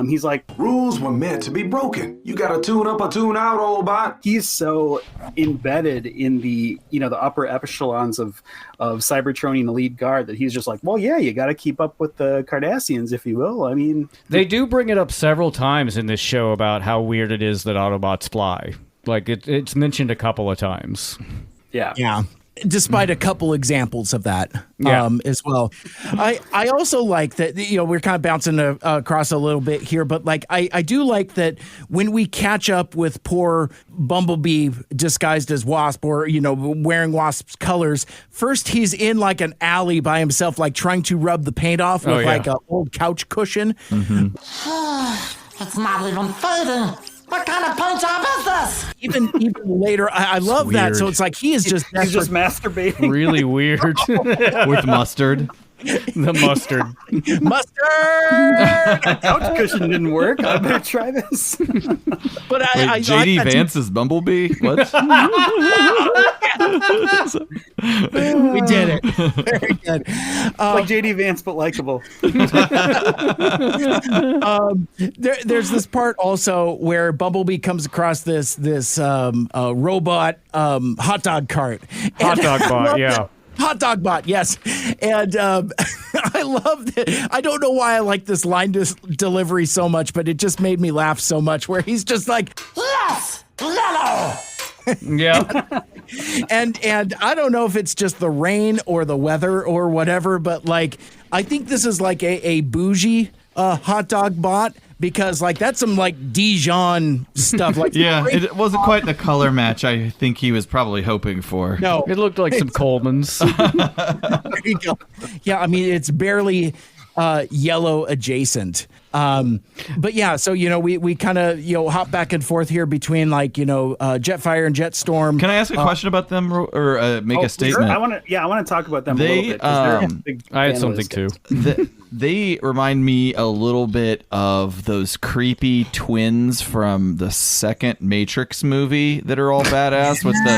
Speaker 5: he's like,
Speaker 15: rules were meant to be broken. You gotta tune up or tune out, old bot.
Speaker 5: He's so embedded in the the upper echelons of Cybertronian elite guard that he's just like, well, yeah, you got to keep up with the Cardassians, if you will. I mean,
Speaker 8: they do bring it up several times in this show about how weird it is that Autobots fly. Like it's mentioned a couple of times.
Speaker 2: Yeah. Despite a couple examples of that as well. I also like that, we're kind of bouncing across a little bit here, but like I do like that when we catch up with poor Bumblebee disguised as Wasp or, wearing Wasp's colors, first he's in like an alley by himself, like trying to rub the paint off with like an old couch cushion.
Speaker 16: Mm-hmm. It's not even fading. What kind of paint job is this?
Speaker 2: Even later, I love that. So it's like he's just
Speaker 5: masturbating.
Speaker 8: Really weird.
Speaker 9: With mustard.
Speaker 8: The mustard.
Speaker 5: Mustard! Couch cushion didn't work. I better try this.
Speaker 2: But
Speaker 9: Wait, JD Vance is Bumblebee? What?
Speaker 2: We did it. Very good.
Speaker 5: Like JD Vance, but likable.
Speaker 2: There's this part also where Bumblebee comes across this robot hot dog cart.
Speaker 8: Hot dog bot, yeah.
Speaker 2: Hot dog bot, yes. And I loved it. I don't know why I like this line delivery so much, but it just made me laugh so much where he's just like,
Speaker 16: yes, yellow.
Speaker 8: Yeah.
Speaker 2: And I don't know if it's just the rain or the weather or whatever, but like, I think this is like a bougie hot dog bot. Because like that's some like Dijon stuff. Like
Speaker 9: it wasn't quite the color match I think he was probably hoping for.
Speaker 2: No,
Speaker 8: it looked like some Coleman's.
Speaker 2: There you go. Yeah, I mean it's barely yellow adjacent. But yeah, so we kind of hop back and forth here between like Jetfire and Jetstorm.
Speaker 9: Can I ask a question about them or make a statement?
Speaker 5: Sure. I want to talk about them a little bit.
Speaker 8: I had something too.
Speaker 9: They remind me a little bit of those creepy twins from the second Matrix movie that are all badass with the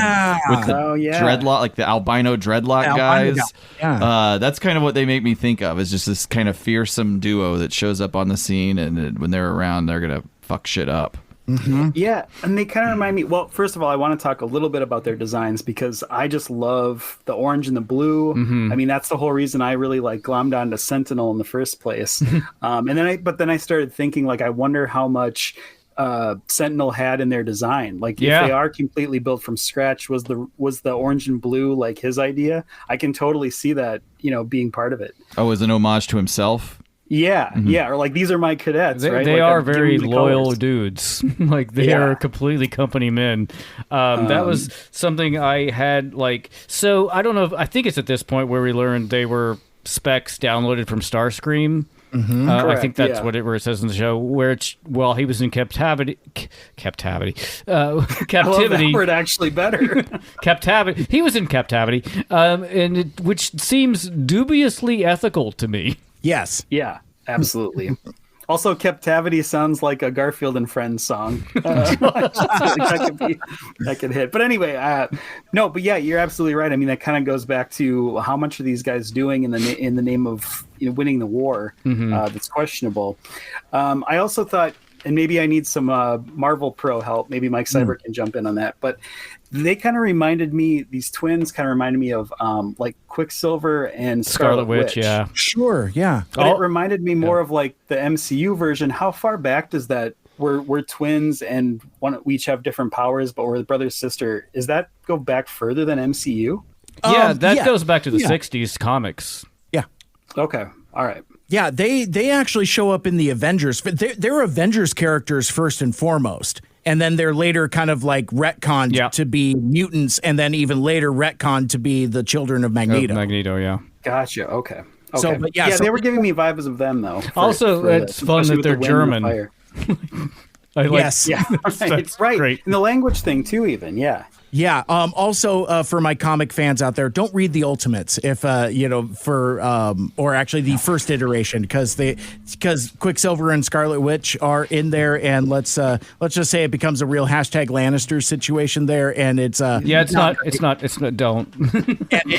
Speaker 9: dreadlock, like the albino dreadlock guys.
Speaker 2: Yeah.
Speaker 9: That's kind of what they make me think of. Is just this kind of fearsome duo that shows up on the scene, and when they're around, they're gonna fuck shit up.
Speaker 5: Yeah, and they kind of remind me. Well, first of all, I want to talk a little bit about their designs because I just love the orange and the blue. I mean, that's the whole reason I really glommed onto Sentinel in the first place. And then I started thinking, like, I wonder how much Sentinel had in their design. Like, if they are completely built from scratch, was the orange and blue like his idea? I can totally see that, being part of it.
Speaker 9: Oh, as an homage to himself.
Speaker 5: Yeah, or like, these are my cadets, right?
Speaker 8: They
Speaker 5: like,
Speaker 8: are very loyal
Speaker 5: colors.
Speaker 8: dudes. Like, they are completely company men. That was something I had, so I don't know I think it's at this point where we learned they were specs downloaded from Starscream. I think that's where it says in the show, where while he was in captivity.
Speaker 5: I love that word actually better.
Speaker 8: Captivity. He was in captivity, which seems dubiously ethical to me.
Speaker 2: Yes.
Speaker 5: Yeah, absolutely. Also, Captavity sounds like a Garfield and Friends song. That could hit. But anyway, but yeah, you're absolutely right. I mean, that kind of goes back to how much are these guys doing in the name of winning the war? That's questionable. I also thought, and maybe I need some Marvel Pro help. Maybe Mike Cyber can jump in on that. But they kind of reminded me, these twins kind of reminded me of like Quicksilver and Scarlet Witch.
Speaker 2: Yeah. Sure, yeah.
Speaker 5: But it reminded me more of like the MCU version. How far back does that, we're twins and we each have different powers, but we're the brother sister. Does that go back further than MCU?
Speaker 8: Yeah, that goes back to the 60s comics.
Speaker 2: Yeah.
Speaker 5: Okay, all right.
Speaker 2: Yeah, they actually show up in the Avengers. They're Avengers characters first and foremost. And then they're later kind of like retconned to be mutants, and then even later retconned to be the children of Magneto.
Speaker 8: Magneto, yeah.
Speaker 5: Gotcha, okay.
Speaker 2: So, but so
Speaker 5: they were giving me vibes of them, though.
Speaker 8: It's fun that they're German.
Speaker 2: Yes.
Speaker 5: Yeah, right. Great. And the language thing, too, even, yeah.
Speaker 2: Yeah. Also, for my comic fans out there, don't read the Ultimates if or actually the first iteration, because Quicksilver and Scarlet Witch are in there, and let's just say it becomes a real #Lannister situation there, and it's don't.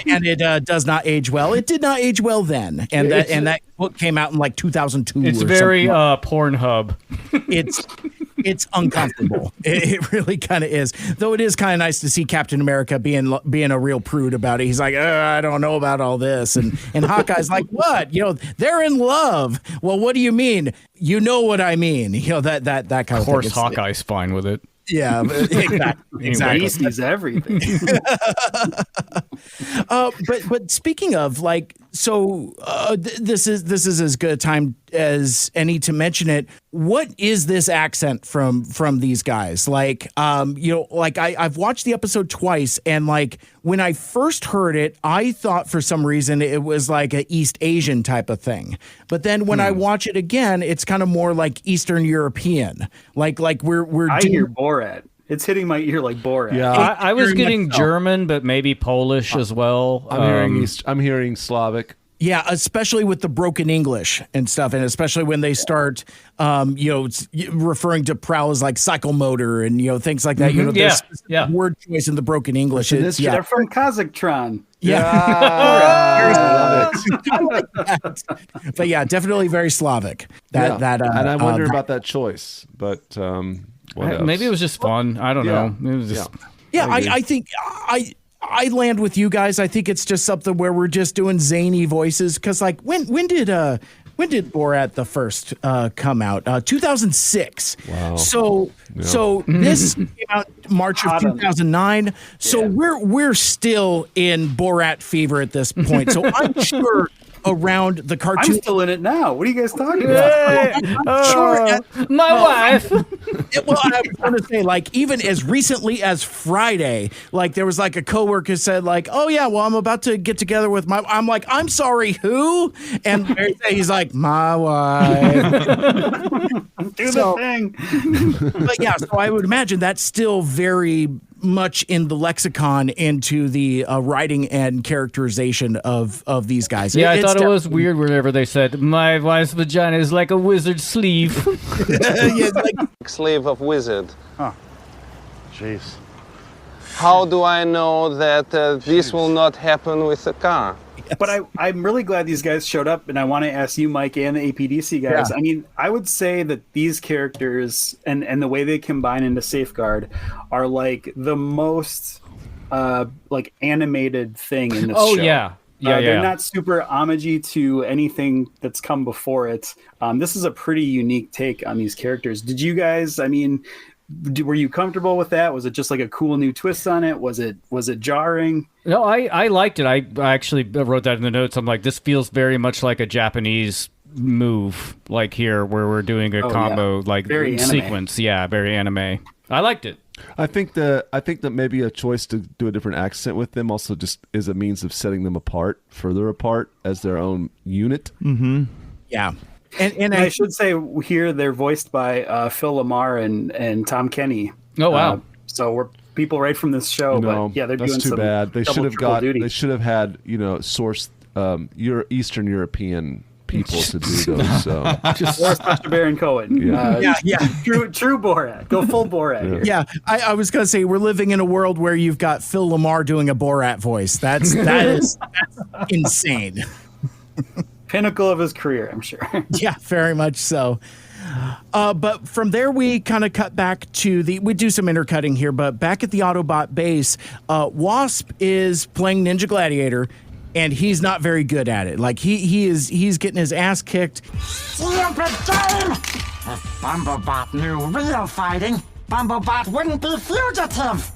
Speaker 2: and it does not age well. It did not age well then, and that book came out in like 2002.
Speaker 8: It's very Pornhub.
Speaker 2: It's uncomfortable. It really kind of is. Though it is kind of nice to see Captain America being a real prude about it. He's like, I don't know about all this. And Hawkeye's like, what? They're in love. Well, what do you mean? You know what I mean. That kind of thing.
Speaker 8: Of course, Hawkeye's fine with it.
Speaker 2: Yeah, exactly.
Speaker 5: He sees everything.
Speaker 2: But speaking of this is as good a time as any to mention it. What is this accent from these guys? I've watched the episode twice, and when I first heard it, I thought for some reason it was like an East Asian type of thing. But then when I watch it again, it's kind of more like Eastern European. I
Speaker 5: hear Borat. It's hitting my ear like Borat.
Speaker 8: Yeah, I was getting German, but maybe Polish as well.
Speaker 10: I'm hearing Slavic.
Speaker 2: Yeah, especially with the broken English and stuff, and especially when they start, referring to Prowl as like cyclemotor and things like that. There's word choice in the broken English.
Speaker 5: They're from Kazakhtron.
Speaker 2: Yeah,
Speaker 10: I love
Speaker 2: it. But yeah, definitely very Slavic. And
Speaker 10: I wonder about that choice, but what else?
Speaker 8: Maybe it was just fun. I don't know. It was just
Speaker 2: I think I land with you guys. I think it's just something where we're just doing zany voices. Because when did Borat the first come out? 2006.
Speaker 10: Wow.
Speaker 2: So this came out March of 2009. So we're still in Borat fever at this point. So I'm sure around the cartoon.
Speaker 5: I'm still in it now. What are you guys talking about?
Speaker 8: My wife.
Speaker 2: Well, I was going to say, even as recently as Friday, there was a coworker said, oh yeah, well, I'm about to get together with my. I'm like, I'm sorry, who? And he's like, my wife.
Speaker 5: Do the thing.
Speaker 2: But yeah, so I would imagine that's still very much in the lexicon into the writing and characterization of these guys.
Speaker 8: Yeah, I thought it was weird whenever they said, my wife's vagina is like a wizard's sleeve.
Speaker 19: Sleeve of wizard.
Speaker 15: Huh. Jeez.
Speaker 19: How do I know that this will not happen with a car?
Speaker 5: But I'm really glad these guys showed up, and I want to ask you, Mike, and the APDC guys.
Speaker 2: Yeah.
Speaker 5: I mean, I would say that these characters and the way they combine into Safeguard are like the most like animated thing in this show.
Speaker 8: Yeah.
Speaker 5: They're not super homagey to anything that's come before it. This is a pretty unique take on these characters. Did you guys, I mean, were you comfortable with that? Was it just like a cool new twist on it? Was it jarring?
Speaker 8: No, I liked it. I actually wrote that in the notes. I'm like, this feels very much like a Japanese move, like here where we're doing a combo like
Speaker 5: very
Speaker 8: sequence. Yeah, very anime. I liked it.
Speaker 10: I think that maybe a choice to do a different accent with them also just is a means of setting them further apart as their own unit.
Speaker 2: Mm-hmm. Yeah.
Speaker 5: And I should say here they're voiced by Phil Lamar and Tom Kenny.
Speaker 8: Oh wow!
Speaker 5: So we're people right from this show. But yeah, they're
Speaker 10: that's
Speaker 5: doing
Speaker 10: too
Speaker 5: some
Speaker 10: bad. They should have
Speaker 5: duty.
Speaker 10: They should have had sourced Eastern European people to do those. So
Speaker 5: just Dr. Baron Cohen.
Speaker 2: Yeah.
Speaker 5: True Borat. Go full Borat here.
Speaker 2: Yeah, I was gonna say we're living in a world where you've got Phil Lamar doing a Borat voice. That's insane.
Speaker 5: Pinnacle of his career, I'm sure.
Speaker 2: Yeah, very much so. But from there, we kind of cut back to we do some intercutting here, but back at the Autobot base, Wasp is playing Ninja Gladiator, and he's not very good at it. Like he's getting his ass kicked.
Speaker 19: Stupid game! If Bumblebot knew real fighting, Bumblebot wouldn't be fugitive.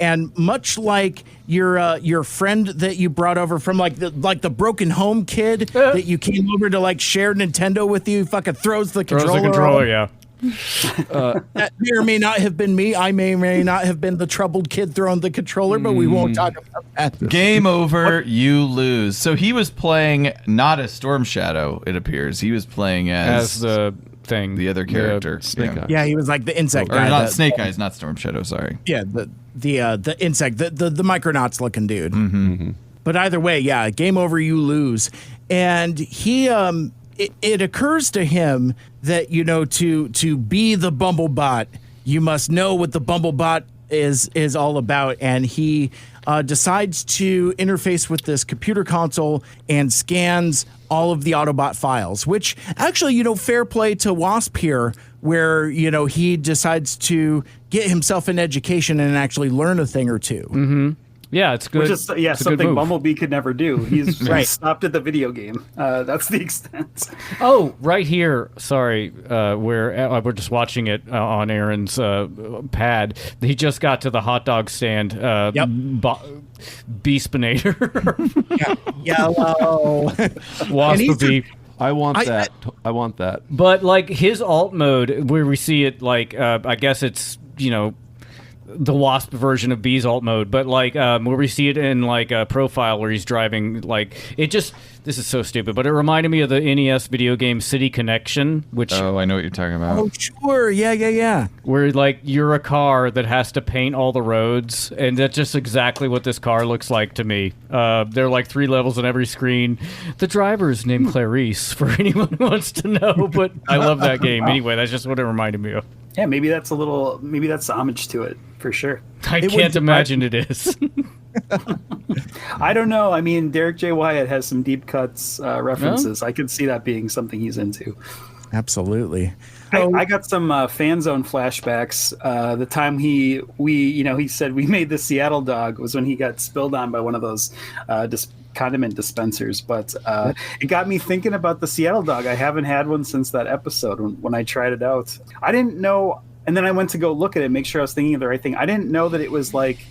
Speaker 2: And much like your friend that you brought over from like the broken home kid that you came over to like share Nintendo with you, fucking throws the controller.
Speaker 8: Yeah.
Speaker 2: That may or may not have been me. I may or may not have been the troubled kid throwing the controller, but we won't talk about that.
Speaker 9: Game over. You lose. So he was playing not as Storm Shadow. It appears he was playing as
Speaker 8: the thing,
Speaker 9: the other character.
Speaker 10: Snake Eye.
Speaker 2: Yeah, he was like the insect
Speaker 9: or
Speaker 2: guy.
Speaker 9: Not Snake Eyes, not Storm Shadow. Sorry.
Speaker 2: Yeah, the insect, the Micronauts looking dude.
Speaker 9: Mm-hmm.
Speaker 2: But either way, yeah, game over. You lose, and he It occurs to him that, to be the Bumblebot, you must know what the Bumblebot is all about. And he decides to interface with this computer console and scans all of the Autobot files, which actually, fair play to Wasp here, where, he decides to get himself an education and actually learn a thing or two.
Speaker 8: Mm-hmm. Yeah, it's good.
Speaker 5: Which is something Bumblebee could never do. He's stopped at the video game. That's the extent.
Speaker 8: Oh, right here. Sorry, we're just watching it on Aaron's pad. He just got to the hot dog stand. Beastinator.
Speaker 2: Yellow.
Speaker 8: Wasp.
Speaker 10: I want that. I want that.
Speaker 8: But like his alt mode, where we see it, like I guess it's the Wasp version of B's alt mode, but like where we see it in like a profile where he's driving, like this is so stupid, but it reminded me of the NES video game City Connection, which
Speaker 9: I know what you're talking about.
Speaker 2: Oh sure, yeah.
Speaker 8: Where like you're a car that has to paint all the roads, and that's just exactly what this car looks like to me. There are like 3 levels on every screen. The driver's named Clarice, for anyone who wants to know, but I love that game anyway. That's just what it reminded me of.
Speaker 5: Yeah, maybe that's the homage to it for sure.
Speaker 8: I can't imagine it is.
Speaker 5: I don't know. I mean, Derek J. Wyatt has some deep cuts references. I could see that being something he's into.
Speaker 2: Absolutely.
Speaker 5: I got some fan zone flashbacks. The time he said we made the Seattle dog was when he got spilled on by one of those condiment dispensers. But it got me thinking about the Seattle dog. I haven't had one since that episode when I tried it out. I didn't know, and then I went to go look at it, make sure I was thinking of the right thing. I didn't know that it was like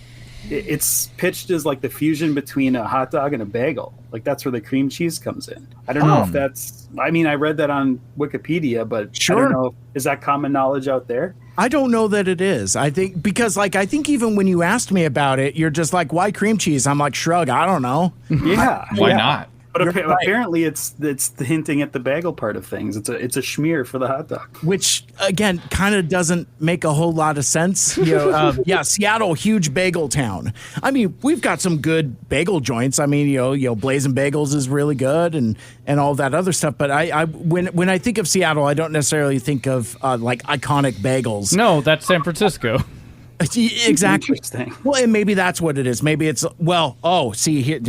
Speaker 5: it's pitched as like the fusion between a hot dog and a bagel. Like that's where the cream cheese comes in. I don't know if that's. I mean, I read that on Wikipedia, but I don't know. Is that common knowledge out there?
Speaker 2: I don't know that it is. I think because I think even when you asked me about it, you're just like, why cream cheese? I'm like, shrug. I don't know.
Speaker 5: Yeah.
Speaker 9: Why not?
Speaker 5: But apparently it's hinting at the bagel part of things. It's a schmear for the hot dog.
Speaker 2: Which, again, kind of doesn't make a whole lot of sense. Seattle, huge bagel town. I mean, we've got some good bagel joints. I mean, Blazing Bagels is really good and all that other stuff. But when I think of Seattle, I don't necessarily think of like iconic bagels.
Speaker 8: No, that's San Francisco.
Speaker 2: Exactly. Well, and maybe that's what it is. Maybe it's, here.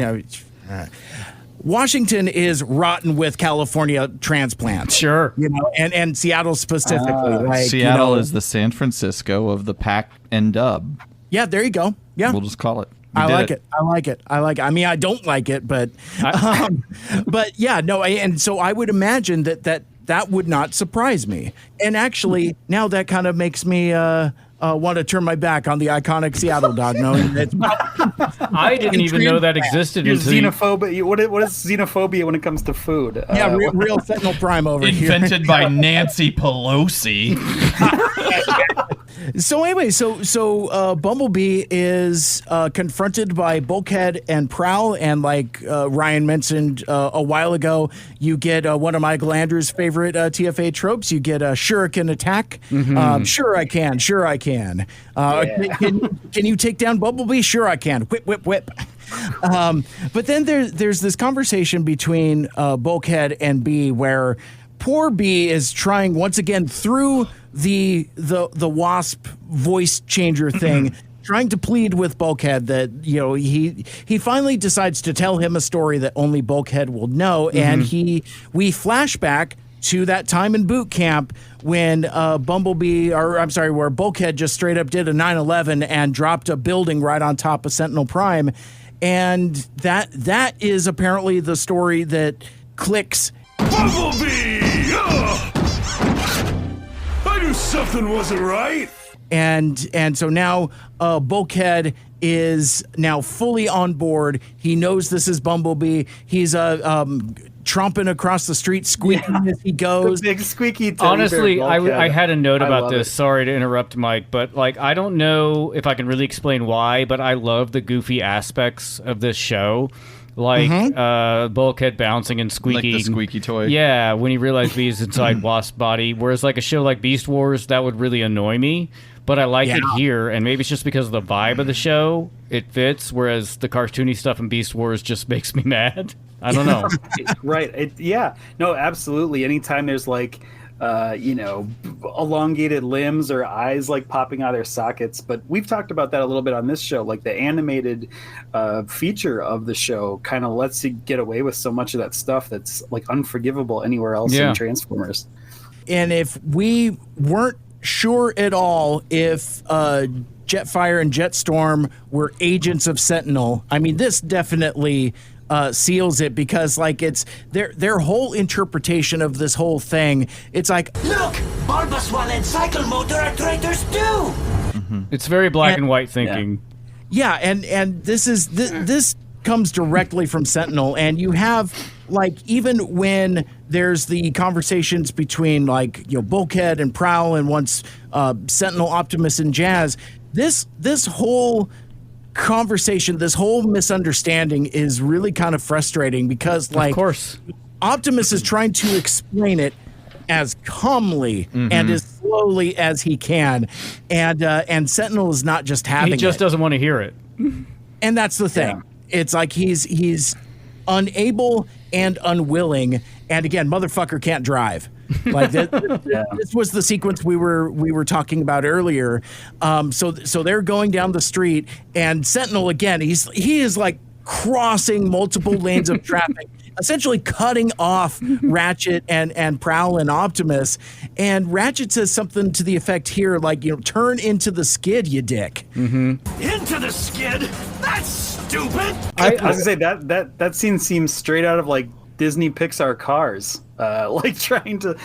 Speaker 2: Washington is rotten with California transplants.
Speaker 8: Sure.
Speaker 2: And Seattle specifically.
Speaker 9: Seattle is the San Francisco of the pack and dub.
Speaker 2: Yeah, there you go. Yeah.
Speaker 9: We'll just call it.
Speaker 2: I like it. I mean, I don't like it, but yeah, no. And so I would imagine that would not surprise me. And actually, now that kind of makes me want to turn my back on the iconic Seattle dog, knowing that
Speaker 8: I didn't even know that existed.
Speaker 5: You're xenophobia. What is xenophobia when it comes to food?
Speaker 2: Yeah, real Sentinel Prime over here.
Speaker 9: Invented by Nancy Pelosi.
Speaker 2: So anyway, so Bumblebee is confronted by Bulkhead and Prowl, and like Ryan mentioned a while ago, you get one of Michael Andrews' favorite TFA tropes. You get a shuriken attack.
Speaker 8: Mm-hmm.
Speaker 2: Sure I can. Can you take down Bumblebee? Sure I can. Whip, whip, whip. But then there's this conversation between Bulkhead and B where poor B is trying once again through the Wasp voice changer thing, trying to plead with Bulkhead that he finally decides to tell him a story that only Bulkhead will know, and we flash back to that time in boot camp when where Bulkhead just straight up did a 9/11 and dropped a building right on top of Sentinel Prime, and that is apparently the story that clicks.
Speaker 15: Bumblebee! I knew something wasn't right.
Speaker 2: And so now Bulkhead is now fully on board. He knows this is Bumblebee. He's tromping across the street, squeaking as he goes.
Speaker 5: The big squeaky teddy
Speaker 8: Honestly,
Speaker 5: bear
Speaker 8: I had a note about
Speaker 5: love
Speaker 8: this.
Speaker 5: it.
Speaker 8: Sorry to interrupt, Mike, but I don't know if I can really explain why, but I love the goofy aspects of this show. Bulkhead bouncing and squeaking.
Speaker 9: Like the squeaky toy.
Speaker 8: Yeah, when he realized he's inside Wasp body. Whereas like a show like Beast Wars, that would really annoy me. But I like it here, and maybe it's just because of the vibe of the show. It fits, whereas the cartoony stuff in Beast Wars just makes me mad. I don't know.
Speaker 5: Right. No, absolutely. Anytime there's elongated limbs or eyes like popping out of their sockets. But we've talked about that a little bit on this show. Like the animated feature of the show kind of lets you get away with so much of that stuff that's like unforgivable anywhere else in Transformers.
Speaker 2: And if we weren't sure at all if Jetfire and Jetstorm were agents of Sentinel, I mean, this definitely seals it, because like it's their whole interpretation of this whole thing. It's like,
Speaker 19: look, Bulbaswan and Cycle Motor are traitors too.
Speaker 8: It's very black and white thinking.
Speaker 2: Yeah, and this comes directly from Sentinel, and you have like even when there's the conversations between Bulkhead and Prowl, and once Sentinel, Optimus, and Jazz, this whole conversation, this whole misunderstanding is really kind of frustrating, because of
Speaker 8: course
Speaker 2: Optimus is trying to explain it as calmly and as slowly as he can, and Sentinel is not just having it.
Speaker 8: He just doesn't want to hear it.
Speaker 2: And that's the thing. Yeah. It's like he's unable and unwilling, and again, motherfucker can't drive. Like this was the sequence we were talking about earlier. So they're going down the street, and Sentinel again, he is like crossing multiple lanes of traffic, essentially cutting off Ratchet and Prowl and Optimus. And Ratchet says something to the effect here, like, turn into the skid, you dick.
Speaker 13: Into the skid? That's stupid.
Speaker 5: I was gonna say that scene seems straight out of like Disney Pixar Cars. Trying to,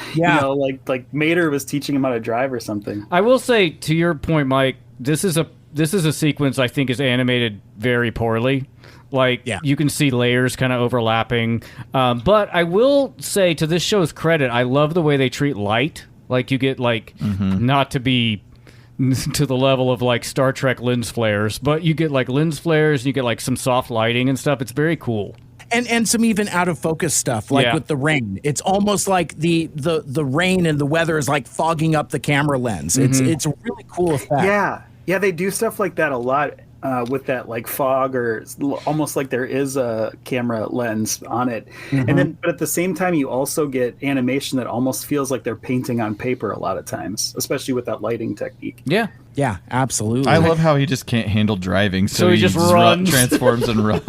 Speaker 5: like Mater was teaching him how to drive or something.
Speaker 8: I will say, to your point, Mike, this is a sequence I think is animated very poorly. You can see layers kind of overlapping. But I will say, to this show's credit, I love the way they treat light. Like, you get, not to be to the level of, Star Trek lens flares, but you get, lens flares, and you get, some soft lighting and stuff. It's very cool.
Speaker 2: And some even out of focus stuff, with the rain. It's almost like the rain and the weather is fogging up the camera lens. It's a really cool effect.
Speaker 5: Yeah, they do stuff like that a lot with that fog, or almost like there is a camera lens on it. And then, but at the same time, you also get animation that almost feels like they're painting on paper a lot of times, especially with that lighting technique.
Speaker 8: Yeah.
Speaker 2: Yeah, absolutely.
Speaker 9: I love how he just can't handle driving, so
Speaker 8: he just runs.
Speaker 9: Transforms and runs.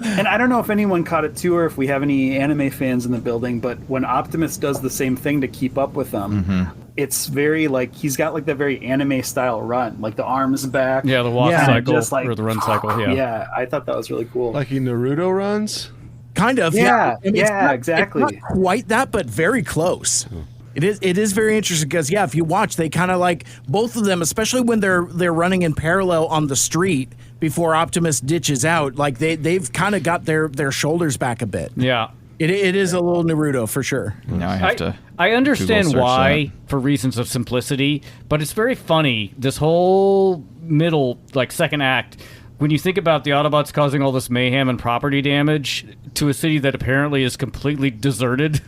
Speaker 5: And I don't know if anyone caught it too, or if we have any anime fans in the building, but when Optimus does the same thing to keep up with them, it's very like he's got like the very anime style run, like the arms back.
Speaker 8: Yeah, the walk cycle
Speaker 5: just like,
Speaker 8: or the run cycle. Yeah.
Speaker 5: Yeah, I thought that was really cool.
Speaker 10: Like he Naruto runs?
Speaker 2: Kind of.
Speaker 5: Yeah,
Speaker 2: I mean,
Speaker 5: exactly.
Speaker 2: It's not quite that, but very close. It is very interesting because if you watch, they kind of like both of them, especially when they're running in parallel on the street before Optimus ditches out. Like they've kind of got their shoulders back a bit.
Speaker 8: Yeah,
Speaker 2: it is a little Naruto for sure.
Speaker 9: Now I have to.
Speaker 8: I understand
Speaker 9: Google search
Speaker 8: why
Speaker 9: that.
Speaker 8: for reasons of simplicity, but it's very funny. This whole middle second act. When you think about the Autobots causing all this mayhem and property damage to a city that apparently is completely deserted,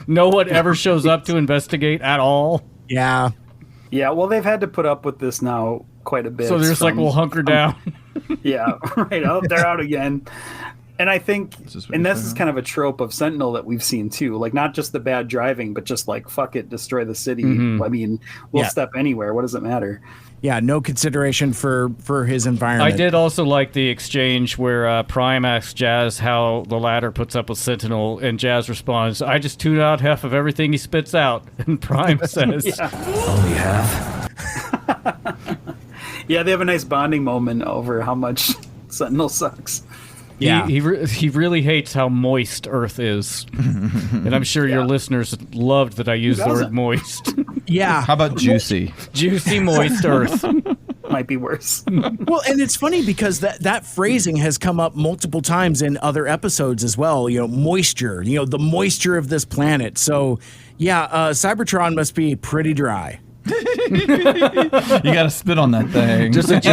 Speaker 8: no one ever shows up to investigate at all.
Speaker 2: Yeah.
Speaker 5: Yeah, well, they've had to put up with this now quite a bit.
Speaker 8: So they're just we'll hunker down.
Speaker 5: Yeah, right. Oh, they're out again. And I think, this is kind of a trope of Sentinel that we've seen too. Like, not just the bad driving, but just fuck it, destroy the city. I mean, we'll step anywhere. What does it matter?
Speaker 2: Yeah, no consideration for his environment.
Speaker 8: I did also like the exchange where Prime asks Jazz how the latter puts up with Sentinel, and Jazz responds, "I just tune out half of everything he spits out." And Prime says,
Speaker 13: Only half.
Speaker 5: Yeah, they have a nice bonding moment over how much Sentinel sucks.
Speaker 8: Yeah, he really hates how moist Earth is, and I'm sure your listeners loved that I used the word moist.
Speaker 2: Yeah.
Speaker 9: How about juicy?
Speaker 8: Juicy, moist Earth.
Speaker 5: Might be worse.
Speaker 2: Well, and it's funny because that phrasing has come up multiple times in other episodes as well. Moisture. The moisture of this planet. So, yeah, Cybertron must be pretty dry.
Speaker 9: You got to spit on that thing.
Speaker 8: Just like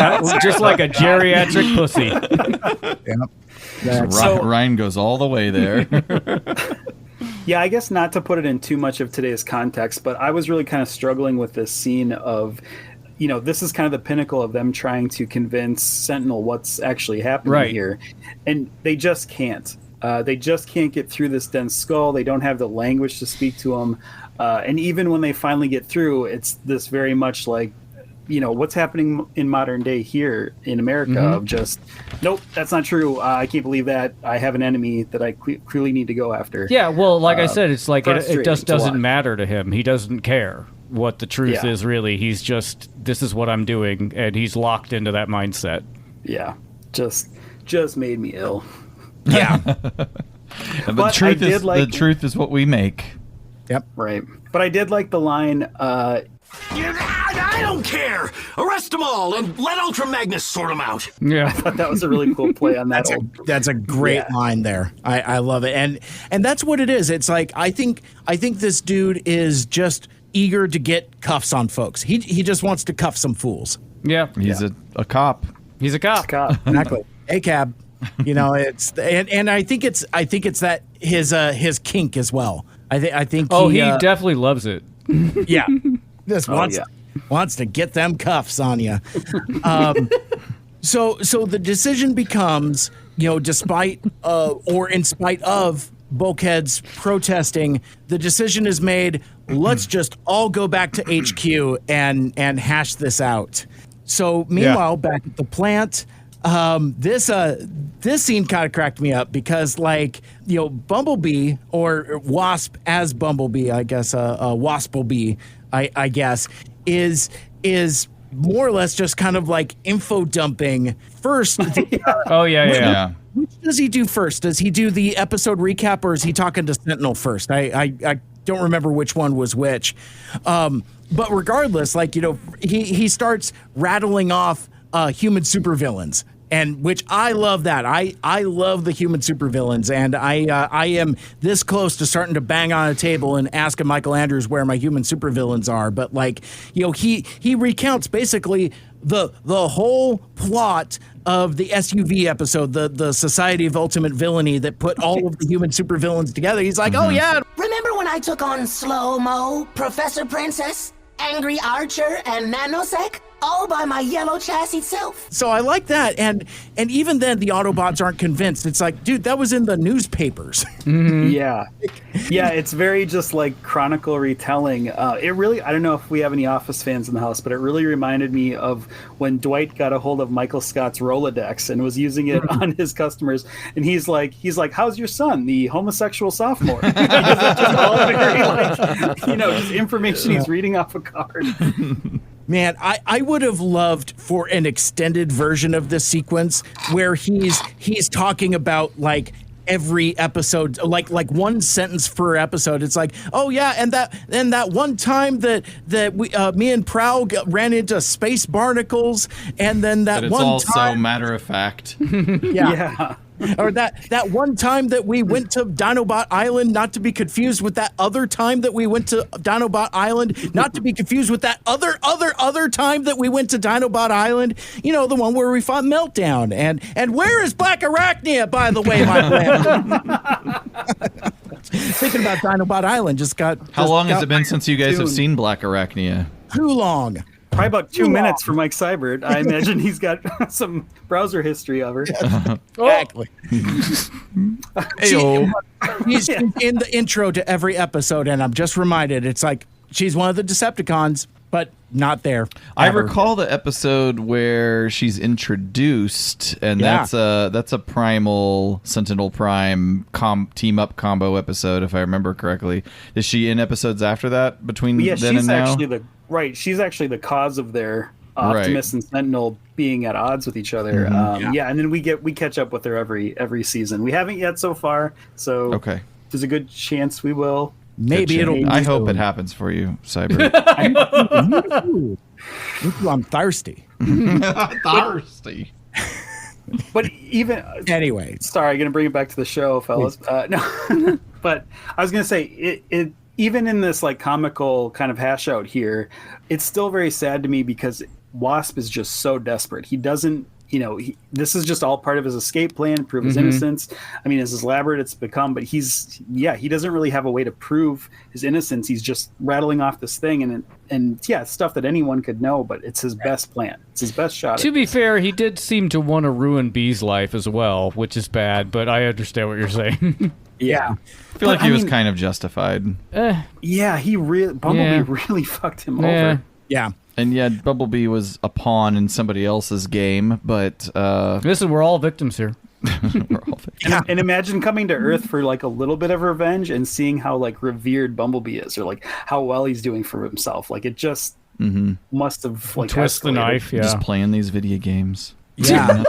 Speaker 8: a geriatric pussy.
Speaker 2: Yep.
Speaker 9: Ryan goes all the way there.
Speaker 5: Yeah, I guess not to put it in too much of today's context, but I was really kind of struggling with this scene of, this is kind of the pinnacle of them trying to convince Sentinel what's actually happening here. And they just can't. They just can't get through this dense skull. They don't have the language to speak to him. And even when they finally get through, it's this very much like, what's happening in modern day here in America of just, nope, that's not true. I can't believe that. I have an enemy that I clearly need to go after.
Speaker 8: Yeah, well, like I said, it's like it just doesn't
Speaker 5: watch.
Speaker 8: matter to him. He doesn't care what the truth is, really. He's just, this is what I'm doing, and he's locked into that mindset.
Speaker 5: Yeah, just made me ill.
Speaker 2: Yeah.
Speaker 9: The truth is what we make.
Speaker 2: Yep.
Speaker 5: Right. But I did like the line,
Speaker 13: I don't care! Arrest them all and let Ultra Magnus sort them out!
Speaker 8: Yeah.
Speaker 5: I thought that was a really cool play on that.
Speaker 2: That's a great line there. I love it. And that's what it is. It's like, I think this dude is just eager to get cuffs on folks. He just wants to cuff some fools.
Speaker 8: Yeah.
Speaker 9: He's a cop.
Speaker 8: He's a cop.
Speaker 2: Exactly. A cab. It's and I think it's that his kink as well. I think.
Speaker 8: Oh, he definitely loves it.
Speaker 2: Yeah. Just wants to get them cuffs on you. So the decision becomes, despite or in spite of Bulkhead's protesting, the decision is made. Let's just all go back to HQ and hash this out. So meanwhile, back at the plant, this scene kind of cracked me up because, Bumblebee or Wasp as Bumblebee, I guess, Wasplebee, I guess, is more or less just kind of like info dumping first.
Speaker 8: Oh yeah.
Speaker 2: Which does he do first? Does he do the episode recap, or is he talking to Sentinel first? I don't remember which one was which. But regardless, he starts rattling off human supervillains. And which I love that. I love the human supervillains, and I am this close to starting to bang on a table and asking Michael Andrews where my human supervillains are. But he recounts basically the whole plot of the SUV episode, the Society of Ultimate Villainy that put all of the human supervillains together. He's like, oh yeah.
Speaker 16: Remember when I took on Slow Mo, Professor Princess, Angry Archer, and Nanosec? all by my yellow chassis self.
Speaker 2: So I like that, and even then the Autobots aren't convinced. It's like, dude, that was in the newspapers.
Speaker 5: Yeah, it's very just like chronicle retelling. It really, I don't know if we have any Office fans in the house, but it really reminded me of when Dwight got a hold of Michael Scott's Rolodex and was using it on his customers, and he's like, how's your son, the homosexual sophomore? Because it's just all very like, just information he's reading off a card.
Speaker 2: Man, I would have loved for an extended version of this sequence where he's talking about like every episode, like one sentence per episode. It's like, oh yeah, and that one time that we me and Prowl ran into space barnacles, and then that
Speaker 9: it's
Speaker 2: one
Speaker 9: all
Speaker 2: time,
Speaker 9: so matter of fact.
Speaker 2: yeah. Or that one time that we went to Dinobot Island, not to be confused with that other time that we went to Dinobot Island, not to be confused with that other time that we went to Dinobot Island. You know, the one where we fought Meltdown. And where is Black Arachnia, by the way, my friend? Thinking about Dinobot Island
Speaker 9: How long has it been since you guys have seen Black Arachnia?
Speaker 2: Too long.
Speaker 5: Probably about 2 minutes for Mike Seibert. I imagine he's got some browser history of her.
Speaker 2: Exactly. She's in the intro to every episode, and I'm just reminded, it's like she's one of the Decepticons, but not there.
Speaker 9: I recall the episode where she's introduced, and that's a Primal Sentinel Prime team up combo episode, if I remember correctly. Is she in episodes after that between then and now?
Speaker 5: She's actually the cause of their Optimus and Sentinel being at odds with each other. And then we catch up with her every season. We haven't yet so far, so there's a good chance we will.
Speaker 2: Maybe it'll.
Speaker 9: I hope it happens for you, Cyber.
Speaker 2: I'm thirsty.
Speaker 9: Thirsty.
Speaker 5: But even
Speaker 2: anyway,
Speaker 5: sorry, I'm gonna bring it back to the show, fellas. No, but I was gonna say it. Even in this like comical kind of hash out here, it's still very sad to me because Wasp is just so desperate. He doesn't, this is just all part of his escape plan, prove his innocence. I mean, as elaborate it's become, but he doesn't really have a way to prove his innocence. He's just rattling off this thing and stuff that anyone could know, but it's his best plan. It's his best shot.
Speaker 8: To be fair, he did seem to want to ruin Bee's life as well, which is bad, but I understand what you're saying.
Speaker 5: Yeah.
Speaker 9: I feel like he was kind of justified.
Speaker 5: Yeah, Bumblebee really fucked him over.
Speaker 2: Yeah.
Speaker 9: And yet Bumblebee was a pawn in somebody else's game, but
Speaker 8: listen, we're all victims here.
Speaker 5: And imagine coming to Earth for like a little bit of revenge and seeing how like revered Bumblebee is, or like how well he's doing for himself. Like it just must have like
Speaker 8: twist the knife. Yeah,
Speaker 9: just playing these video games.
Speaker 2: Yeah.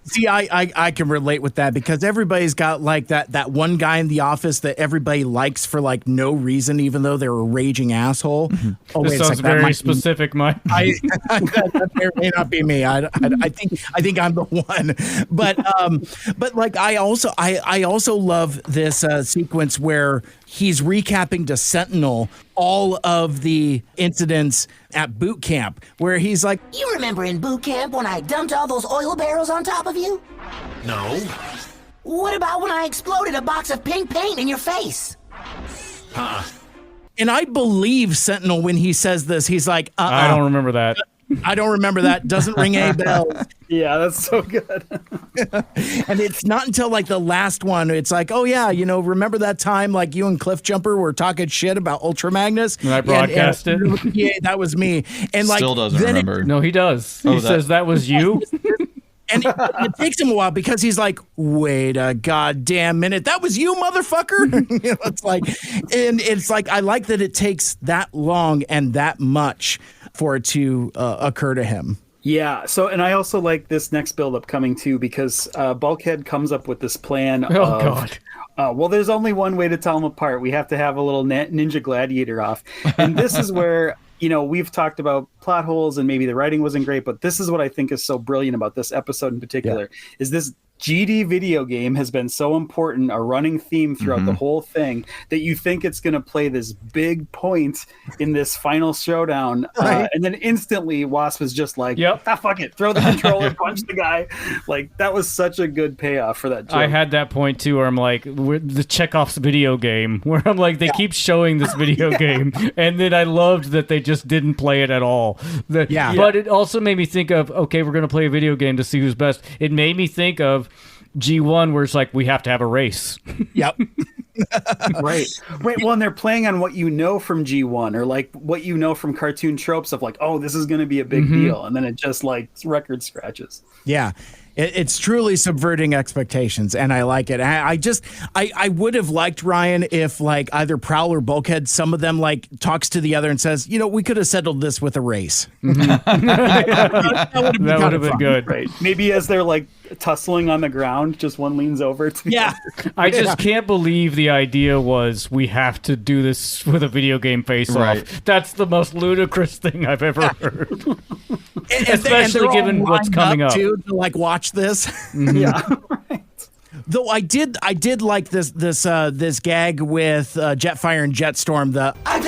Speaker 2: See, I can relate with that because everybody's got like that one guy in the office that everybody likes for like no reason, even though they're a raging asshole.
Speaker 8: Oh, this sounds very specific, Mike.
Speaker 2: That may not be me. I think I'm the one. But like I also love this sequence where he's recapping to Sentinel all of the incidents at boot camp, where he's like,
Speaker 16: "You remember in boot camp when I dumped all those oil barrels on top of you?
Speaker 13: No.
Speaker 16: What about when I exploded a box of pink paint in your face?"
Speaker 2: And I believe Sentinel when he says this. He's like,
Speaker 8: I don't remember that.
Speaker 2: I don't remember that. Doesn't ring any bells.
Speaker 5: Yeah, that's so good.
Speaker 2: And it's not until like the last one, it's like, oh yeah, remember that time like you and Cliffjumper were talking shit about Ultra Magnus?
Speaker 8: And I broadcasted?
Speaker 2: Yeah, that was me. And like,
Speaker 9: still doesn't remember.
Speaker 8: No, he does. He says that was you.
Speaker 2: And it takes him a while because he's like, wait a goddamn minute, that was you, motherfucker. It's like, I like that it takes that long and that much for it to occur to him.
Speaker 5: Yeah. So, and I also like this next build-up coming too, because Bulkhead comes up with this plan.
Speaker 8: God.
Speaker 5: Well, there's only one way to tell them apart. We have to have a little ninja gladiator off, and this is where. We've talked about plot holes and maybe the writing wasn't great, but this is what I think is so brilliant about this episode in particular, is this GD video game has been so important, a running theme throughout the whole thing, that you think it's going to play this big point in this final showdown. And then instantly Wasp is just like, fuck it, throw the controller, punch the guy. Like, that was such a good payoff for that joke.
Speaker 8: I had that point too where I'm like, the Chekhov's video game, where I'm like, they keep showing this video game. And then I loved that they just didn't play it at all. But it also made me think of, okay, we're going to play a video game to see who's best. It made me think of G1, where it's like, we have to have a race.
Speaker 2: Yep.
Speaker 5: Right. Well, and they're playing on what you know from G1, or like what you know from cartoon tropes of like, oh, this is going to be a big deal. And then it just like record scratches.
Speaker 2: Yeah. It's truly subverting expectations, and I like it. I would have liked, Ryan, if like either Prowl or Bulkhead, some of them like talks to the other and says, we could have settled this with a race.
Speaker 8: That would have been good.
Speaker 5: Right. Maybe as they're like tussling on the ground, just one leans over to the other.
Speaker 8: I just can't believe the idea was we have to do this with a video game face-off. That's the most ludicrous thing I've ever heard. Especially given what's coming up.
Speaker 2: To like watch this.
Speaker 5: Yeah. Right.
Speaker 2: Though I did like this gag with Jetfire and Jetstorm. I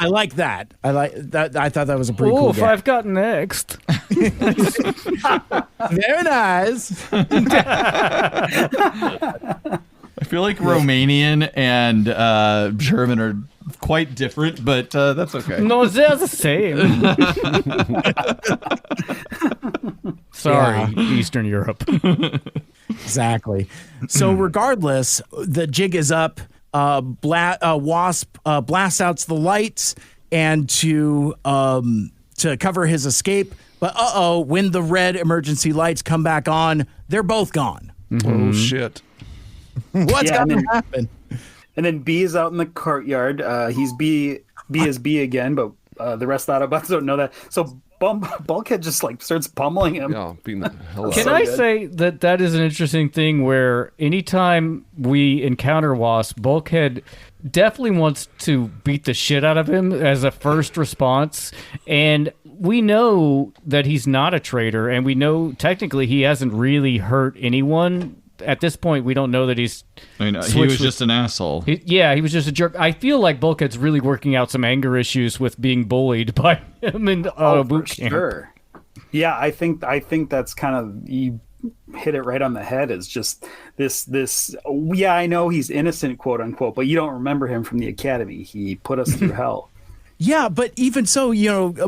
Speaker 2: like that. I like that. I thought that was a pretty cool gag.
Speaker 8: I've got next.
Speaker 2: Very nice.
Speaker 9: I feel like Romanian and German are quite different, but that's okay.
Speaker 8: No, they're the same. Sorry, Eastern Europe.
Speaker 2: Exactly. So regardless, the jig is up. Wasp blasts out the lights and to cover his escape. But when the red emergency lights come back on, they're both gone.
Speaker 10: Oh shit!
Speaker 2: What's going to happen?
Speaker 5: And then B is out in the courtyard. He's B is B again, but the rest of the Autobots don't know that. So Bulkhead just like starts pummeling him.
Speaker 10: Yeah, beating the hell out.
Speaker 8: Can I say that is an interesting thing where anytime we encounter Wasp, Bulkhead definitely wants to beat the shit out of him as a first response. And we know that he's not a traitor, and we know technically he hasn't really hurt anyone. At this point, we don't know that he's...
Speaker 9: he was just an asshole.
Speaker 8: He was just a jerk. I feel like Bulkhead's really working out some anger issues with being bullied by him in Autoboot Camp.
Speaker 5: Sure. Yeah, I think that's kind of... You hit it right on the head. It's just this... Yeah, I know he's innocent, quote unquote, but you don't remember him from the Academy. He put us through hell.
Speaker 2: Yeah, but even so,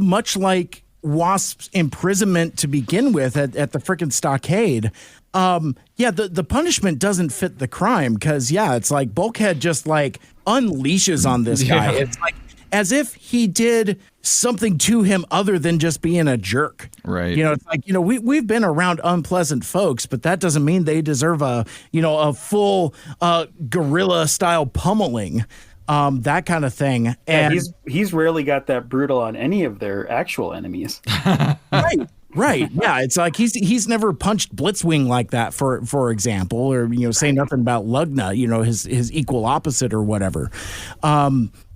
Speaker 2: much like Wasp's imprisonment to begin with at the frickin' stockade... the punishment doesn't fit the crime because, it's like Bulkhead just like unleashes on this guy. Yeah. It's like as if he did something to him other than just being a jerk.
Speaker 9: Right.
Speaker 2: It's like, we've been around unpleasant folks, but that doesn't mean they deserve a full guerrilla style pummeling. That kind of thing. And
Speaker 5: he's rarely got that brutal on any of their actual enemies.
Speaker 2: Right. Yeah. It's like he's never punched Blitzwing like that, for example, or say nothing about Lugna, his equal opposite or whatever.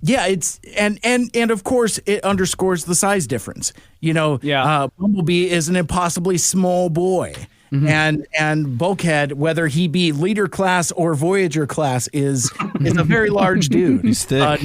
Speaker 2: It's and of course it underscores the size difference. Bumblebee is an impossibly small boy. Mm-hmm. And Bulkhead, whether he be leader class or Voyager class, is a very large dude.
Speaker 9: He's thick.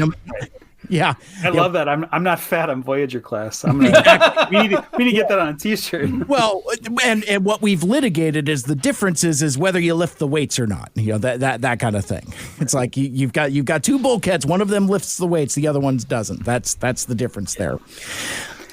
Speaker 2: Yeah,
Speaker 5: I love that. I'm not fat. I'm Voyager class. We need to get that on a T-shirt.
Speaker 2: Well, and what we've litigated is the difference is whether you lift the weights or not. That kind of thing. It's like you've got two bulkheads. One of them lifts the weights, the other one doesn't. That's the difference there.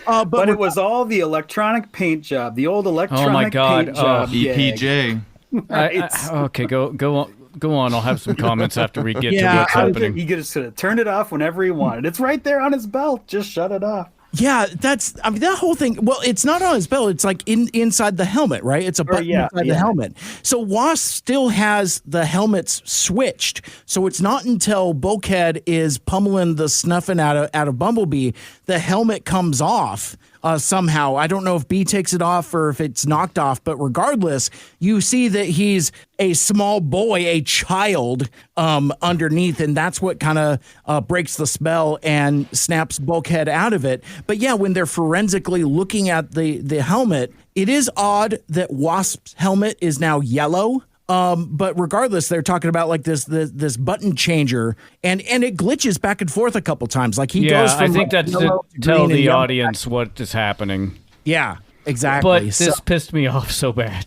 Speaker 5: But it was all the electronic paint job, the old electronic paint job.
Speaker 9: EPJ.
Speaker 8: Right. Okay, go on. Go on, I'll have some comments after we get to what's happening.
Speaker 5: He just could have turned it off whenever he wanted. It's right there on his belt. Just shut it off.
Speaker 2: Yeah, that whole thing. Well, it's not on his belt. It's like inside the helmet, right? It's a button inside the helmet. So Wasp still has the helmets switched. So it's not until Bulkhead is pummeling the snuffing out of Bumblebee, the helmet comes off. Somehow. I don't know if B takes it off or if it's knocked off, but regardless, you see that he's a small boy, a child underneath, and that's what kind of breaks the spell and snaps Bulkhead out of it. But yeah, when they're forensically looking at the helmet, It is odd that Wasp's helmet is now yellow. But regardless, they're talking about like this button changer, and it glitches back and forth a couple times. Like he goes from
Speaker 8: I think that's to tell the audience what is happening.
Speaker 2: Yeah, exactly.
Speaker 8: But this pissed me off so bad.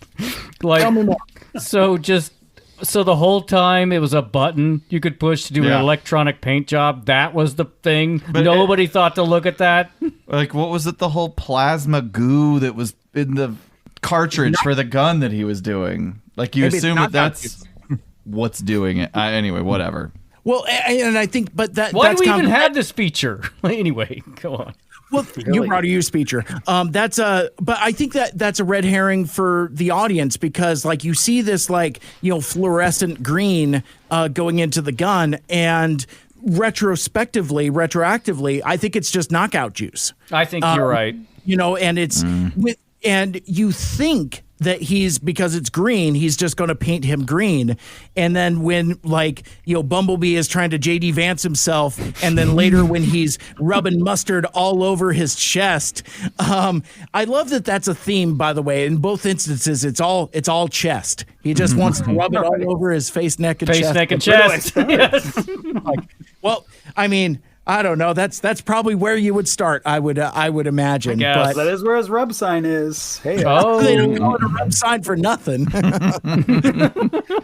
Speaker 8: Like, tell me more. So the whole time it was a button you could push to do an electronic paint job. That was the thing. But nobody thought to look at that.
Speaker 9: Like, what was it? The whole plasma goo that was in the cartridge for the gun that he was doing. Like, you assume that's what's doing it. Anyway, whatever.
Speaker 2: Well, and I think, but
Speaker 8: why do we even have this feature? Anyway, go on.
Speaker 2: Well, you brought a use feature. But I think that's a red herring for the audience, because like you see this like, fluorescent green going into the gun, and retroactively, I think it's just knockout juice.
Speaker 8: I think you're right.
Speaker 2: And it's and you think that because it's green, he's just going to paint him green. And then when Bumblebee is trying to JD Vance himself, and then later when he's rubbing mustard all over his chest. I love that that's a theme, by the way. In both instances, it's all chest. He just wants to rub it all over his face, neck, and chest.
Speaker 8: Face, neck, and chest. Yes.
Speaker 2: Well, I mean, I don't know. That's probably where you would start. I would imagine.
Speaker 5: But that is where his rub sign is. Hey,
Speaker 2: they don't call it a rub sign for nothing.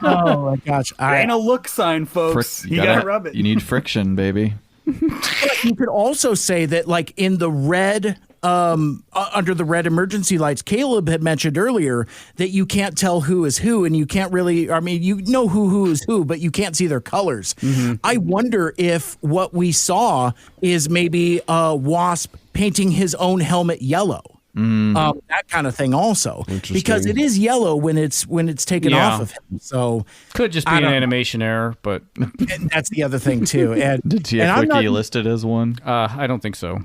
Speaker 2: Oh my gosh!
Speaker 5: It ain't a look sign, folks. You gotta rub it.
Speaker 9: You need friction, baby.
Speaker 2: You could also say that, like in the red. Under the red emergency lights, Caleb had mentioned earlier that you can't tell who is who, and you can't really, I mean, you know who is who, but you can't see their colors. Mm-hmm. I wonder if what we saw is maybe Wasp painting his own helmet yellow. That kind of thing also, because it is yellow when it's taken off of him. So
Speaker 8: could just be an animation error, but
Speaker 2: and that's the other thing too. And
Speaker 9: did TF list it as one?
Speaker 8: I don't think so.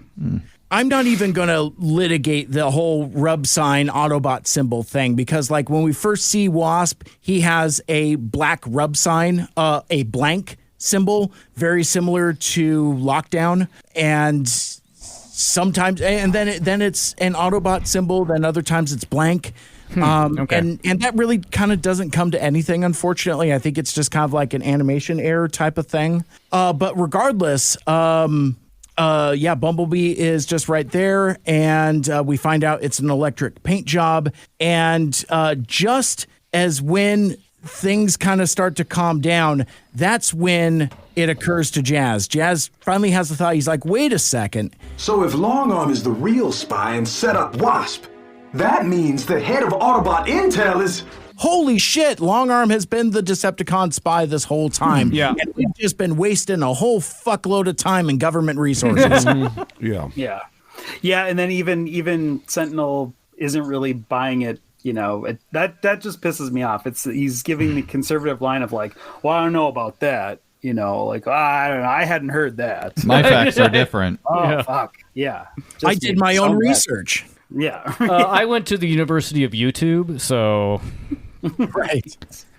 Speaker 2: I'm not even going to litigate the whole rub sign Autobot symbol thing, because like when we first see Wasp, he has a black rub sign, a blank symbol, very similar to Lockdown, and sometimes, and then it's an Autobot symbol, then other times it's blank. Okay. And that really kind of doesn't come to anything, unfortunately. I think it's just kind of like an animation error type of thing. But regardless, Bumblebee is just right there, and we find out it's an electric paint job. And just as when things kind of start to calm down, that's when it occurs to Jazz. Jazz finally has the thought. He's like, wait a second.
Speaker 15: So if Longarm is the real spy and set up Wasp, that means the head of Autobot Intel is...
Speaker 2: Holy shit, Longarm has been the Decepticon spy this whole time.
Speaker 8: Yeah.
Speaker 2: And we've just been wasting a whole fuckload of time and government resources.
Speaker 5: Yeah, and then even Sentinel isn't really buying it. That just pisses me off. He's giving the conservative line of like, well, I don't know about that. I don't know, I hadn't heard that.
Speaker 9: My facts are different.
Speaker 5: Fuck. Yeah.
Speaker 2: I did my own research.
Speaker 5: Yeah.
Speaker 8: I went to the University of YouTube, so...
Speaker 2: Right.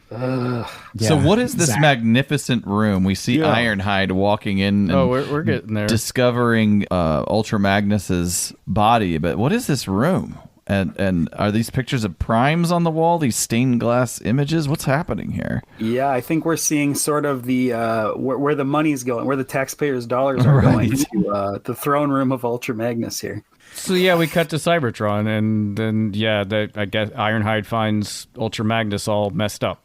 Speaker 9: So what is this magnificent room? We see Ironhide walking in and
Speaker 8: we're getting there.
Speaker 9: Discovering Ultra Magnus's body. But what is this room? And are these pictures of primes on the wall? These stained glass images? What's happening here?
Speaker 5: Yeah, I think we're seeing sort of the where the money's going, where the taxpayers' dollars are going to the throne room of Ultra Magnus here.
Speaker 8: So we cut to Cybertron, and then I guess Ironhide finds Ultra Magnus all messed up.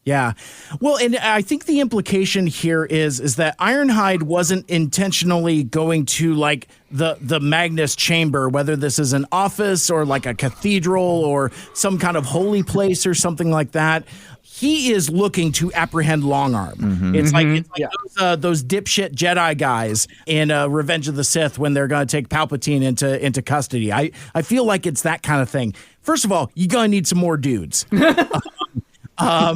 Speaker 2: Yeah. Well, and I think the implication here is that Ironhide wasn't intentionally going to like the Magnus chamber, whether this is an office or like a cathedral or some kind of holy place or something like that. He is looking to apprehend Longarm. Mm-hmm. It's like those dipshit Jedi guys in Revenge of the Sith when they're going to take Palpatine into custody. I feel like it's that kind of thing. First of all, you're going to need some more dudes. I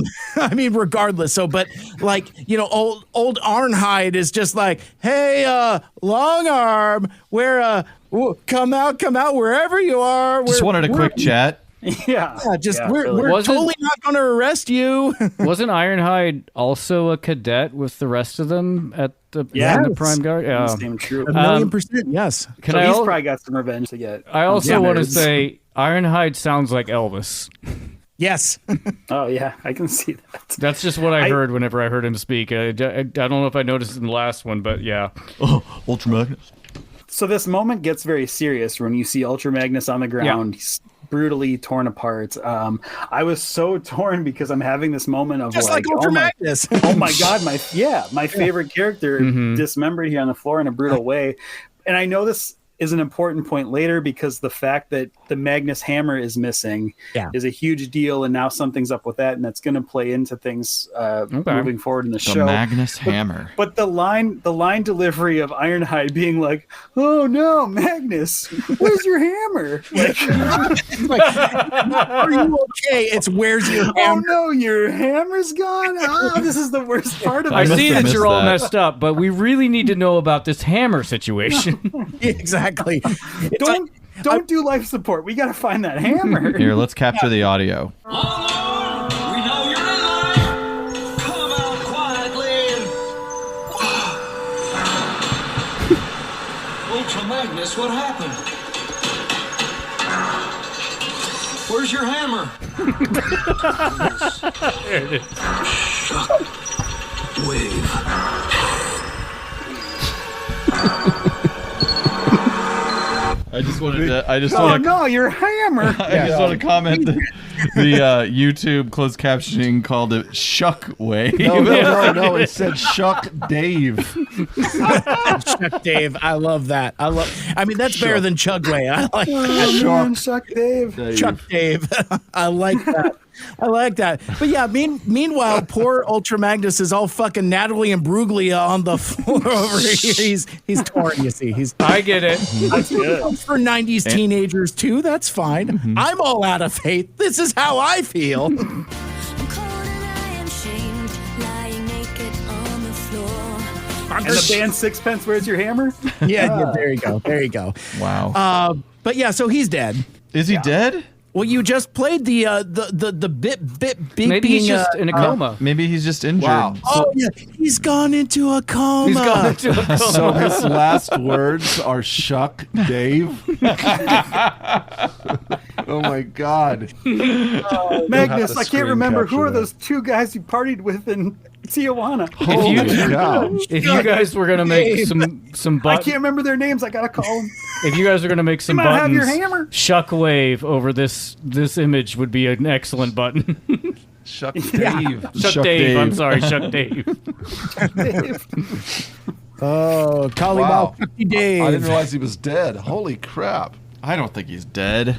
Speaker 2: mean, regardless. So, but like, old Ironhide is just like, hey, Longarm, come out wherever you are.
Speaker 9: Just wanted a quick chat.
Speaker 5: Yeah,
Speaker 2: we're totally not going to arrest you.
Speaker 8: Wasn't Ironhide also a cadet with the rest of them at the Prime Guard? Yeah,
Speaker 5: same troop.
Speaker 2: 1,000,000%, yes.
Speaker 5: He's probably got some revenge to get.
Speaker 8: I also want to say Ironhide sounds like Elvis.
Speaker 2: Yes.
Speaker 5: Oh yeah, I can see that.
Speaker 8: That's just what I heard whenever I heard him speak. I don't know if I noticed it in the last one, but yeah.
Speaker 9: Oh, Ultra Magnus.
Speaker 5: So this moment gets very serious when you see Ultra Magnus on the ground. Yeah. He's brutally torn apart. I was so torn because I'm having this moment of
Speaker 2: just like Ultra Magnus.
Speaker 5: Oh my god, my favorite character dismembered here on the floor in a brutal way. And I know this is an important point later because the fact that the Magnus hammer is missing is a huge deal, and now something's up with that, and that's going to play into things moving forward in the show.
Speaker 9: The Magnus hammer.
Speaker 5: But the line delivery of Ironhide being like, "Oh no, Magnus, where's your hammer?"
Speaker 2: Are you okay? It's where's your hammer?
Speaker 5: Oh no, your hammer's gone. Oh, this is the worst part of it.
Speaker 8: I see that you're all messed up, but we really need to know about this hammer situation.
Speaker 2: Exactly.
Speaker 5: Don't do life support. We got to find that hammer.
Speaker 9: Here, let's capture the audio.
Speaker 19: We know you're alive. Come out quietly. Ultra Magnus, what happened? Where's your hammer?
Speaker 8: There it is.
Speaker 19: Shock wave.
Speaker 9: I just wanted to.
Speaker 5: No, your hammer.
Speaker 9: I just want to comment that the YouTube closed captioning called it Shuck Wave.
Speaker 10: No. It said Shuck Dave.
Speaker 2: Shuck Dave. I love that. I mean, that's better than Chugway. I like that.
Speaker 5: Shuck Dave.
Speaker 2: Chuck Dave. I like that. But yeah, meanwhile, poor Ultra Magnus is all fucking Natalie and Bruglia on the floor over here. He's torn, you see.
Speaker 8: I get it.
Speaker 2: That's good. For 90s teenagers, too. That's fine. Mm-hmm. I'm all out of faith. This is how I feel.
Speaker 5: And the band Sixpence, where's your hammer?
Speaker 2: Yeah, there you go.
Speaker 9: Wow.
Speaker 2: But yeah, so he's dead.
Speaker 9: Is he dead?
Speaker 2: Well, you just played the bit.
Speaker 8: Maybe he's just in a coma.
Speaker 9: Maybe he's just injured.
Speaker 10: Wow.
Speaker 2: Oh yeah, he's gone into a coma.
Speaker 10: So his last words are "Shuck Dave." Oh my God.
Speaker 5: Magnus, I can't remember who are those two guys you partied with in Tijuana.
Speaker 8: If you guys were gonna make some buttons,
Speaker 5: I can't remember their names. I gotta call them.
Speaker 8: If you guys are gonna make some
Speaker 5: you might
Speaker 8: buttons,
Speaker 5: have your hammer.
Speaker 8: Shuckwave over this image would be an excellent button.
Speaker 10: Shuck Dave.
Speaker 8: Shuck Dave. I'm sorry, Shuck Dave.
Speaker 2: Oh,
Speaker 10: wow.
Speaker 2: Dave.
Speaker 10: I didn't realize he was dead. Holy crap.
Speaker 9: I don't think he's dead.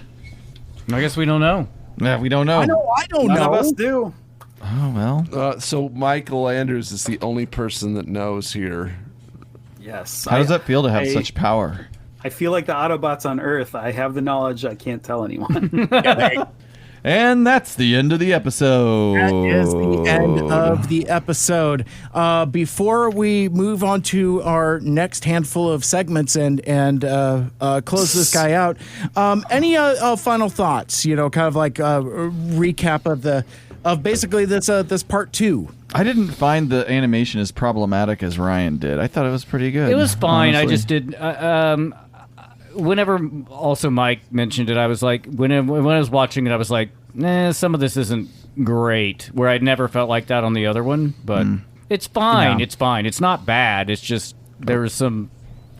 Speaker 8: I guess we don't know.
Speaker 9: Yeah, we don't know.
Speaker 2: I don't know.
Speaker 5: None of us do.
Speaker 9: Oh, well.
Speaker 10: So Michael Anders is the only person that knows here.
Speaker 5: Yes.
Speaker 9: How does that feel to have such power?
Speaker 5: I feel like the Autobots on Earth. I have the knowledge. I can't tell anyone.
Speaker 9: And that's the end of the episode.
Speaker 2: That is the end of the episode. Before we move on to our next handful of segments and close this guy out, any final thoughts? You know, kind of like a recap of basically this part 2.
Speaker 9: I didn't find the animation as problematic as Ryan did. I thought it was pretty good.
Speaker 8: It was fine.
Speaker 9: Honestly.
Speaker 8: I just did. Whenever also Mike mentioned it, I was like, when I was watching it, I was like, some of this isn't great. Where I'd never felt like that on the other one, but it's fine.
Speaker 2: Yeah.
Speaker 8: It's fine. It's not bad. It's just there was some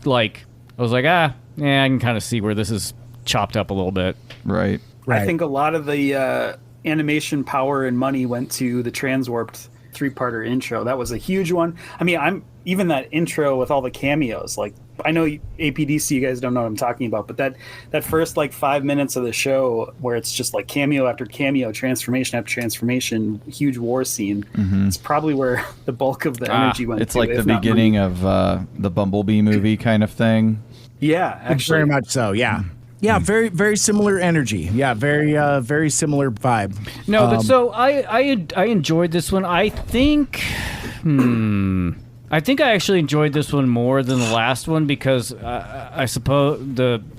Speaker 8: I was like, I can kind of see where this is chopped up a little bit.
Speaker 9: Right.
Speaker 5: I think a lot of the animation power and money went to the transwarped 3-parter intro. That was a huge one. I mean, even that intro with all the cameos, like, I know APDC, you guys don't know what I'm talking about, but that first 5 minutes of the show where it's just like cameo after cameo, transformation after transformation, huge war scene. Mm-hmm. It's probably where the bulk of the energy went.
Speaker 9: It's like the beginning of the Bumblebee movie kind of thing.
Speaker 5: Yeah, actually.
Speaker 2: Very much so, yeah. Yeah, very, very similar energy. Yeah, very, very similar vibe.
Speaker 8: No, but so I enjoyed this one. I think I actually enjoyed this one more than the last one because I suppose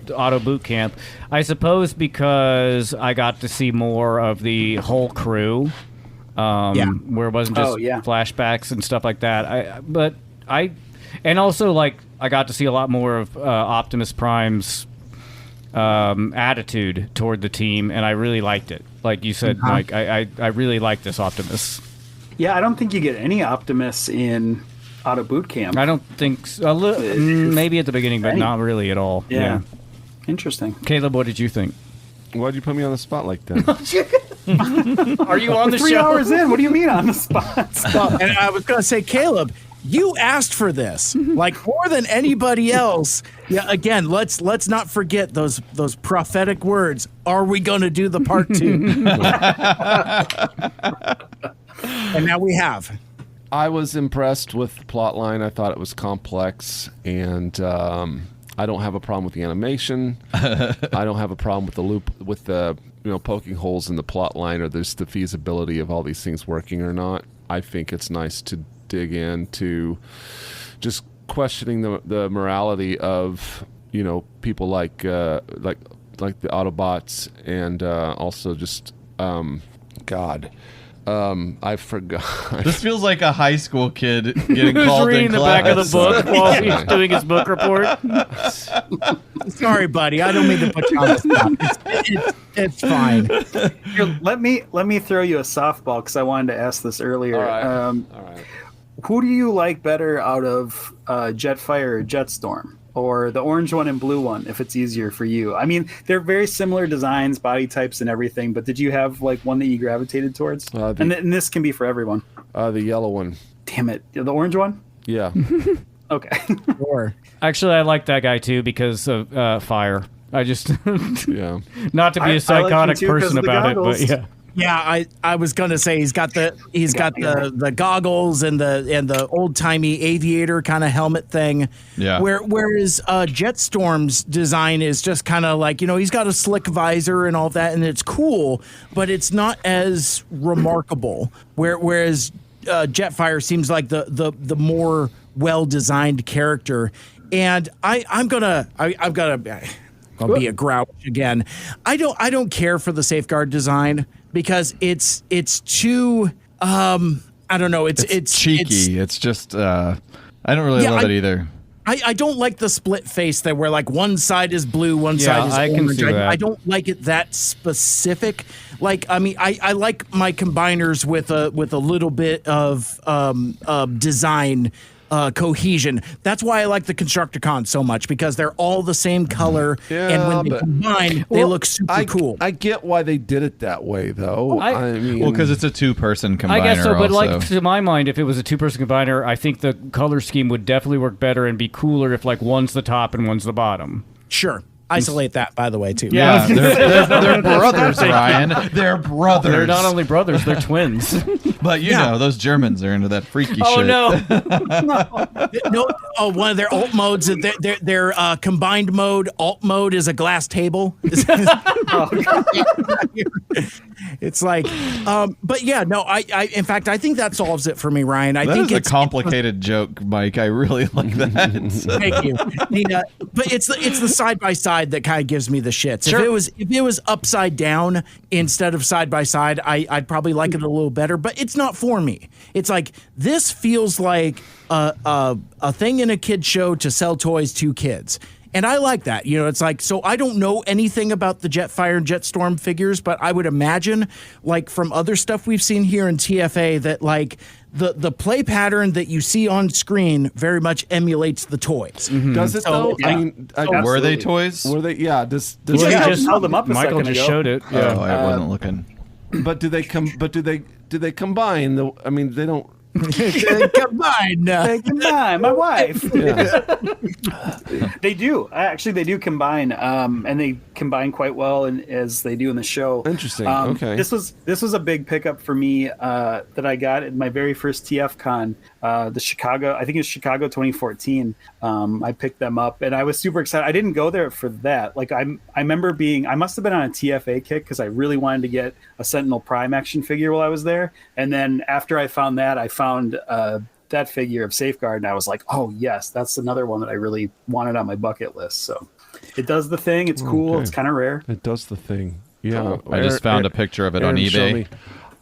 Speaker 8: Autoboot Camp. I suppose because I got to see more of the whole crew, where it wasn't just flashbacks and stuff like that. And also like I got to see a lot more of Optimus Prime's attitude toward the team, and I really liked it. Like you said, Mike, I really like this Optimus.
Speaker 5: Yeah, I don't think you get any Optimus in Autoboot Camp.
Speaker 8: I don't think so. Maybe at the beginning, but not really at all. Yeah.
Speaker 5: Interesting.
Speaker 8: Caleb, what did you think?
Speaker 10: Why'd you put me on the spot like that?
Speaker 8: Are you on the show?
Speaker 5: 3 hours in. What do you mean on the spot?
Speaker 2: And I was going to say, Caleb, you asked for this, like more than anybody else. Yeah. Again, let's not forget those prophetic words. Are we going to do the part 2? And now we have.
Speaker 10: I was impressed with the plot line. I thought it was complex, and I don't have a problem with the animation. I don't have a problem with the loop, with the poking holes in the plot line, or there's the feasibility of all these things working or not. I think it's nice to dig into just questioning the morality of people like the Autobots, and also just I forgot.
Speaker 9: This feels like a high school kid getting called
Speaker 8: reading
Speaker 9: in
Speaker 8: the
Speaker 9: class.
Speaker 8: back of the book while he's doing his book report.
Speaker 2: Sorry, buddy. I don't mean to put you on the spot. It's fine.
Speaker 5: Here, let me throw you a softball because I wanted to ask this earlier.
Speaker 10: All right.
Speaker 5: Who do you like better out of Jetfire or Jetstorm? Or the orange one and blue one, if it's easier for you. I mean, they're very similar designs, body types, and everything. But did you have like one that you gravitated towards? And this can be for everyone.
Speaker 10: The yellow one.
Speaker 5: Damn it, the orange one.
Speaker 10: Yeah.
Speaker 5: Okay.
Speaker 2: Sure.
Speaker 8: Actually, I like that guy too because of fire. I just not to be a psychotic
Speaker 5: like
Speaker 8: person about it, but yeah.
Speaker 2: Yeah, I was gonna say he's got the goggles and the old timey aviator kind of helmet thing.
Speaker 9: Yeah.
Speaker 2: Whereas Jetstorm's design is just kind of like he's got a slick visor and all that, and it's cool, but it's not as remarkable. Whereas Jetfire seems like the more well designed character, and I'm gonna I'll be a grouch again. I don't care for the safeguard design because it's too I don't know, it's
Speaker 9: cheeky. It's just I don't really love it either.
Speaker 2: I don't like the split face that where like one side is blue, one side is orange.
Speaker 8: Can see that.
Speaker 2: I don't like it that specific. Like I mean I like my combiners with a little bit of design cohesion. That's why I like the Constructicons so much, because they're all the same color, and when they combine, they look super cool.
Speaker 10: I get why they did it that way, though. I mean,
Speaker 9: because it's a two-person combiner.
Speaker 8: I guess so, but
Speaker 9: also.
Speaker 8: like to my mind, if it was a two-person combiner, I think the color scheme would definitely work better and be cooler if like one's the top and one's the bottom.
Speaker 2: Sure. Isolate that, by the way, too.
Speaker 9: Yeah, they're brothers, Ryan. They're brothers.
Speaker 8: They're not only brothers, they're twins.
Speaker 9: But you know, those Germans are into that freaky shit.
Speaker 8: Oh no!
Speaker 2: No! Oh, one of their alt modes, their combined mode, alt mode is a glass table. It's like, but yeah, no. I in fact, I think that solves it for me, Ryan. I think
Speaker 9: it's a complicated joke, Mike. I really like that.
Speaker 2: Thank you. But it's the side by side that kind of gives me the shits.
Speaker 8: Sure.
Speaker 2: If it was upside down instead of side by side, I'd probably like it a little better. But it's not for me. It's like this feels like a thing in a kid show to sell toys to kids. And I like that. It's like, so I don't know anything about the Jetfire and Jetstorm figures, but I would imagine, like from other stuff we've seen here in TFA, that like the play pattern that you see on screen very much emulates the toys.
Speaker 8: Mm-hmm.
Speaker 10: Does it though?
Speaker 2: Yeah.
Speaker 10: I mean,
Speaker 9: were they toys?
Speaker 10: Were they? Yeah. Does
Speaker 8: he just
Speaker 5: held them up?
Speaker 8: Michael just showed it. Yeah.
Speaker 9: Oh, I wasn't looking.
Speaker 10: But do they combine? I mean, they don't.
Speaker 2: Combine.
Speaker 5: They combine. My wife.
Speaker 10: Yeah.
Speaker 5: They do. Actually, they do combine, and they combine quite well, as they do in the show.
Speaker 10: Interesting. Okay.
Speaker 5: This was a big pickup for me that I got at my very first TF Con, the Chicago. I think it was Chicago 2014. I picked them up, and I was super excited. I didn't go there for that. Like I remember I must have been on a TFA kick because I really wanted to get a Sentinel Prime action figure while I was there, and then after I found that, I found that figure of Safeguard, and I was like, oh yes, that's another one that I really wanted on my bucket list. So It does the thing. It's cool.
Speaker 10: Okay.
Speaker 5: It's kind of rare.
Speaker 10: It does the thing. Yeah.
Speaker 9: I just found a picture of it on
Speaker 10: Aaron, show
Speaker 9: eBay.
Speaker 10: me.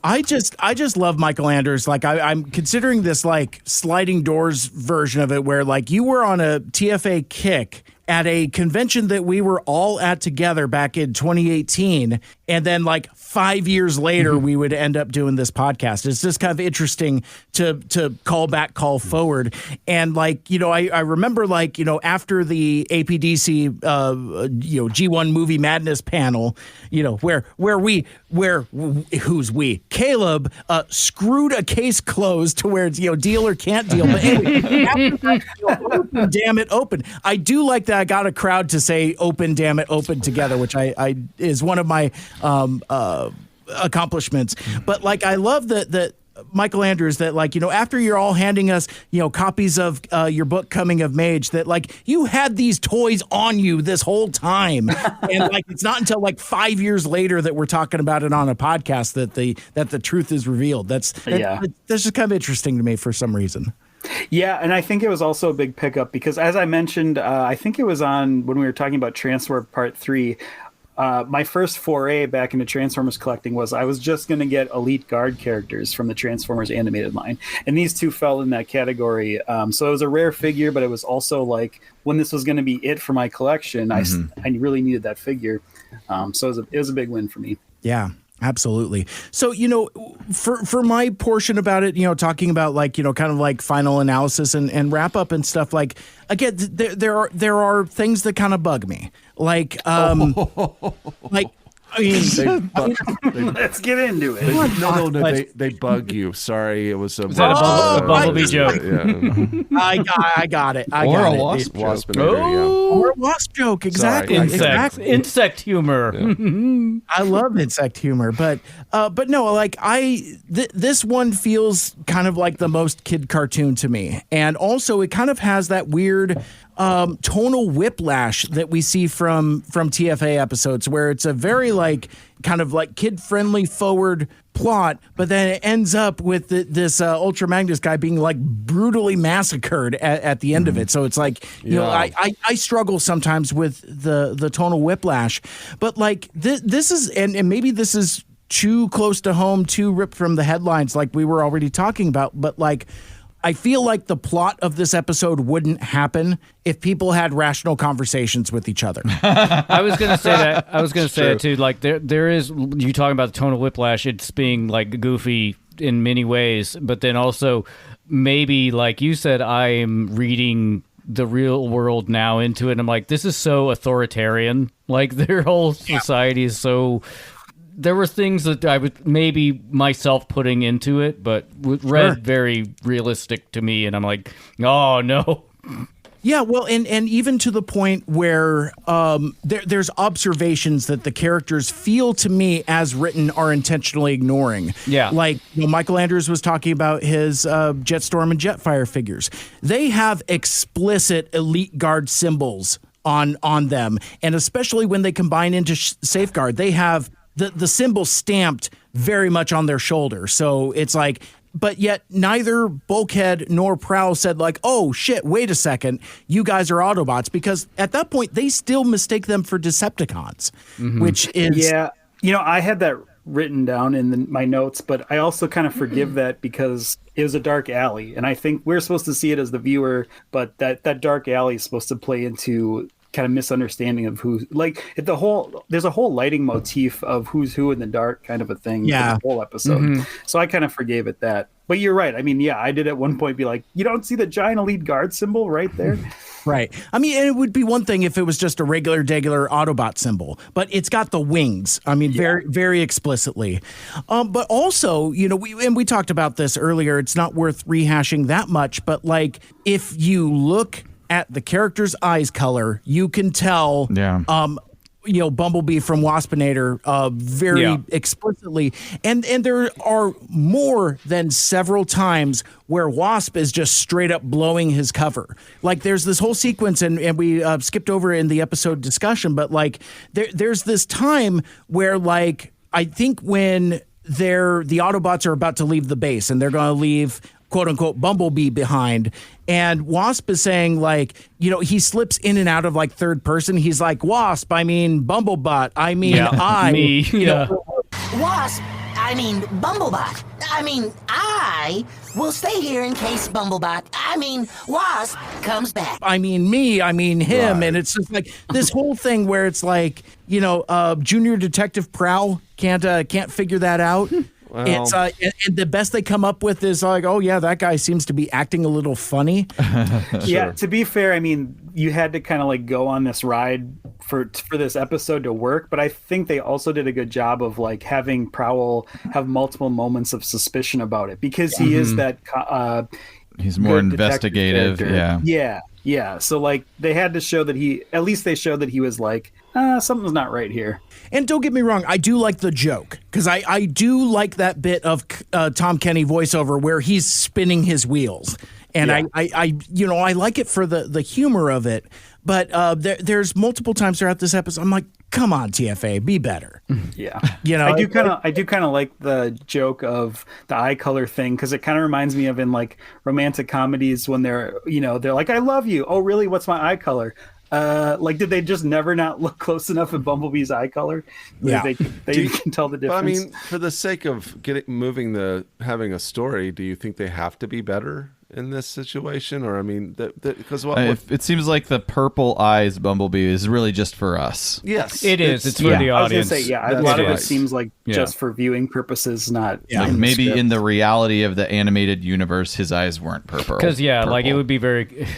Speaker 2: I just love Michael Anders. Like I'm considering this like sliding doors version of it, where like you were on a TFA kick at a convention that we were all at together back in 2018, and then like 5 years later we would end up doing this podcast. It's just kind of interesting to call back, call forward, and like I remember like after the APDC G1 movie madness panel, where who's we Caleb screwed a case closed to where it's deal or can't deal. But anyway, after that, open, damn it, open. I do like that. I got a crowd to say "open, damn it, open" together, which I is one of my accomplishments. But like, I love that Michael Andrews, that like after you're all handing us copies of your book Coming of Mage, that like you had these toys on you this whole time, and like it's not until like 5 years later that we're talking about it on a podcast that the truth is revealed. That's just kind of interesting to me for some reason.
Speaker 5: Yeah, and I think it was also a big pickup because, as I mentioned, I think it was on when we were talking about Transform Part 3, my first foray back into Transformers collecting was I was just going to get Elite Guard characters from the Transformers animated line, and these two fell in that category. So it was a rare figure, but it was also like when this was going to be it for my collection, I really needed that figure. So it was a big win for me.
Speaker 2: Yeah. Absolutely. So, for my portion about it, talking about like, kind of like final analysis and wrap up and stuff, like, again, there are things that kind of bug me. Like,
Speaker 5: let's get into it.
Speaker 10: No, they bug you. Sorry, it was a
Speaker 8: Bumblebee joke.
Speaker 10: Yeah.
Speaker 2: I got it.
Speaker 9: Or a wasp joke.
Speaker 2: Or a wasp joke. Exactly.
Speaker 8: Insect humor.
Speaker 2: Yeah. I love insect humor, but no, like this one feels kind of like the most kid cartoon to me, and also it kind of has that weird tonal whiplash that we see from TFA episodes, where it's a very like kind of like kid friendly forward plot, but then it ends up with this Ultra Magnus guy being like brutally massacred at the end of it. So it's like I struggle sometimes with the tonal whiplash, but like this is and maybe this is too close to home, too ripped from the headlines like we were already talking about, but like I feel like the plot of this episode wouldn't happen if people had rational conversations with each other.
Speaker 8: I was going to say that. I was going to say that too. Like there is, you talking about the tonal whiplash, it's being like goofy in many ways, but then also maybe like you said, I'm reading the real world now into it. And I'm like, this is so authoritarian. Like their whole society is so... There were things that I would maybe myself putting into it, but read very realistic to me, and I'm like, oh no.
Speaker 2: Yeah, well, and even to the point where there's observations that the characters feel to me as written are intentionally ignoring.
Speaker 8: Yeah.
Speaker 2: Like Michael Andrews was talking about his Jetstorm and Jetfire figures. They have explicit Elite Guard symbols on them, and especially when they combine into Safeguard, they have the symbol stamped very much on their shoulder. So it's like, but yet neither Bulkhead nor Prowl said like, oh shit, wait a second, you guys are Autobots, because at that point they still mistake them for Decepticons, which is...
Speaker 5: Yeah, I had that written down in my notes, but I also kind of forgive that because it was a dark alley, and I think we're supposed to see it as the viewer, but that dark alley is supposed to play into kind of misunderstanding of who, like there's a whole lighting motif of who's who in the dark kind of a thing.
Speaker 2: Yeah.
Speaker 5: For the whole episode. So I kind of forgave it that. But you're right. I mean, yeah, I did at one point be like, you don't see the giant Elite Guard symbol right there?
Speaker 2: Right. I mean, and it would be one thing if it was just a regular Autobot symbol, but it's got the wings. I mean, very, very explicitly. But also, we talked about this earlier. It's not worth rehashing that much, but like if you look at the character's eyes color, you can tell Bumblebee from Waspinator very explicitly. And there are more than several times where Wasp is just straight up blowing his cover. Like there's this whole sequence, and we skipped over in the episode discussion, but like there's this time where like I think when the Autobots are about to leave the base and they're going to leave quote unquote Bumblebee behind. And Wasp is saying, like, you know, he slips in and out of like third person. He's like, Wasp, I mean Bumblebot, I mean
Speaker 8: me.
Speaker 2: You know,
Speaker 16: Wasp, I mean Bumblebot. I mean, I will stay here in case Bumblebot, I mean Wasp, comes back.
Speaker 2: I mean me, I mean him.
Speaker 10: Right.
Speaker 2: And it's just like this whole thing where it's like, you know, Junior Detective Prowl can't figure that out.
Speaker 10: Well,
Speaker 2: It's and the best they come up with is like, oh yeah, that guy seems to be acting a little funny.
Speaker 5: Yeah, to be fair, I mean, you had to kind of like go on this ride for this episode to work, but I think they also did a good job of like having Prowl have multiple moments of suspicion about it because he is that
Speaker 9: he's more investigative.
Speaker 5: Yeah. So like they had to show that they showed that he was like, something's not right here.
Speaker 2: And don't get me wrong, I do like the joke because I do like that bit of Tom Kenny voiceover where he's spinning his wheels, and I you know, I like it for the humor of it. But there's multiple times throughout this episode I'm like, come on, TFA, be better.
Speaker 5: Yeah,
Speaker 2: you know,
Speaker 5: I do kind of like the joke of the eye color thing because it kind of reminds me of in like romantic comedies when they're like, I love you. Oh, really? What's my eye color? Like, did they just never not look close enough at Bumblebee's eye color?
Speaker 2: Yeah,
Speaker 5: they can tell the difference.
Speaker 10: But I mean, for the sake of having a story, do you think they have to be better in this situation? Or I mean, because
Speaker 9: it seems like the purple eyes Bumblebee is really just for us.
Speaker 10: Yes,
Speaker 8: it is. It's for the audience.
Speaker 5: I was gonna say, a lot of it seems like just for viewing purposes, not
Speaker 9: like maybe in the reality of the animated universe, his eyes weren't purple.
Speaker 8: Because like it would be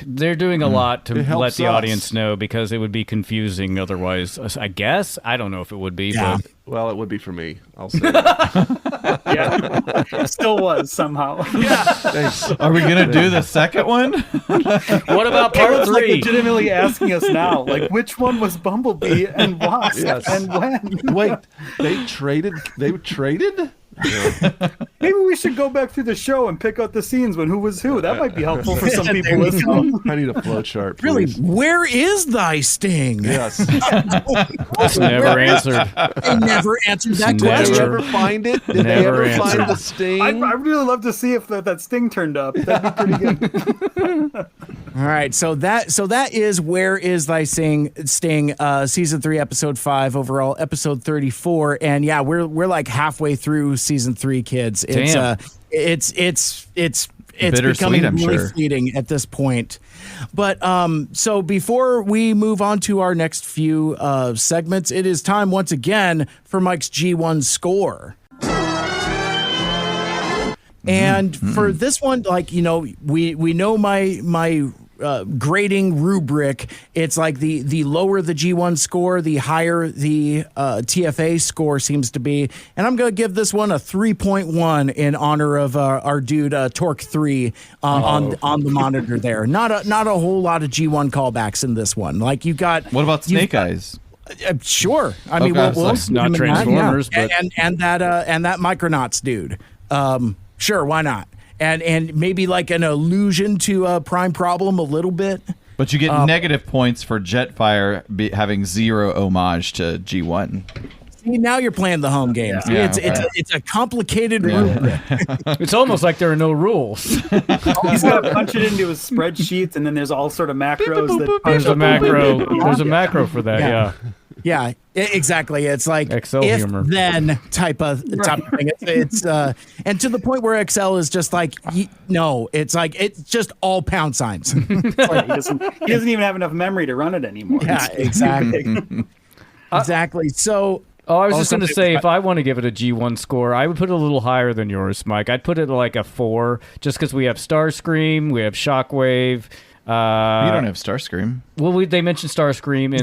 Speaker 8: they're doing a lot to let the audience know because it would be confusing otherwise. I guess I don't know if it would be, but
Speaker 10: well, it would be for me. I'll say that.
Speaker 5: Yeah, still was somehow.
Speaker 10: Yeah, thanks.
Speaker 9: Are we gonna do the second one?
Speaker 8: What about part 3?
Speaker 5: Like legitimately asking us now, like which one was Bumblebee and Wasp, and when?
Speaker 10: Wait, they traded. They traded. Yeah.
Speaker 5: Maybe we should go back through the show and pick out the scenes when who was who. That might be helpful for some people listening.
Speaker 10: I need a flow chart. Please.
Speaker 2: Really, where is thy sting?
Speaker 10: Yes.
Speaker 8: Never answered.
Speaker 2: They never answered that
Speaker 10: Did
Speaker 2: question.
Speaker 10: they ever find it? Did they ever find the sting?
Speaker 5: I'd really love to see if that sting turned up. That'd be pretty good.
Speaker 2: All right, so that is Where Is Thy Sting? Season 3, episode 5, overall episode 34, and yeah, we're like halfway through season 3, kids. It's becoming really fleeting at this point. But so before we move on to our next few segments, it is time once again for Mike's G1 score. And for this one, like, you know, we know my grading rubric. It's like the lower the G1 score, the higher the TFA score seems to be. And I'm going to give this one a 3.1 in honor of our dude Torque 3 on the monitor there. Not a whole lot of G1 callbacks in this one. Like you got.
Speaker 9: What about Snake Eyes?
Speaker 2: Sure. I mean, we'll
Speaker 8: not Transformers, but
Speaker 2: and that Micronauts dude. Sure, why not? And maybe like an allusion to Prime Problem a little bit.
Speaker 9: But you get negative points for Jetfire having 0 homage to G1.
Speaker 2: See, now you're playing the home game.
Speaker 9: Yeah,
Speaker 2: it's a complicated rubric.
Speaker 8: It's almost like there are no rules.
Speaker 5: He's got to punch it into his spreadsheets, and then there's all sort of macros.
Speaker 8: There's a macro. There's a macro for that. Yeah.
Speaker 2: Yeah, exactly. It's like
Speaker 8: Excel
Speaker 2: if
Speaker 8: humor.
Speaker 2: then type of thing. It's and to the point where Excel is just like no, it's like it's just all pound signs.
Speaker 5: Like he doesn't even have enough memory to run it anymore.
Speaker 2: Yeah, exactly. Exactly. So
Speaker 8: I was just going to say, if I want to give it a G1 score, I would put it a little higher than yours, Mike. I'd put it like a 4, just because we have Starscream, we have Shockwave.
Speaker 9: You don't have Starscream.
Speaker 8: Well, they mentioned Starscream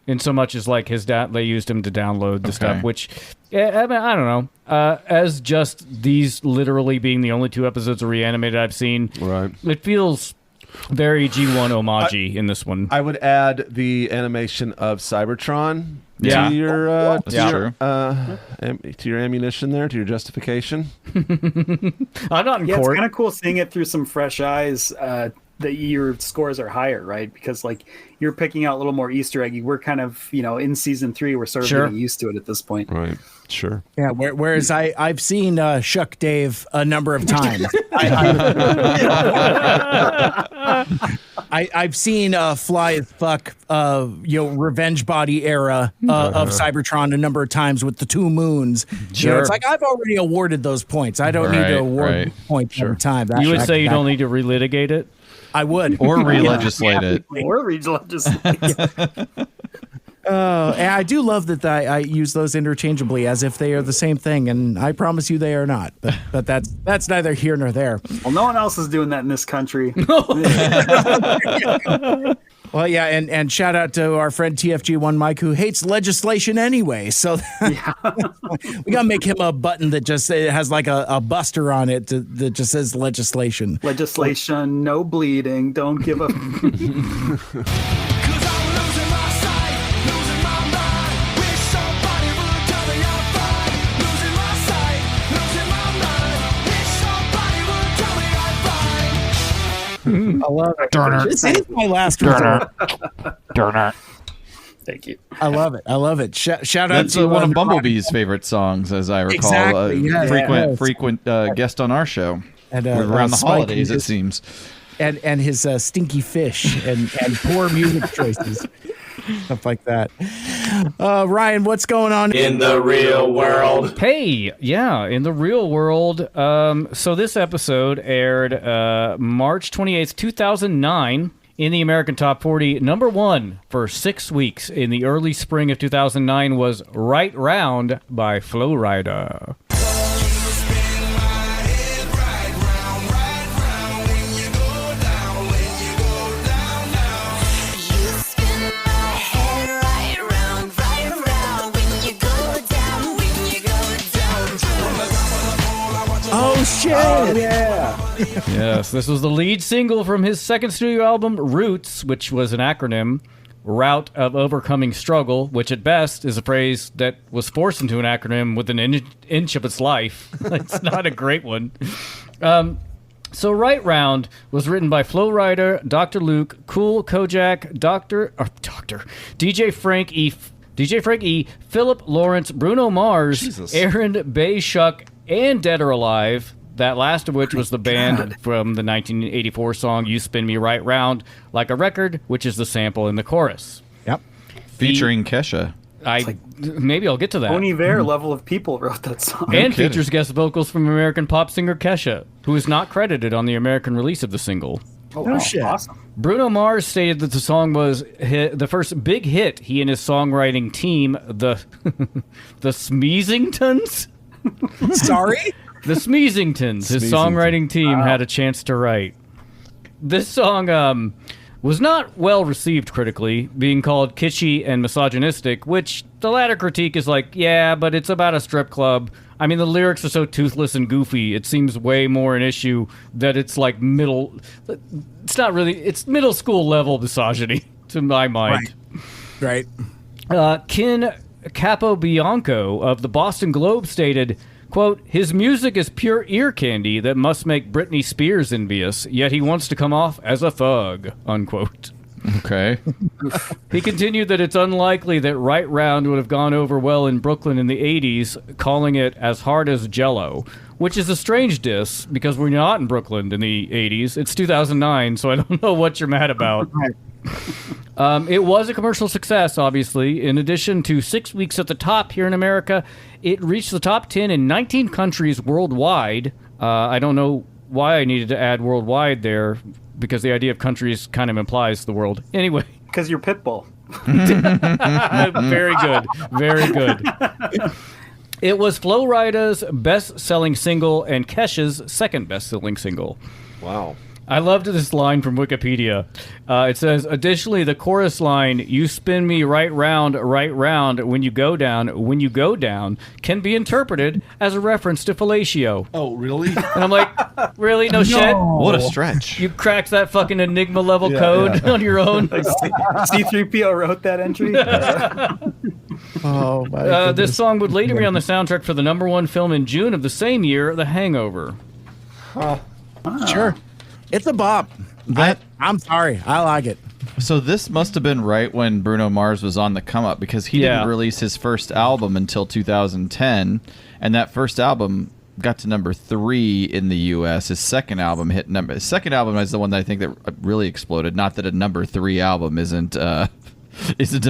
Speaker 8: in so much as like they used him to download the stuff, which I mean, I don't know. As just these literally being the only 2 episodes of Reanimated I've seen,
Speaker 10: right?
Speaker 8: It feels very G1 homage in this one.
Speaker 10: I would add the animation of Cybertron to your ammunition there, to your justification.
Speaker 8: I'm not in court.
Speaker 5: It's kind of cool seeing it through some fresh eyes. your scores are higher, right? Because like you're picking out a little more Easter eggy. We're kind of, in season 3, we're sort of getting used to it at this point.
Speaker 10: Right. Sure.
Speaker 2: Yeah. Whereas I've seen Shuck Dave a number of times. I've seen Fly as Fuck, Revenge Body era of Cybertron a number of times with the 2 moons.
Speaker 8: Sure.
Speaker 2: It's like I've already awarded those points. I don't need to award points every time.
Speaker 8: You would say you don't need to relitigate it?
Speaker 2: I would.
Speaker 9: Or re-legislate it.
Speaker 5: Or re-legislate it.
Speaker 2: And I do love that I use those interchangeably as if they are the same thing, and I promise you they are not. But that's neither here nor there.
Speaker 5: Well, no one else is doing that in this country.
Speaker 2: Well, yeah, and shout out to our friend TFG1 Mike, who hates legislation anyway. So we gotta make him a button that just has like a buster on it that just says legislation.
Speaker 5: Legislation, no bleeding, don't give a.
Speaker 2: I love it.
Speaker 9: Durner.
Speaker 2: This is my last resort.
Speaker 9: Durner.
Speaker 5: Thank you.
Speaker 2: I love it. Shout out
Speaker 9: That's
Speaker 2: to
Speaker 9: one of Bumblebee's favorite songs, as I recall.
Speaker 2: Exactly, yeah,
Speaker 9: frequent guest on our show.
Speaker 2: And,
Speaker 9: around the
Speaker 2: Spike
Speaker 9: holidays,
Speaker 2: and
Speaker 9: it seems.
Speaker 2: And his stinky fish and poor music choices. Stuff like that. Ryan, what's going on
Speaker 7: In the real world?
Speaker 8: Hey, yeah, in the real world. So this episode aired March 28th, 2009 in the American Top 40. Number 1 for 6 weeks in the early spring of 2009 was Right Round by Flow Rider.
Speaker 2: Oh, shit. Oh, yeah.
Speaker 8: Yes, this was the lead single from his second studio album, Roots, which was an acronym, Route of Overcoming Struggle, which at best is a phrase that was forced into an acronym with an inch of its life. It's not a great one. So Right Round was written by Flow Rider, Dr. Luke, Cool Kojak, DJ Frank E, Philip Lawrence, Bruno Mars, Aaron Bayshuck, and Dead or Alive, that last of which was the band from the 1984 song You Spin Me Right Round Like a Record, which is the sample in the chorus.
Speaker 2: Yep.
Speaker 9: Featuring Kesha.
Speaker 8: Maybe I'll get to that.
Speaker 5: Bon Iver level of people wrote that song.
Speaker 8: And features guest vocals from American pop singer Kesha, who is not credited on the American release of the single.
Speaker 5: Oh, wow. Shit. Awesome.
Speaker 8: Bruno Mars stated that the song was the first big hit he and his songwriting team, the Smeezingtons?
Speaker 2: Sorry?
Speaker 8: The Smeezingtons, his songwriting team, had a chance to write. This song was not well received critically, being called kitschy and misogynistic, which the latter critique is like, yeah, but it's about a strip club. I mean, the lyrics are so toothless and goofy, it seems way more an issue that it's like it's not really, it's middle school level misogyny, to my mind.
Speaker 2: Right.
Speaker 8: Ken Capobianco of the Boston Globe stated, quote, his music is pure ear candy that must make Britney Spears envious, yet he wants to come off as a thug, unquote.
Speaker 9: Okay.
Speaker 8: He continued that it's unlikely that Right Round would have gone over well in Brooklyn in the 80s, calling it as hard as Jell-O, which is a strange diss because we're not in Brooklyn in the 80s. It's 2009, so I don't know what you're mad about. It was a commercial success, obviously. In addition to 6 weeks at the top here in America, it reached the top 10 in 19 countries worldwide. I don't know why I needed to add worldwide there, because the idea of countries kind of implies the world. Anyway.
Speaker 5: Because you're Pitbull.
Speaker 8: Very good. Very good. It was Flow Rida's best-selling single and Kesha's second best-selling single.
Speaker 10: Wow.
Speaker 8: I loved this line from Wikipedia. It says, additionally, the chorus line, you spin me right round, when you go down, can be interpreted as a reference to fellatio.
Speaker 10: Oh, really?
Speaker 8: And I'm like, really? No shit?
Speaker 9: What a stretch.
Speaker 8: You cracked that fucking Enigma level code on your own?
Speaker 5: C-3PO wrote that entry?
Speaker 2: Oh, my goodness.
Speaker 8: This song would later be on the soundtrack for the #1 film in June of the same year, The Hangover.
Speaker 2: Sure. It's a bop. I'm sorry. I like it.
Speaker 9: So this must have been right when Bruno Mars was on the come up, because he didn't release his first album until 2010, and that first album got to number 3 in the U.S. His second album hit number. His second album is the one that I think that really exploded. Not that a number 3 album isn't a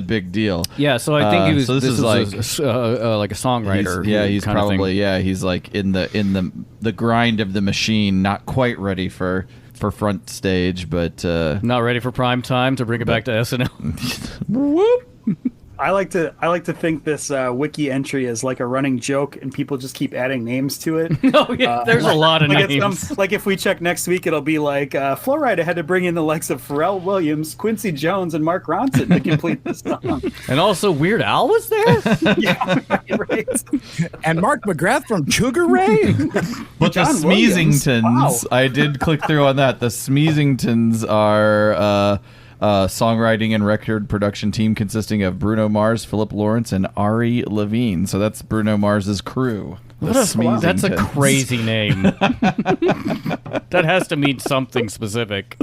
Speaker 9: big deal.
Speaker 8: Yeah, so I think he was.
Speaker 9: So this is
Speaker 8: like a songwriter.
Speaker 9: He's probably he's like in the grind of the machine, not quite ready for front stage, but
Speaker 8: not ready for prime time to bring it back to SNL. Whoop.
Speaker 5: I like to think this wiki entry is like a running joke, and people just keep adding names to it.
Speaker 8: Oh yeah, there's a lot of names.
Speaker 5: Like if we check next week, it'll be like Flowrider had to bring in the likes of Pharrell Williams, Quincy Jones, and Mark Ronson to complete the song.
Speaker 8: And also Weird Al was there.
Speaker 5: Yeah, right.
Speaker 2: And Mark McGrath from Sugar Ray.
Speaker 9: But
Speaker 5: John
Speaker 9: the
Speaker 5: Williams.
Speaker 9: Smeezingtons,
Speaker 5: Wow.
Speaker 9: I did click through on that. The Smeezingtons are songwriting and record production team consisting of Bruno Mars, Philip Lawrence, and Ari Levine. So that's Bruno Mars's crew.
Speaker 8: That's a crazy name. That has to mean something specific.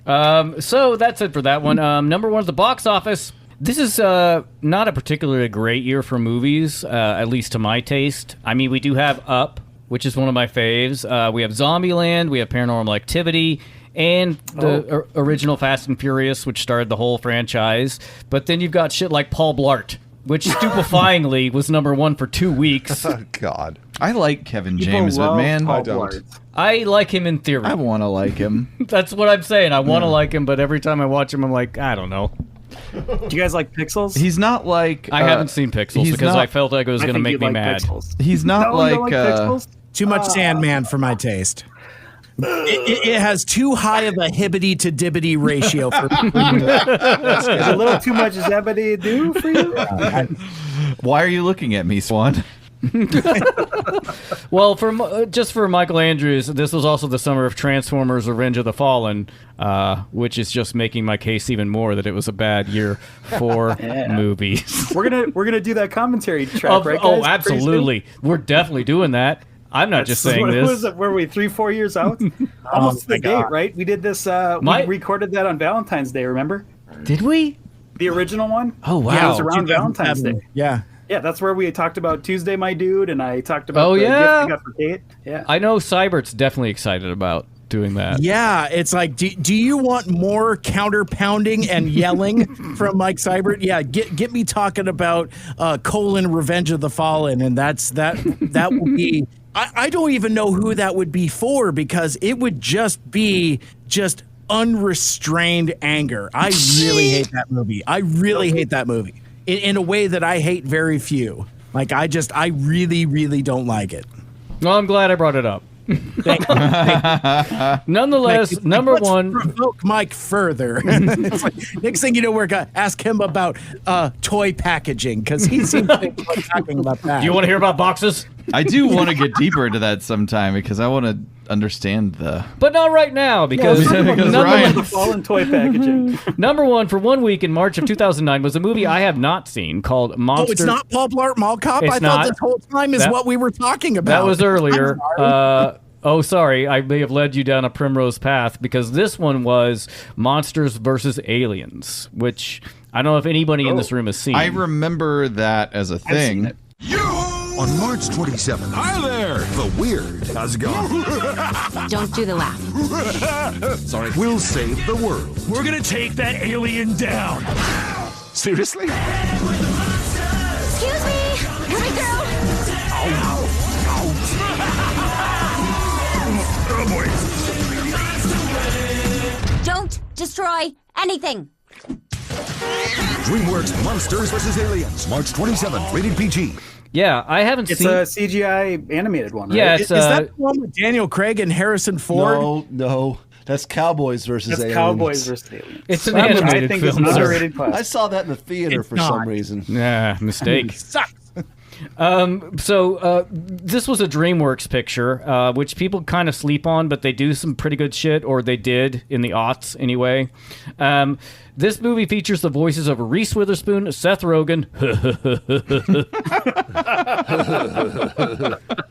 Speaker 8: So that's it for that one. Number 1 at the box office. This is not a particularly great year for movies, at least to my taste. I mean, we do have Up, which is one of my faves. We have Zombieland. We have Paranormal Activity. And the original Fast and Furious, which started the whole franchise. But then you've got shit like Paul Blart, which stupefyingly was number 1 for 2 weeks.
Speaker 10: Oh, God.
Speaker 9: I like Kevin James, but man,
Speaker 10: I don't.
Speaker 8: I like him in theory.
Speaker 9: I want to like him.
Speaker 8: That's what I'm saying. I want to like him, but every time I watch him, I'm like, I don't know.
Speaker 5: Do you guys like Pixels?
Speaker 9: He's not like...
Speaker 8: I haven't seen Pixels because I felt like it was going to make me mad.
Speaker 5: Pixels.
Speaker 9: He's not
Speaker 5: Pixels?
Speaker 2: Too much Sandman for my taste. It has too high of a hibbity to dibbity ratio for me.
Speaker 5: Is a little too much Zebedee do for you?
Speaker 9: Why are you looking at me, Swan?
Speaker 8: Well, just for Michael Andrews, this was also the summer of Transformers: Revenge of the Fallen, which is just making my case even more that it was a bad year for movies.
Speaker 5: We're gonna do that commentary track, right, guys?
Speaker 8: Oh, absolutely. We're definitely doing that. I'm not just saying this.
Speaker 5: Was it, were we 3-4 years out? Almost to the date, right? We did this. We recorded that on Valentine's Day. Remember?
Speaker 8: Did we?
Speaker 5: The original one?
Speaker 8: Oh wow!
Speaker 5: Yeah, it was around Valentine's Day.
Speaker 2: Yeah.
Speaker 5: Yeah, that's where we talked about Tuesday, my dude, and I talked about the gift I got for Kate. Yeah.
Speaker 8: I know Cybert's definitely excited about doing that.
Speaker 2: Yeah, it's like, do you want more counter pounding and yelling from Mike Seibert? Yeah, get me talking about Revenge of the Fallen, and that will be. I don't even know who that would be for, because it would just be unrestrained anger. I really hate that movie. I really hate that movie in a way that I hate very few. Like I really, really don't like it.
Speaker 8: Well, I'm glad I brought it up. Nonetheless, number 1.
Speaker 2: Provoke Mike further. It's like, next thing you know, we're gonna ask him about toy packaging, because he seems to be talking about that.
Speaker 8: Do you want to hear about boxes?
Speaker 9: I do want to get deeper into that sometime, because I want to understand
Speaker 8: but not right now, because
Speaker 5: the fallen toy packaging.
Speaker 8: Number 1 for 1 week in March of 2009 was a movie I have not seen called Monster.
Speaker 2: Oh, it's not Paul Blart Mall Cop? I thought this whole time is what we were talking about.
Speaker 8: That was earlier. Sorry, I may have led you down a primrose path, because this one was Monsters vs. Aliens, which I don't know if anybody in this room has seen.
Speaker 9: I remember that as a thing.
Speaker 20: On March 27th. Hi there! The Weird. How's it going?
Speaker 17: Don't do the laugh.
Speaker 20: Sorry. We'll save the world.
Speaker 13: We're gonna take that alien down.
Speaker 20: Seriously?
Speaker 17: Excuse me! Hi, girl!
Speaker 20: Oh boy.
Speaker 17: Don't destroy anything.
Speaker 20: DreamWorks Monsters vs. Aliens. March 27th. Rated PG.
Speaker 8: Yeah, I haven't seen...
Speaker 5: It's a CGI animated one, right?
Speaker 8: Yeah,
Speaker 2: is that the one with Daniel Craig and Harrison Ford?
Speaker 10: No. That's Cowboys versus Aliens.
Speaker 5: Cowboys versus Aliens.
Speaker 8: It's an animated film.
Speaker 5: It's underrated class.
Speaker 10: I saw that in the theater for some reason.
Speaker 8: Nah, mistake.
Speaker 2: Sucks.
Speaker 8: This was a DreamWorks picture, which people kind of sleep on, but they do some pretty good shit, or they did in the aughts anyway. This movie features the voices of Reese Witherspoon, Seth Rogen,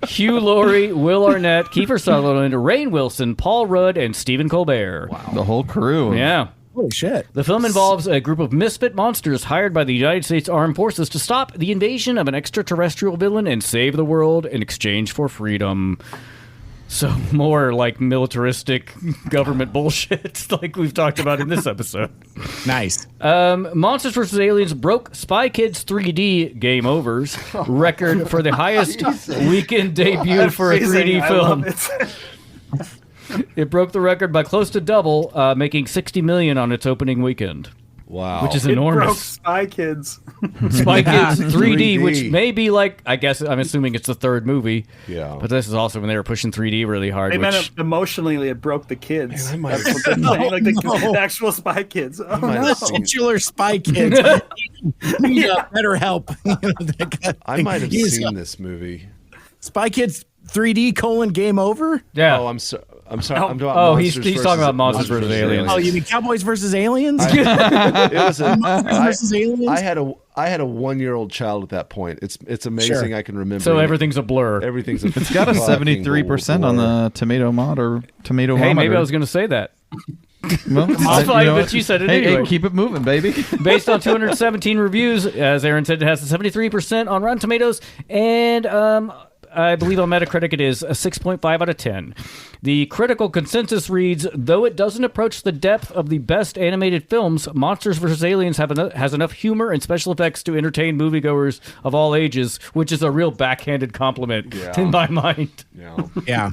Speaker 8: Hugh Laurie, Will Arnett, Kiefer Sutherland, Rainn Wilson, Paul Rudd, and Stephen Colbert.
Speaker 9: Wow. The whole crew.
Speaker 8: Yeah.
Speaker 2: Holy shit.
Speaker 8: The film involves a group of misfit monsters hired by the United States Armed Forces to stop the invasion of an extraterrestrial villain and save the world in exchange for freedom. So more like militaristic government bullshit like we've talked about in this episode.
Speaker 2: Nice.
Speaker 8: Monsters vs. Aliens broke Spy Kids 3D Game Over's record for the highest weekend debut for a 3D film. It broke the record by close to double, making $60 million on its opening weekend.
Speaker 10: Wow.
Speaker 8: Which is enormous.
Speaker 5: It broke Spy Kids.
Speaker 8: Spy Kids 3D, which may be like, I guess, I'm assuming it's the third movie.
Speaker 10: Yeah.
Speaker 8: But this is also when they were pushing 3D really hard.
Speaker 5: They meant emotionally, it broke the kids. That's what they're saying. Like the actual Spy Kids. Oh, no.
Speaker 2: Titular Spy Kids. Need better help.
Speaker 10: I might have seen this movie.
Speaker 2: Spy Kids 3D : Game Over?
Speaker 8: Yeah.
Speaker 10: Oh, I'm sorry. I'm talking about
Speaker 8: oh, he's talking about Monsters vs. Aliens.
Speaker 2: Oh, you mean Cowboys versus Aliens?
Speaker 10: It was
Speaker 2: Monsters vs. Aliens?
Speaker 10: I had a 1-year-old child at that point. It's amazing I can remember.
Speaker 8: So everything's a blur.
Speaker 10: Everything's a
Speaker 9: It's got a 73% on the tomato mod or tomato.
Speaker 8: Hey, maybe I was going to say that.
Speaker 9: Well,
Speaker 8: I'll fight, but you said it anyway.
Speaker 9: Hey, keep it moving, baby.
Speaker 8: Based on 217 reviews, as Aaron said, it has a 73% on Rotten Tomatoes, and I believe on Metacritic it is a 6.5 out of 10. The critical consensus reads, though it doesn't approach the depth of the best animated films, Monsters vs. Aliens has enough humor and special effects to entertain moviegoers of all ages, which is a real backhanded compliment in my mind.
Speaker 2: Yeah.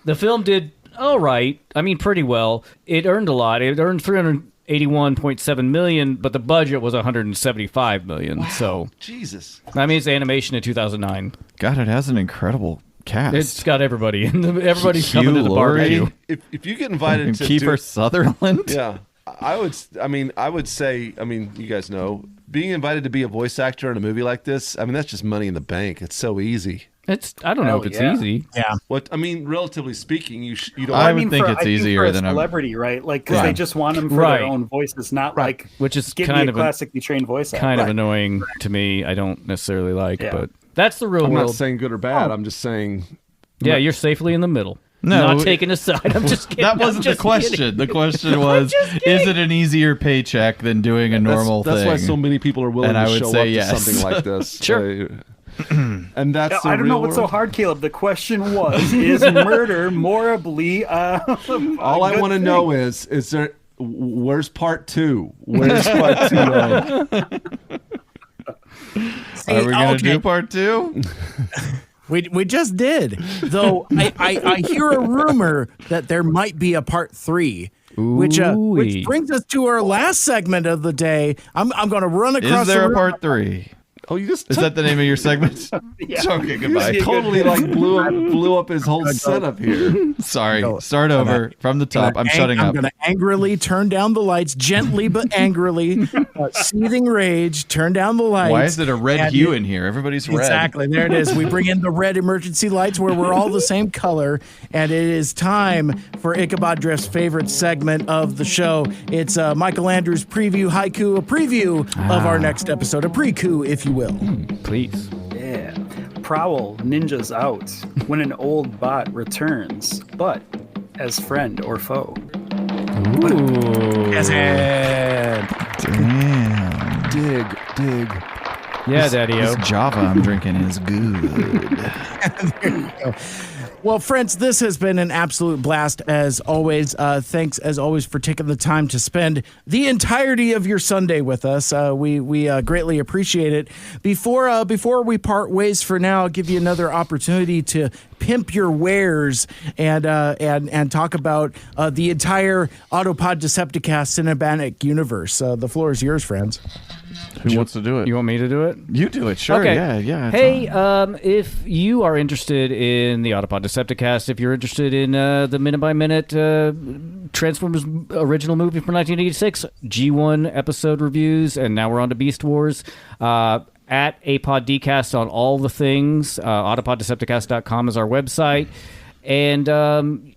Speaker 8: The film did all right. I mean, pretty well. It earned a lot. It earned $381.7 million, but the budget was $175 million.
Speaker 10: Wow.
Speaker 8: So
Speaker 10: Jesus.
Speaker 8: I mean, it's animation in 2009.
Speaker 9: God, it has an incredible cast.
Speaker 8: It's got everybody. Everybody's
Speaker 9: Hugh
Speaker 8: coming to the
Speaker 9: Laurie.
Speaker 8: barbecue.
Speaker 10: If you get invited to
Speaker 9: Kiefer Sutherland.
Speaker 10: Yeah. I would say, you guys know, being invited to be a voice actor in a movie like this, that's just money in the bank. It's so easy.
Speaker 8: I don't know if it's easy.
Speaker 2: Yeah.
Speaker 10: Relatively speaking, you don't.
Speaker 9: I would think it's easier than
Speaker 5: a celebrity, right? Like, because they just want them for their own voices, not like
Speaker 8: which is
Speaker 5: give
Speaker 8: kind
Speaker 5: me a
Speaker 8: of
Speaker 5: classically trained voice actor.
Speaker 8: Kind of annoying to me. I don't necessarily like, but that's the real
Speaker 10: I'm
Speaker 8: world.
Speaker 10: not saying good or bad. I'm just saying.
Speaker 8: Yeah, you're safely in the middle.
Speaker 9: No,
Speaker 8: not taking a side. I'm just kidding.
Speaker 9: That wasn't the question.
Speaker 8: Kidding.
Speaker 9: The question was, is it an easier paycheck than doing a normal thing?
Speaker 10: That's why so many people are willing to show up to something like this.
Speaker 8: Sure.
Speaker 10: And that's
Speaker 5: I don't know what's so hard, Caleb. The question was, is murder morally
Speaker 10: all I want to know is there where's part 2? Where's part 2?
Speaker 9: Are we going to do part 2?
Speaker 2: We just did. Though I hear a rumor that there might be a part 3. Which brings us to our last segment of the day. I'm going to run across.
Speaker 9: Is there a part 3?
Speaker 10: Oh, you just
Speaker 9: is that the name of your segment?
Speaker 5: Yeah.
Speaker 9: Okay, goodbye.
Speaker 10: Totally blew up his whole setup here.
Speaker 9: Sorry. Start over from the top. I'm shutting up.
Speaker 2: I'm going to angrily turn down the lights, gently but angrily, seething rage. Turn down the lights.
Speaker 9: Why is it a red hue in here? Everybody's red.
Speaker 2: Exactly. There it is. We bring in the red emergency lights where we're all the same color, and it is time for Ichabod Drift's favorite segment of the show. It's Michael Andrews' preview haiku, a preview of our next episode, a pre-coup, if you will.
Speaker 8: Please.
Speaker 5: Yeah. Prowl ninjas out when an old bot returns, but as friend or foe.
Speaker 8: Ooh.
Speaker 2: Yes,
Speaker 9: Damn.
Speaker 10: Dig.
Speaker 8: Yeah, Daddy-o.
Speaker 9: This Java I'm drinking is good.
Speaker 2: There you go. Well, friends, this has been an absolute blast as always. Thanks as always for taking the time to spend the entirety of your Sunday with us. We greatly appreciate it. Before we part ways for now, I'll give you another opportunity to pimp your wares and talk about the entire Autopod Decepticast cinematic universe. The floor is yours, friends.
Speaker 9: Who wants to do it?
Speaker 8: You want me to do it?
Speaker 9: You do it, sure.
Speaker 8: Okay.
Speaker 9: Yeah.
Speaker 8: Hey, if you are interested in the Autopod Decepticast, if you're interested in the minute-by-minute Transformers original movie from 1986, G1 episode reviews, and now we're on to Beast Wars, at APODcast on all the things. AutopodDecepticast.com is our website. And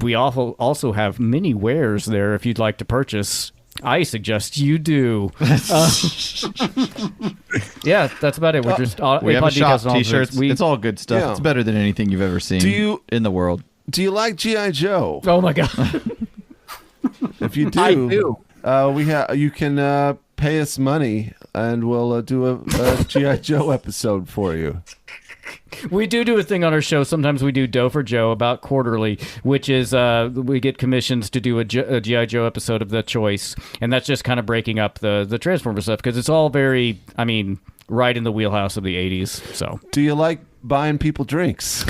Speaker 8: we also have many wares there if you'd like to purchase. I suggest you do. Yeah, that's about it. We're just
Speaker 9: we have a shop, t-shirts.
Speaker 8: It's
Speaker 9: all good stuff.
Speaker 10: Yeah.
Speaker 9: It's better than anything you've ever seen in the world.
Speaker 10: Do you like G.I. Joe?
Speaker 8: Oh my god!
Speaker 10: If you do,
Speaker 8: I do.
Speaker 10: You can pay us money, and we'll do a G.I. Joe episode for you.
Speaker 8: We do a thing on our show. Sometimes we do Doe for Joe about quarterly, which is we get commissions to do a G.I. Joe episode of the choice, and that's just kind of breaking up the Transformer stuff because it's all very, right in the wheelhouse of the 80s. So,
Speaker 10: do you like buying people drinks?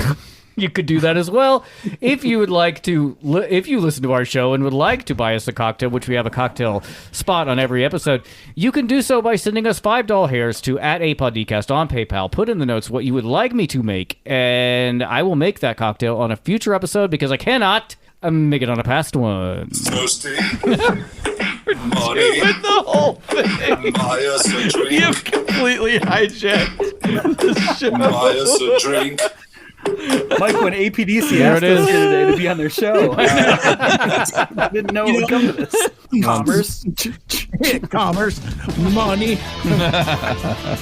Speaker 8: You could do that as well. If you would like to, if you listen to our show and would like to buy us a cocktail, which we have a cocktail spot on every episode, you can do so by sending us $5 hairs to @APodDcast on PayPal. Put in the notes what you would like me to make, and I will make that cocktail on a future episode because I cannot make it on a past one.
Speaker 21: Toasty.
Speaker 9: Money. With the whole thing.
Speaker 21: Buy us a drink.
Speaker 9: You've completely hijacked the show.
Speaker 21: Buy us a drink.
Speaker 5: Mike, when APDC asked us here today to be on their show, I didn't know it would come to this. Commerce.
Speaker 2: Commerce. Money.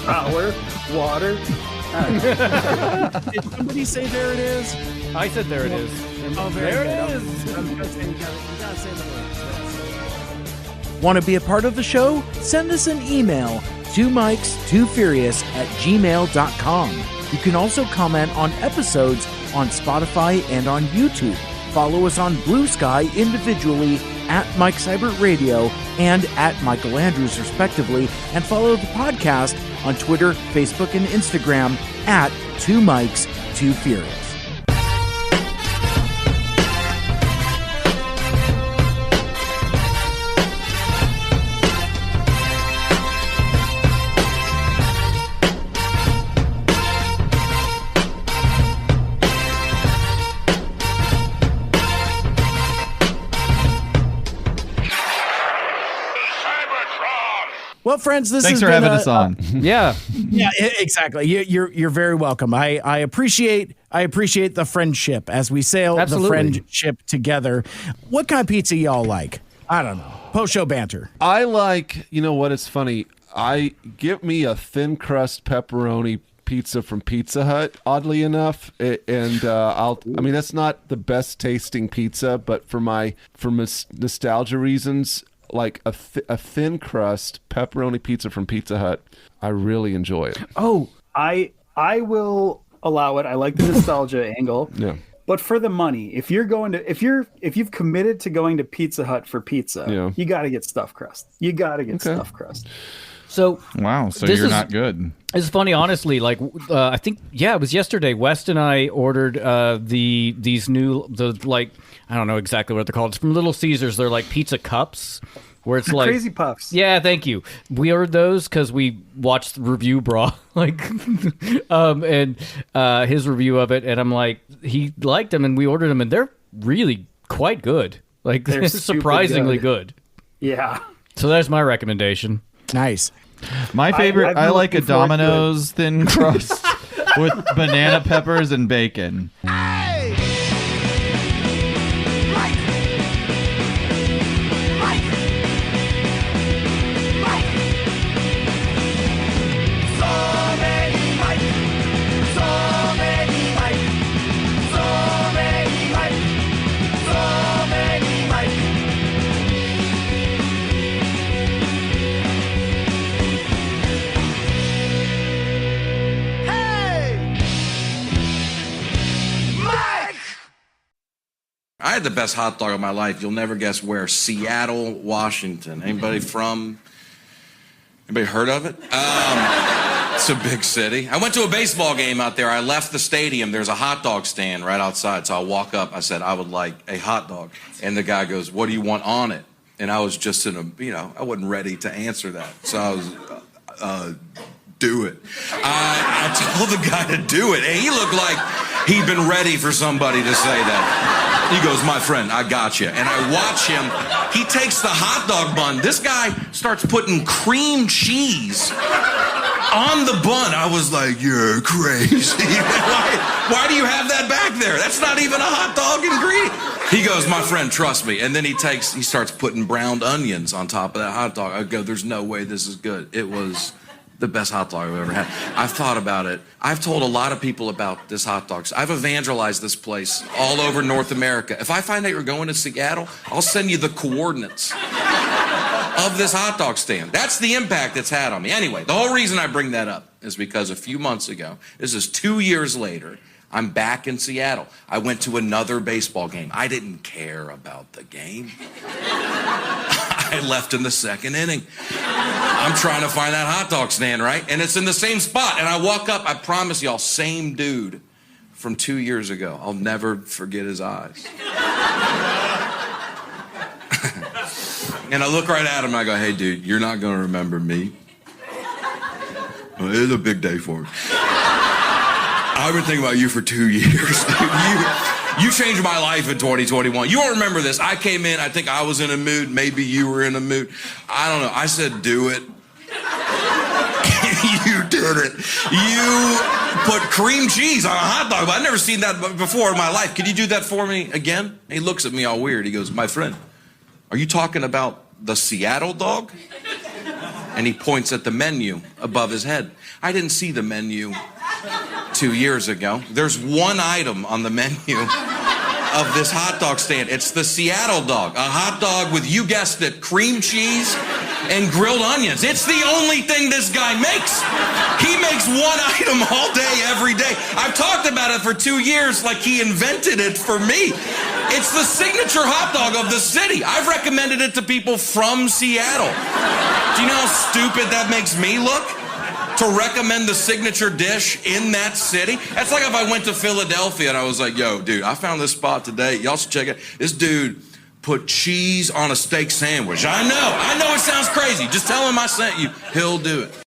Speaker 5: Power. Water.
Speaker 2: Did somebody say there it is?
Speaker 8: I said there it is.
Speaker 2: Oh,
Speaker 8: there
Speaker 2: it
Speaker 8: it
Speaker 2: is.
Speaker 8: is.
Speaker 2: You gotta say the words. Want to be a part of the show? Send us an email to mikes2furious@gmail.com. You can also comment on episodes on Spotify and on YouTube. Follow us on Blue Sky individually @Mike Seibert Radio and @Michael Andrews, respectively, and follow the podcast on Twitter, Facebook, and Instagram @2Mikes2Furious. Well, friends,
Speaker 9: Thanks for having us on.
Speaker 8: Yeah,
Speaker 2: exactly. You're very welcome. I appreciate the friendship as we sail the friendship together. What kind of pizza y'all like? I don't know. Post-show banter.
Speaker 10: I like. You know what? It's funny. Give me a thin crust pepperoni pizza from Pizza Hut. Oddly enough, that's not the best tasting pizza, but for nostalgia reasons. Like a thin crust pepperoni pizza from Pizza Hut, I really enjoy it.
Speaker 5: Oh, I will allow it. I like the nostalgia angle.
Speaker 10: Yeah.
Speaker 5: But for the money, if you've committed to going to Pizza Hut for pizza, you got to get stuffed crust. You got to get stuffed crust.
Speaker 8: So
Speaker 9: wow, so you're not good.
Speaker 8: It's funny, honestly. Like I think, it was yesterday. West and I ordered these new I don't know exactly what they're called. It's from Little Caesars. They're like pizza cups, where it's like
Speaker 5: Crazy Puffs.
Speaker 8: Yeah, thank you. We ordered those because we watched Review Bra, and his review of it, and I'm like, he liked them, and we ordered them, and they're really quite good. Like they're surprisingly good.
Speaker 5: Yeah.
Speaker 8: So that's my recommendation.
Speaker 2: Nice.
Speaker 9: My favorite, I like a Domino's thin crust with banana peppers and bacon.
Speaker 22: I had the best hot dog of my life. You'll never guess where. Seattle, Washington. Anybody heard of it? It's a big city. I went to a baseball game out there. I left the stadium. There's a hot dog stand right outside. So I walk up. I said, I would like a hot dog. And the guy goes, what do you want on it? And I was just I wasn't ready to answer that. So I was, do it. I told the guy to do it. And he looked like he'd been ready for somebody to say that. He goes, my friend, I got you. And I watch him. He takes the hot dog bun. This guy starts putting cream cheese On the bun, I was like, you're crazy. Why do you have that back there? That's not even a hot dog ingredient. He goes, my friend, trust me. And then he starts putting browned onions on top of that hot dog. I go, there's no way this is good. It was the best hot dog I've ever had. I've thought about it. I've told a lot of people about this hot dog. I've evangelized this place all over North America. If I find out you're going to Seattle, I'll send you the coordinates of this hot dog stand. That's the impact it's had on me. Anyway, the whole reason I bring that up is because a few months ago, this is 2 years later, I'm back in Seattle. I went to another baseball game. I didn't care about the game. I left in the second inning. I'm trying to find that hot dog stand, right? And it's in the same spot. And I walk up, I promise y'all, same dude from 2 years ago. I'll never forget his eyes. And I look right at him and I go, hey, dude, you're not going to remember me. Well, it is a big day for me. I've been thinking about you for 2 years. You changed my life in 2021. You won't remember this. I came in, I think I was in a mood. Maybe you were in a mood. I don't know. I said, do it. You did it. You put cream cheese on a hot dog. I've never seen that before in my life. Could you do that for me again? He looks at me all weird. He goes, my friend, are you talking about the Seattle dog? And he points at the menu above his head. I didn't see the menu 2 years ago. There's one item on the menu of this hot dog stand. It's the Seattle dog, a hot dog with, you guessed it, cream cheese and grilled onions. It's the only thing this guy makes. He makes one item all day, every day. I've talked about it for 2 years like he invented it for me. It's the signature hot dog of the city. I've recommended it to people from Seattle. Do you know how stupid that makes me look? To recommend the signature dish in that city? That's like if I went to Philadelphia and I was like, yo, dude, I found this spot today. Y'all should check it. This dude put cheese on a steak sandwich. I know it sounds crazy. Just tell him I sent you. He'll do it.